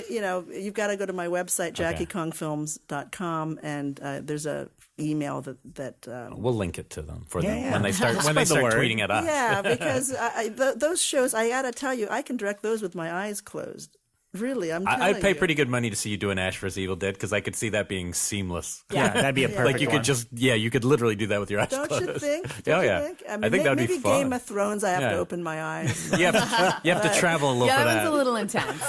Speaker 4: You've got to go to my website, JackieKongFilms.com, and there's a email that
Speaker 3: we'll link it to them for them
Speaker 1: Yeah.
Speaker 3: when they start tweeting at us.
Speaker 4: Yeah, because those shows, I got to tell you, I can direct those with my eyes closed. Really, I'm telling you.
Speaker 3: I'd pay pretty good money to see you do an Ash vs. Evil Dead because I could see that being seamless.
Speaker 1: Yeah, that'd be a perfect
Speaker 3: Like you could
Speaker 1: one.
Speaker 3: you could literally do that with your eyes
Speaker 4: Don't
Speaker 3: closed.
Speaker 4: you think?
Speaker 3: Oh, yeah.
Speaker 4: Think? I
Speaker 3: think that'd be
Speaker 4: maybe
Speaker 3: fun.
Speaker 4: Game of Thrones, I have to open my eyes.
Speaker 3: You have to travel a little
Speaker 2: Yeah,
Speaker 3: for
Speaker 2: that
Speaker 3: that.
Speaker 2: one's a little intense.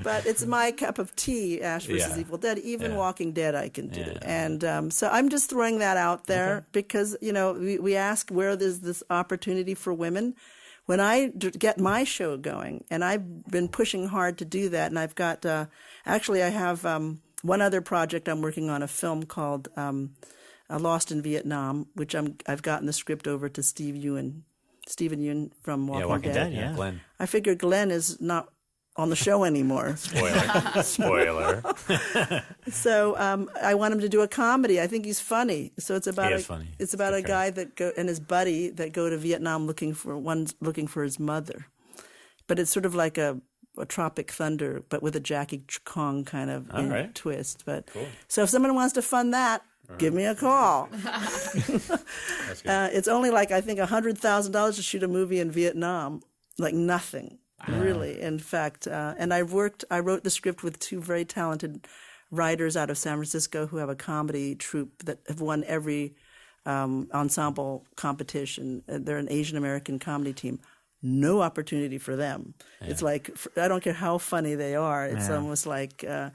Speaker 4: But it's my cup of tea, Ash vs. Evil Dead. Even Walking Dead I can do.
Speaker 3: Yeah.
Speaker 4: And so I'm just throwing that out there because, we ask where there's this opportunity for women. When I get my show going, and I've been pushing hard to do that, and I've got, actually I have one other project I'm working on, a film called Lost in Vietnam, which I've gotten the script over to Stephen Yeun from Walking Dead.
Speaker 1: Yeah.
Speaker 3: Glenn.
Speaker 4: I figure Glenn is not on the show anymore.
Speaker 3: Spoiler.
Speaker 4: So I want him to do a comedy. I think he's funny. So it's about
Speaker 3: funny.
Speaker 4: It's about a guy and his buddy that go to Vietnam looking for his mother. But it's sort of like a Tropic Thunder, but with a Jackie Kong kind of twist. But
Speaker 3: Cool.
Speaker 4: So if someone wants to fund that, give me a call.
Speaker 3: That's good.
Speaker 4: It's only I think $100,000 to shoot a movie in Vietnam, like nothing. Really, in fact, and I wrote the script with two very talented writers out of San Francisco who have a comedy troupe that have won every ensemble competition. They're an Asian American comedy team. No opportunity for them. Yeah. It's like, I don't care how funny they are. It's almost like, you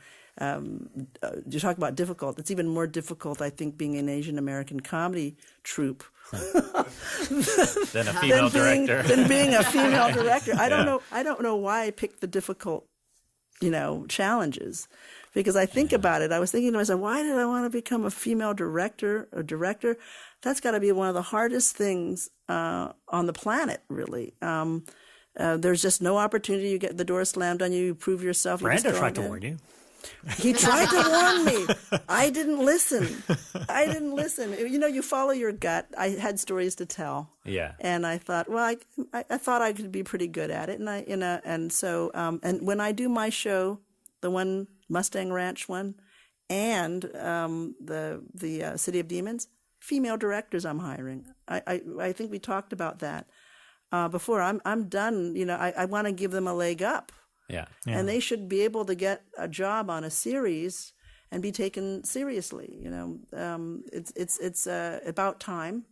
Speaker 4: talk about difficult. It's even more difficult, I think, being an Asian American comedy troupe.
Speaker 3: Than a female director.
Speaker 4: Than being a female director. I don't know why I picked the difficult, challenges. Because I think about it. I was thinking to myself, why did I want to become a female director? That's got to be one of the hardest things on the planet, really. There's just no opportunity. You get the door slammed on you. You prove yourself.
Speaker 1: Brando tried to warn you.
Speaker 4: He tried to warn me. I didn't listen. You follow your gut. I had stories to tell.
Speaker 3: Yeah.
Speaker 4: And I thought, well, I thought I could be pretty good at it. And so when I do my show, the one Mustang Ranch one, and the City of Demons, female directors I'm hiring. I think we talked about that before. I'm done. I want to give them a leg up.
Speaker 3: Yeah.
Speaker 4: And they should be able to get a job on a series and be taken seriously. It's about time,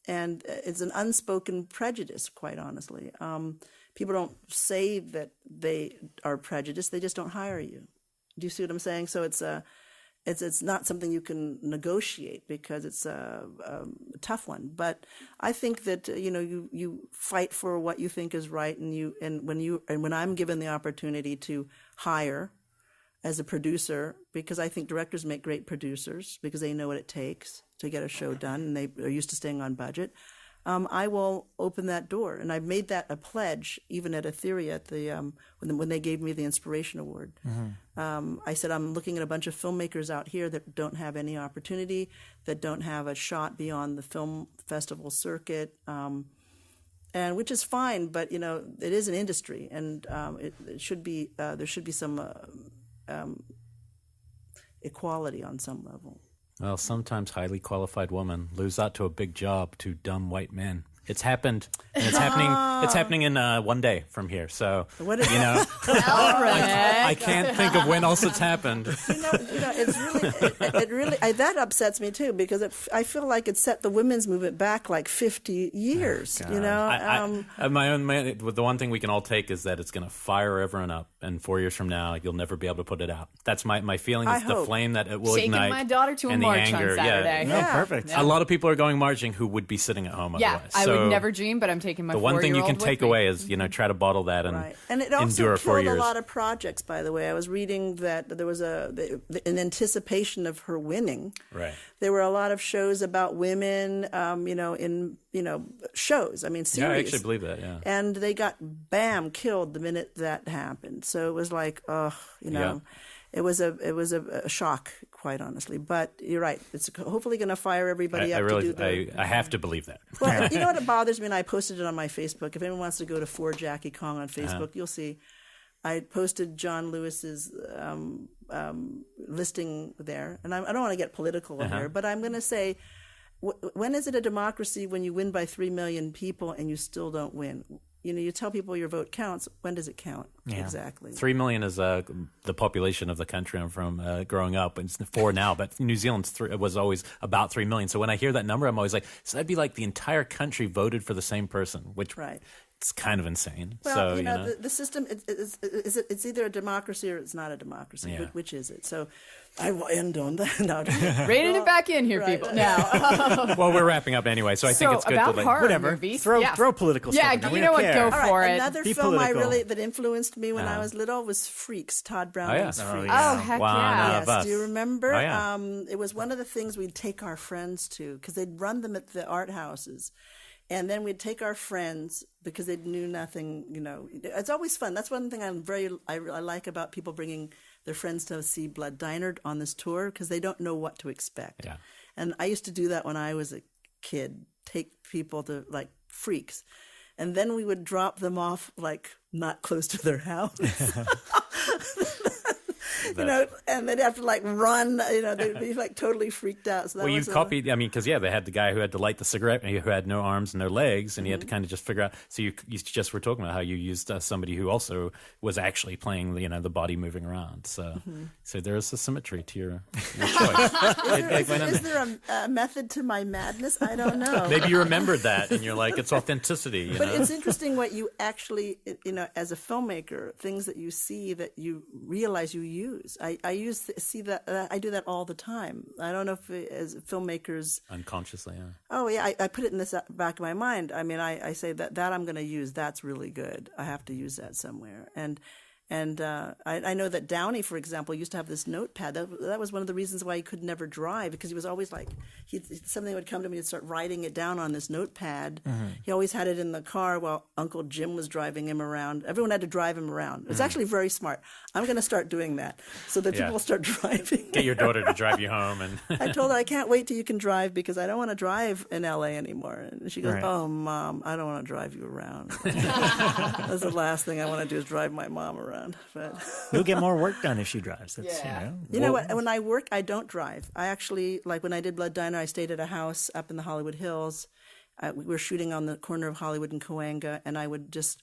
Speaker 4: and it's an unspoken prejudice, quite honestly. People don't say that they are prejudiced; they just don't hire you. Do you see what I'm saying? So it's not something you can negotiate because it's a tough one. But I think that you fight for what you think is right, and when I'm given the opportunity to hire as a producer, because I think directors make great producers because they know what it takes to get a show done, and they are used to staying on budget. I will open that door, and I've made that a pledge even at Etheria at the when they gave me the Inspiration Award. Mm-hmm. I said I'm looking at a bunch of filmmakers out here that don't have any opportunity, that don't have a shot beyond the film festival circuit, and which is fine, but it is an industry, and it should be there should be some equality on some level.
Speaker 3: Well, sometimes highly qualified women lose out to a big job to dumb white men. It's happened, and it's happening. It's happening in one day from here. So I can't think of when else it's happened.
Speaker 4: It really that upsets me too, because I feel like it set the women's movement back like 50 years.
Speaker 3: The one thing we can all take is that it's going to fire everyone up, and 4 years from now you'll never be able to put it out. That's my feeling. Is the flame that it will ignite.
Speaker 2: Taking my daughter to a march on Saturday.
Speaker 1: Yeah. Oh, perfect.
Speaker 3: Yeah. A lot of people are going marching who would be sitting at home otherwise.
Speaker 2: I would never dream, but I'm taking my 4-year-old
Speaker 3: The one thing you can take
Speaker 2: with me.
Speaker 3: away is, try to bottle that and
Speaker 4: And it also
Speaker 3: endure 4
Speaker 4: killed
Speaker 3: years.
Speaker 4: a lot of projects, by the way. I was reading that there was in anticipation of her winning.
Speaker 3: Right.
Speaker 4: There were a lot of shows about women, in shows. I mean, series.
Speaker 3: Yeah, I actually believe that. Yeah.
Speaker 4: And they got killed the minute that happened. So it was like, It was a shock, quite honestly. But you're right. It's hopefully going to fire everybody up.
Speaker 3: I have to believe that.
Speaker 4: Well, you know what bothers me, and I posted it on my Facebook. If anyone wants to go to For Jackie Kong on Facebook, you'll see. I posted John Lewis's listing there, and I don't want to get political here, but I'm going to say, when is it a democracy when you win by 3 million people and you still don't win? You tell people your vote counts. When does it count? Yeah. Exactly.
Speaker 3: 3 million is the population of the country I'm from growing up. It's 4 now, but New Zealand's was always about 3 million. So when I hear that number, I'm always like, so that'd be like the entire country voted for the same person, which it's kind of insane.
Speaker 4: Well, the system, it's either a democracy or it's not a democracy.
Speaker 3: Yeah.
Speaker 4: Which is it? So I will end on that. No,
Speaker 2: Reining it back in here, people. Now.
Speaker 3: Well, we're wrapping up anyway, so I think it's good
Speaker 2: about
Speaker 3: to
Speaker 2: horror
Speaker 1: whatever.
Speaker 2: movies.
Speaker 1: Throw political stuff.
Speaker 2: Yeah, you know what? Go for it.
Speaker 4: Another
Speaker 1: Be
Speaker 4: film
Speaker 1: political.
Speaker 4: that influenced me when I was little was Freaks. Todd Brownings's Freaks.
Speaker 2: Oh, heck yeah.
Speaker 4: Yes. Do you remember?
Speaker 3: Oh, yeah.
Speaker 4: It was one of the things we'd take our friends to, because they'd run them at the art houses. And then we'd take our friends because they knew nothing, It's always fun. That's one thing I like about people bringing their friends to see Blood Diner on this tour, because they don't know what to expect.
Speaker 3: Yeah.
Speaker 4: And I used to do that when I was a kid, take people to Freaks. And then we would drop them off not close to their house. And they'd have to run, they'd be totally freaked out. So that
Speaker 3: you copied, because they had the guy who had to light the cigarette, who had no arms and no legs, and he had to kind of just figure out. So you just were talking about how you used somebody who also was actually playing, the body moving around. So there is a symmetry to your choice.
Speaker 4: Is there a method to my madness? I don't know.
Speaker 3: Maybe you remembered that, and you're like, it's authenticity.
Speaker 4: But it's interesting what you actually, as a filmmaker, things that you see that you realize you use. I see that I do that all the time. I don't know if as filmmakers unconsciously. Yeah. Oh yeah, I put it in the back of my mind. I say that I'm going to use. That's really good. I have to use that somewhere. And I know that Downey, for example, used to have this notepad. That was one of the reasons why he could never drive, because he was always something would come to me and start writing it down on this notepad. Mm-hmm. He always had it in the car while Uncle Jim was driving him around. Everyone had to drive him around. It's actually very smart. I'm going to start doing that so that people will start driving.
Speaker 3: Get your daughter to drive you home. And
Speaker 4: I told her, I can't wait till you can drive, because I don't want to drive in L.A. anymore. And she goes, Oh, Mom, I don't want to drive you around. That's the last thing I want to do is drive my mom around. But
Speaker 1: you'll get more work done if she drives.
Speaker 4: You know what? When I work, I don't drive. I actually, when I did Blood Diner, I stayed at a house up in the Hollywood Hills. We were shooting on the corner of Hollywood and Cahuenga, and I would just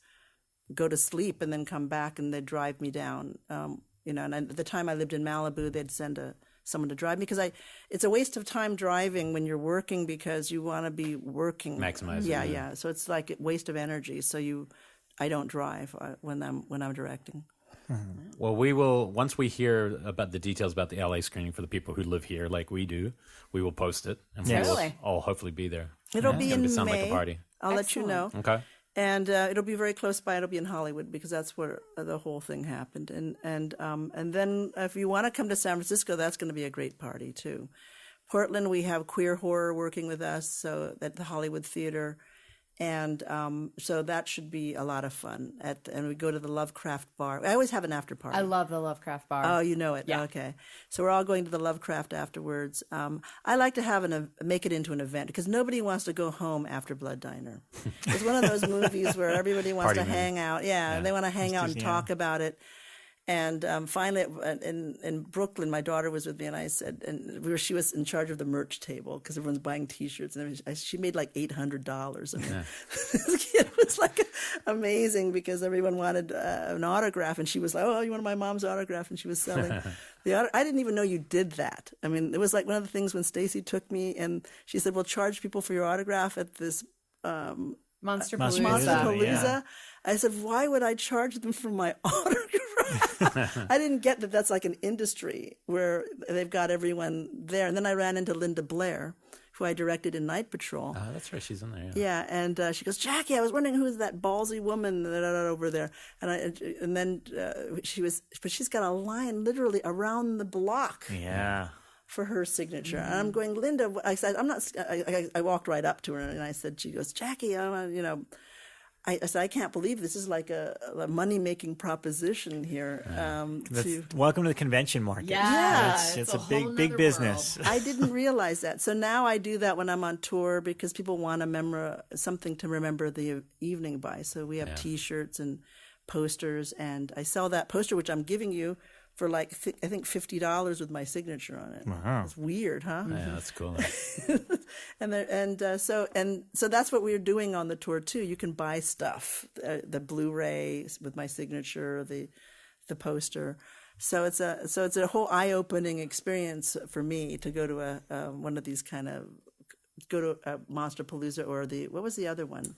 Speaker 4: go to sleep and then come back, and they'd drive me down. And at the time I lived in Malibu, they'd send someone to drive me, because it's a waste of time driving when you're working, because you want to be working.
Speaker 3: Maximizing.
Speaker 4: Yeah. So it's like a waste of energy. So I don't drive when I'm directing.
Speaker 3: Mm-hmm. Well, we will, once we hear about the details about the LA screening for the people who live here like we do, we will post it, and we will all hopefully be there.
Speaker 4: It'll be in May.
Speaker 3: Sound like a party.
Speaker 4: I'll let you know.
Speaker 3: Okay.
Speaker 4: And it'll be very close by. It'll be in Hollywood, because that's where the whole thing happened. And then if you want to come to San Francisco, that's going to be a great party too. Portland, we have Queer Horror working with us, so at the Hollywood Theater. And so that should be a lot of fun. And we go to the Lovecraft bar. I always have an after party.
Speaker 2: I love the Lovecraft bar.
Speaker 4: Oh, you know it.
Speaker 2: Yeah.
Speaker 4: Okay. So we're all going to the Lovecraft afterwards. I like to make it into an event because nobody wants to go home after Blood Diner. It's one of those movies where everybody wants to hang out. Yeah, they want to hang out and talk about it. And finally, in Brooklyn, my daughter was with me, and I said, she was in charge of the merch table because everyone's buying T-shirts, and she made like $800. I mean, it was like amazing because everyone wanted an autograph, and she was like, "Oh, you want my mom's autograph?" And she was selling the autograph. I didn't even know you did that. I mean, it was like one of the things when Stacy took me, and she said, "We'll charge people for your autograph at this."
Speaker 2: Monsterpalooza.
Speaker 1: Yeah.
Speaker 4: I said, why would I charge them for my autograph? I didn't get that that's like an industry where they've got everyone there. And then I ran into Linda Blair, who I directed in Night Patrol.
Speaker 3: Oh, that's right. She's in there.
Speaker 4: Yeah, and she goes, Jackie, I was wondering who's that ballsy woman over there. And then she's got a line literally around the block.
Speaker 1: Yeah.
Speaker 4: For her signature. And I'm going, Linda, I said, I walked right up to her and I said, she goes, Jackie, I said, I can't believe this is like a money-making proposition here.
Speaker 1: Welcome to the convention market.
Speaker 2: Yeah.
Speaker 1: It's a big business.
Speaker 4: I didn't realize that. So now I do that when I'm on tour because people want something to remember the evening by. So we have T-shirts and posters, and I sell that poster, which I'm giving you, for like I think $50 with my signature on it.
Speaker 1: Wow.
Speaker 4: It's weird, huh?
Speaker 3: Yeah, that's cool.
Speaker 4: So that's what we're doing on the tour too. You can buy stuff, the Blu-ray with my signature, the poster. So it's a whole eye-opening experience for me to go to one of these go to a Monsterpalooza or what was the other one?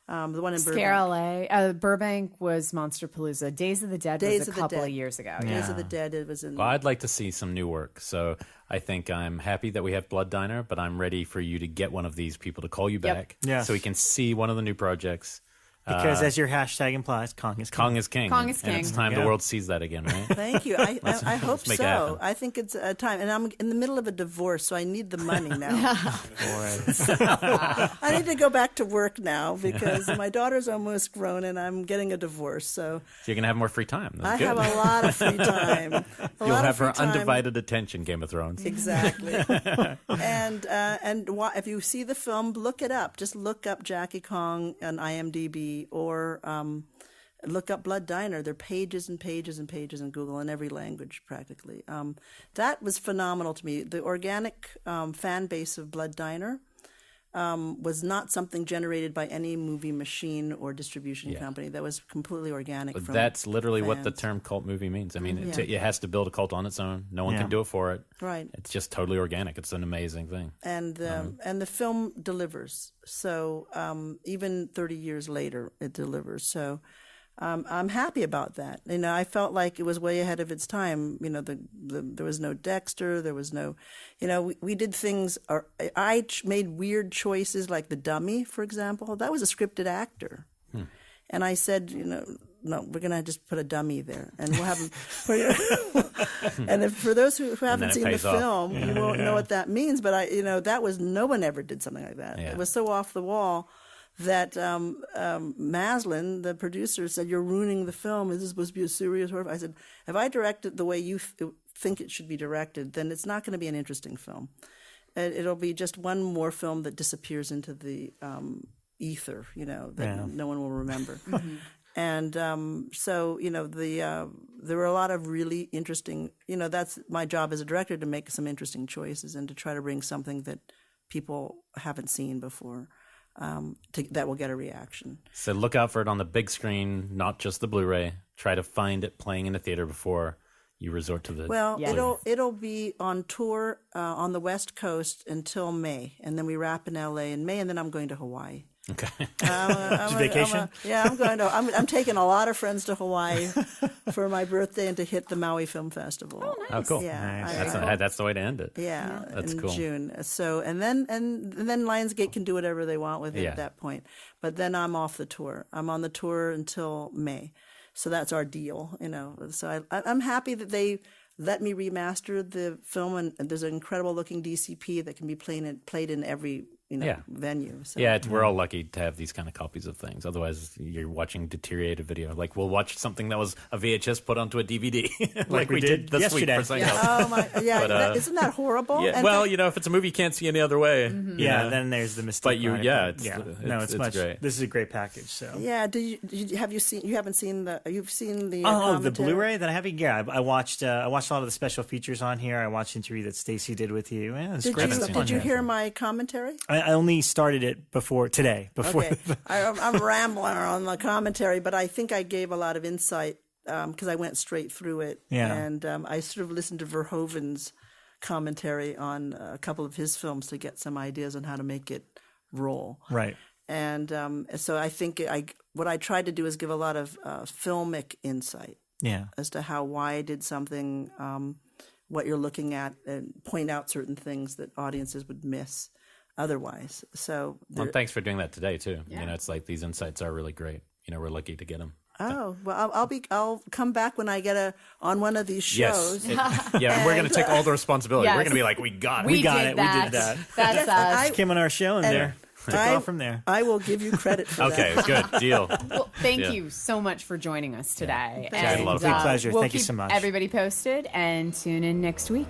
Speaker 4: The one in
Speaker 2: Scarlet. Burbank was Monsterpalooza. Days of the Dead was a couple of years ago.
Speaker 4: Yeah. Days of the Dead, it was in...
Speaker 3: Well, I'd like to see some new work. So I think I'm happy that we have Blood Diner, but I'm ready for you to get one of these people to call you back so we can see one of the new projects.
Speaker 1: Because as your hashtag implies, Kong is king.
Speaker 3: Kong is king.
Speaker 2: Kong is king.
Speaker 3: And it's time the world sees that again, right?
Speaker 4: Thank you. I hope
Speaker 3: make it happen.
Speaker 4: so. I think it's time. And I'm in the middle of a divorce, so I need the money now. So, I need to go back to work now because my daughter's almost grown and I'm getting a divorce. So
Speaker 3: you're going to have more free time. That's
Speaker 4: have a lot of free time.
Speaker 3: You'll have her undivided attention, Game of Thrones.
Speaker 4: Exactly. And if you see the film, look it up. Just look up Jackie Kong on IMDb or look up Blood Diner. There are pages and pages and pages in Google in every language practically. That was phenomenal to me. The organic fan base of Blood Diner was not something generated by any movie machine or distribution company. That was completely organic.
Speaker 3: But
Speaker 4: from
Speaker 3: that's literally
Speaker 4: fans.
Speaker 3: what the term cult movie means. I mean, it has to build a cult on its own. No one can do it for it.
Speaker 4: Right.
Speaker 3: It's just totally organic. It's an amazing thing.
Speaker 4: And the film delivers. So even 30 years later, it delivers. So I'm happy about that. I felt like it was way ahead of its time. There was no Dexter. There was no, we did things. I made weird choices, like the dummy, for example. That was a scripted actor, and I said, no, we're gonna just put a dummy there, and we'll have him. And for those who haven't seen the film, you won't know what that means. But that was no one ever did something like that.
Speaker 3: Yeah.
Speaker 4: It was so off the wall that Maslin, the producer, said, "You're ruining the film. Is this supposed to be a serious horror?" I said, "If I direct it the way you think it should be directed, then it's not going to be an interesting film. It'll be just one more film that disappears into the ether, that no one will remember." And so, there were a lot of really interesting, that's my job as a director, to make some interesting choices and to try to bring something that people haven't seen before. That will get a reaction.
Speaker 3: So look out for it on the big screen, not just the Blu-ray. Try to find it playing in a theater before you resort to the...
Speaker 4: Well, it'll be on tour on the West Coast until May, and then we wrap in LA in May, and then I'm going to Hawaii.
Speaker 3: Okay.
Speaker 1: Vacation?
Speaker 4: I'm taking a lot of friends to Hawaii for my birthday and to hit the Maui Film Festival.
Speaker 2: Oh, nice.
Speaker 3: Oh, cool.
Speaker 4: Yeah,
Speaker 3: Nice. That's the way to end it.
Speaker 4: Yeah,
Speaker 3: that's
Speaker 4: in
Speaker 3: cool.
Speaker 4: June. So and then Lionsgate can do whatever they want with it at that point. But then I'm off the tour. I'm on the tour until May. So that's our deal, So I'm happy that they let me remaster the film, and there's an incredible looking DCP that can be played in every venue. So.
Speaker 3: Yeah, we're all lucky to have these kind of copies of things. Otherwise, you're watching deteriorated video. Like we'll watch something that was a VHS put onto a DVD, like we did this
Speaker 1: yesterday.
Speaker 3: Week for Psycho.
Speaker 4: Oh my! Yeah, but, isn't that horrible?
Speaker 3: Yeah. Well, if it's a movie you can't see any other way,
Speaker 1: then there's the mistake.
Speaker 3: But
Speaker 1: it's much.
Speaker 3: Great.
Speaker 1: This is a great package. So
Speaker 4: yeah, have you seen? You haven't seen the? You've seen the?
Speaker 1: The Blu-ray that I have. Yeah, I watched. I watched a lot of the special features on here. I watched the interview that Stacey did with you. Yeah, it's great.
Speaker 4: Did you hear my commentary?
Speaker 1: I only started it today.
Speaker 4: Okay. I'm rambling on the commentary, but I think I gave a lot of insight because I went straight through it.
Speaker 1: Yeah.
Speaker 4: And I sort of listened to Verhoeven's commentary on a couple of his films to get some ideas on how to make it roll.
Speaker 1: Right.
Speaker 4: And so I think what I tried to do is give a lot of filmic insight.
Speaker 1: Yeah.
Speaker 4: As to why I did something, what you're looking at, and point out certain things that audiences would miss otherwise. So
Speaker 3: thanks for doing that today too. Yeah. It's like these insights are really great. We're lucky to get them.
Speaker 4: Oh, well, I'll come back when I get on one of these shows.
Speaker 3: Yes. We're going to take all the responsibility.
Speaker 2: Yes.
Speaker 3: We're going to be like, we got it.
Speaker 1: We got it. We did that.
Speaker 2: That's us.
Speaker 1: Just came on our show and took off from there.
Speaker 4: I will give you credit for that.
Speaker 3: Okay, good. Deal.
Speaker 2: Well, thank you so much for joining us today.
Speaker 3: I had a lot of fun.
Speaker 1: Pleasure.
Speaker 2: We'll
Speaker 1: Thank you
Speaker 2: keep
Speaker 1: so much.
Speaker 2: Everybody posted and tune in next week.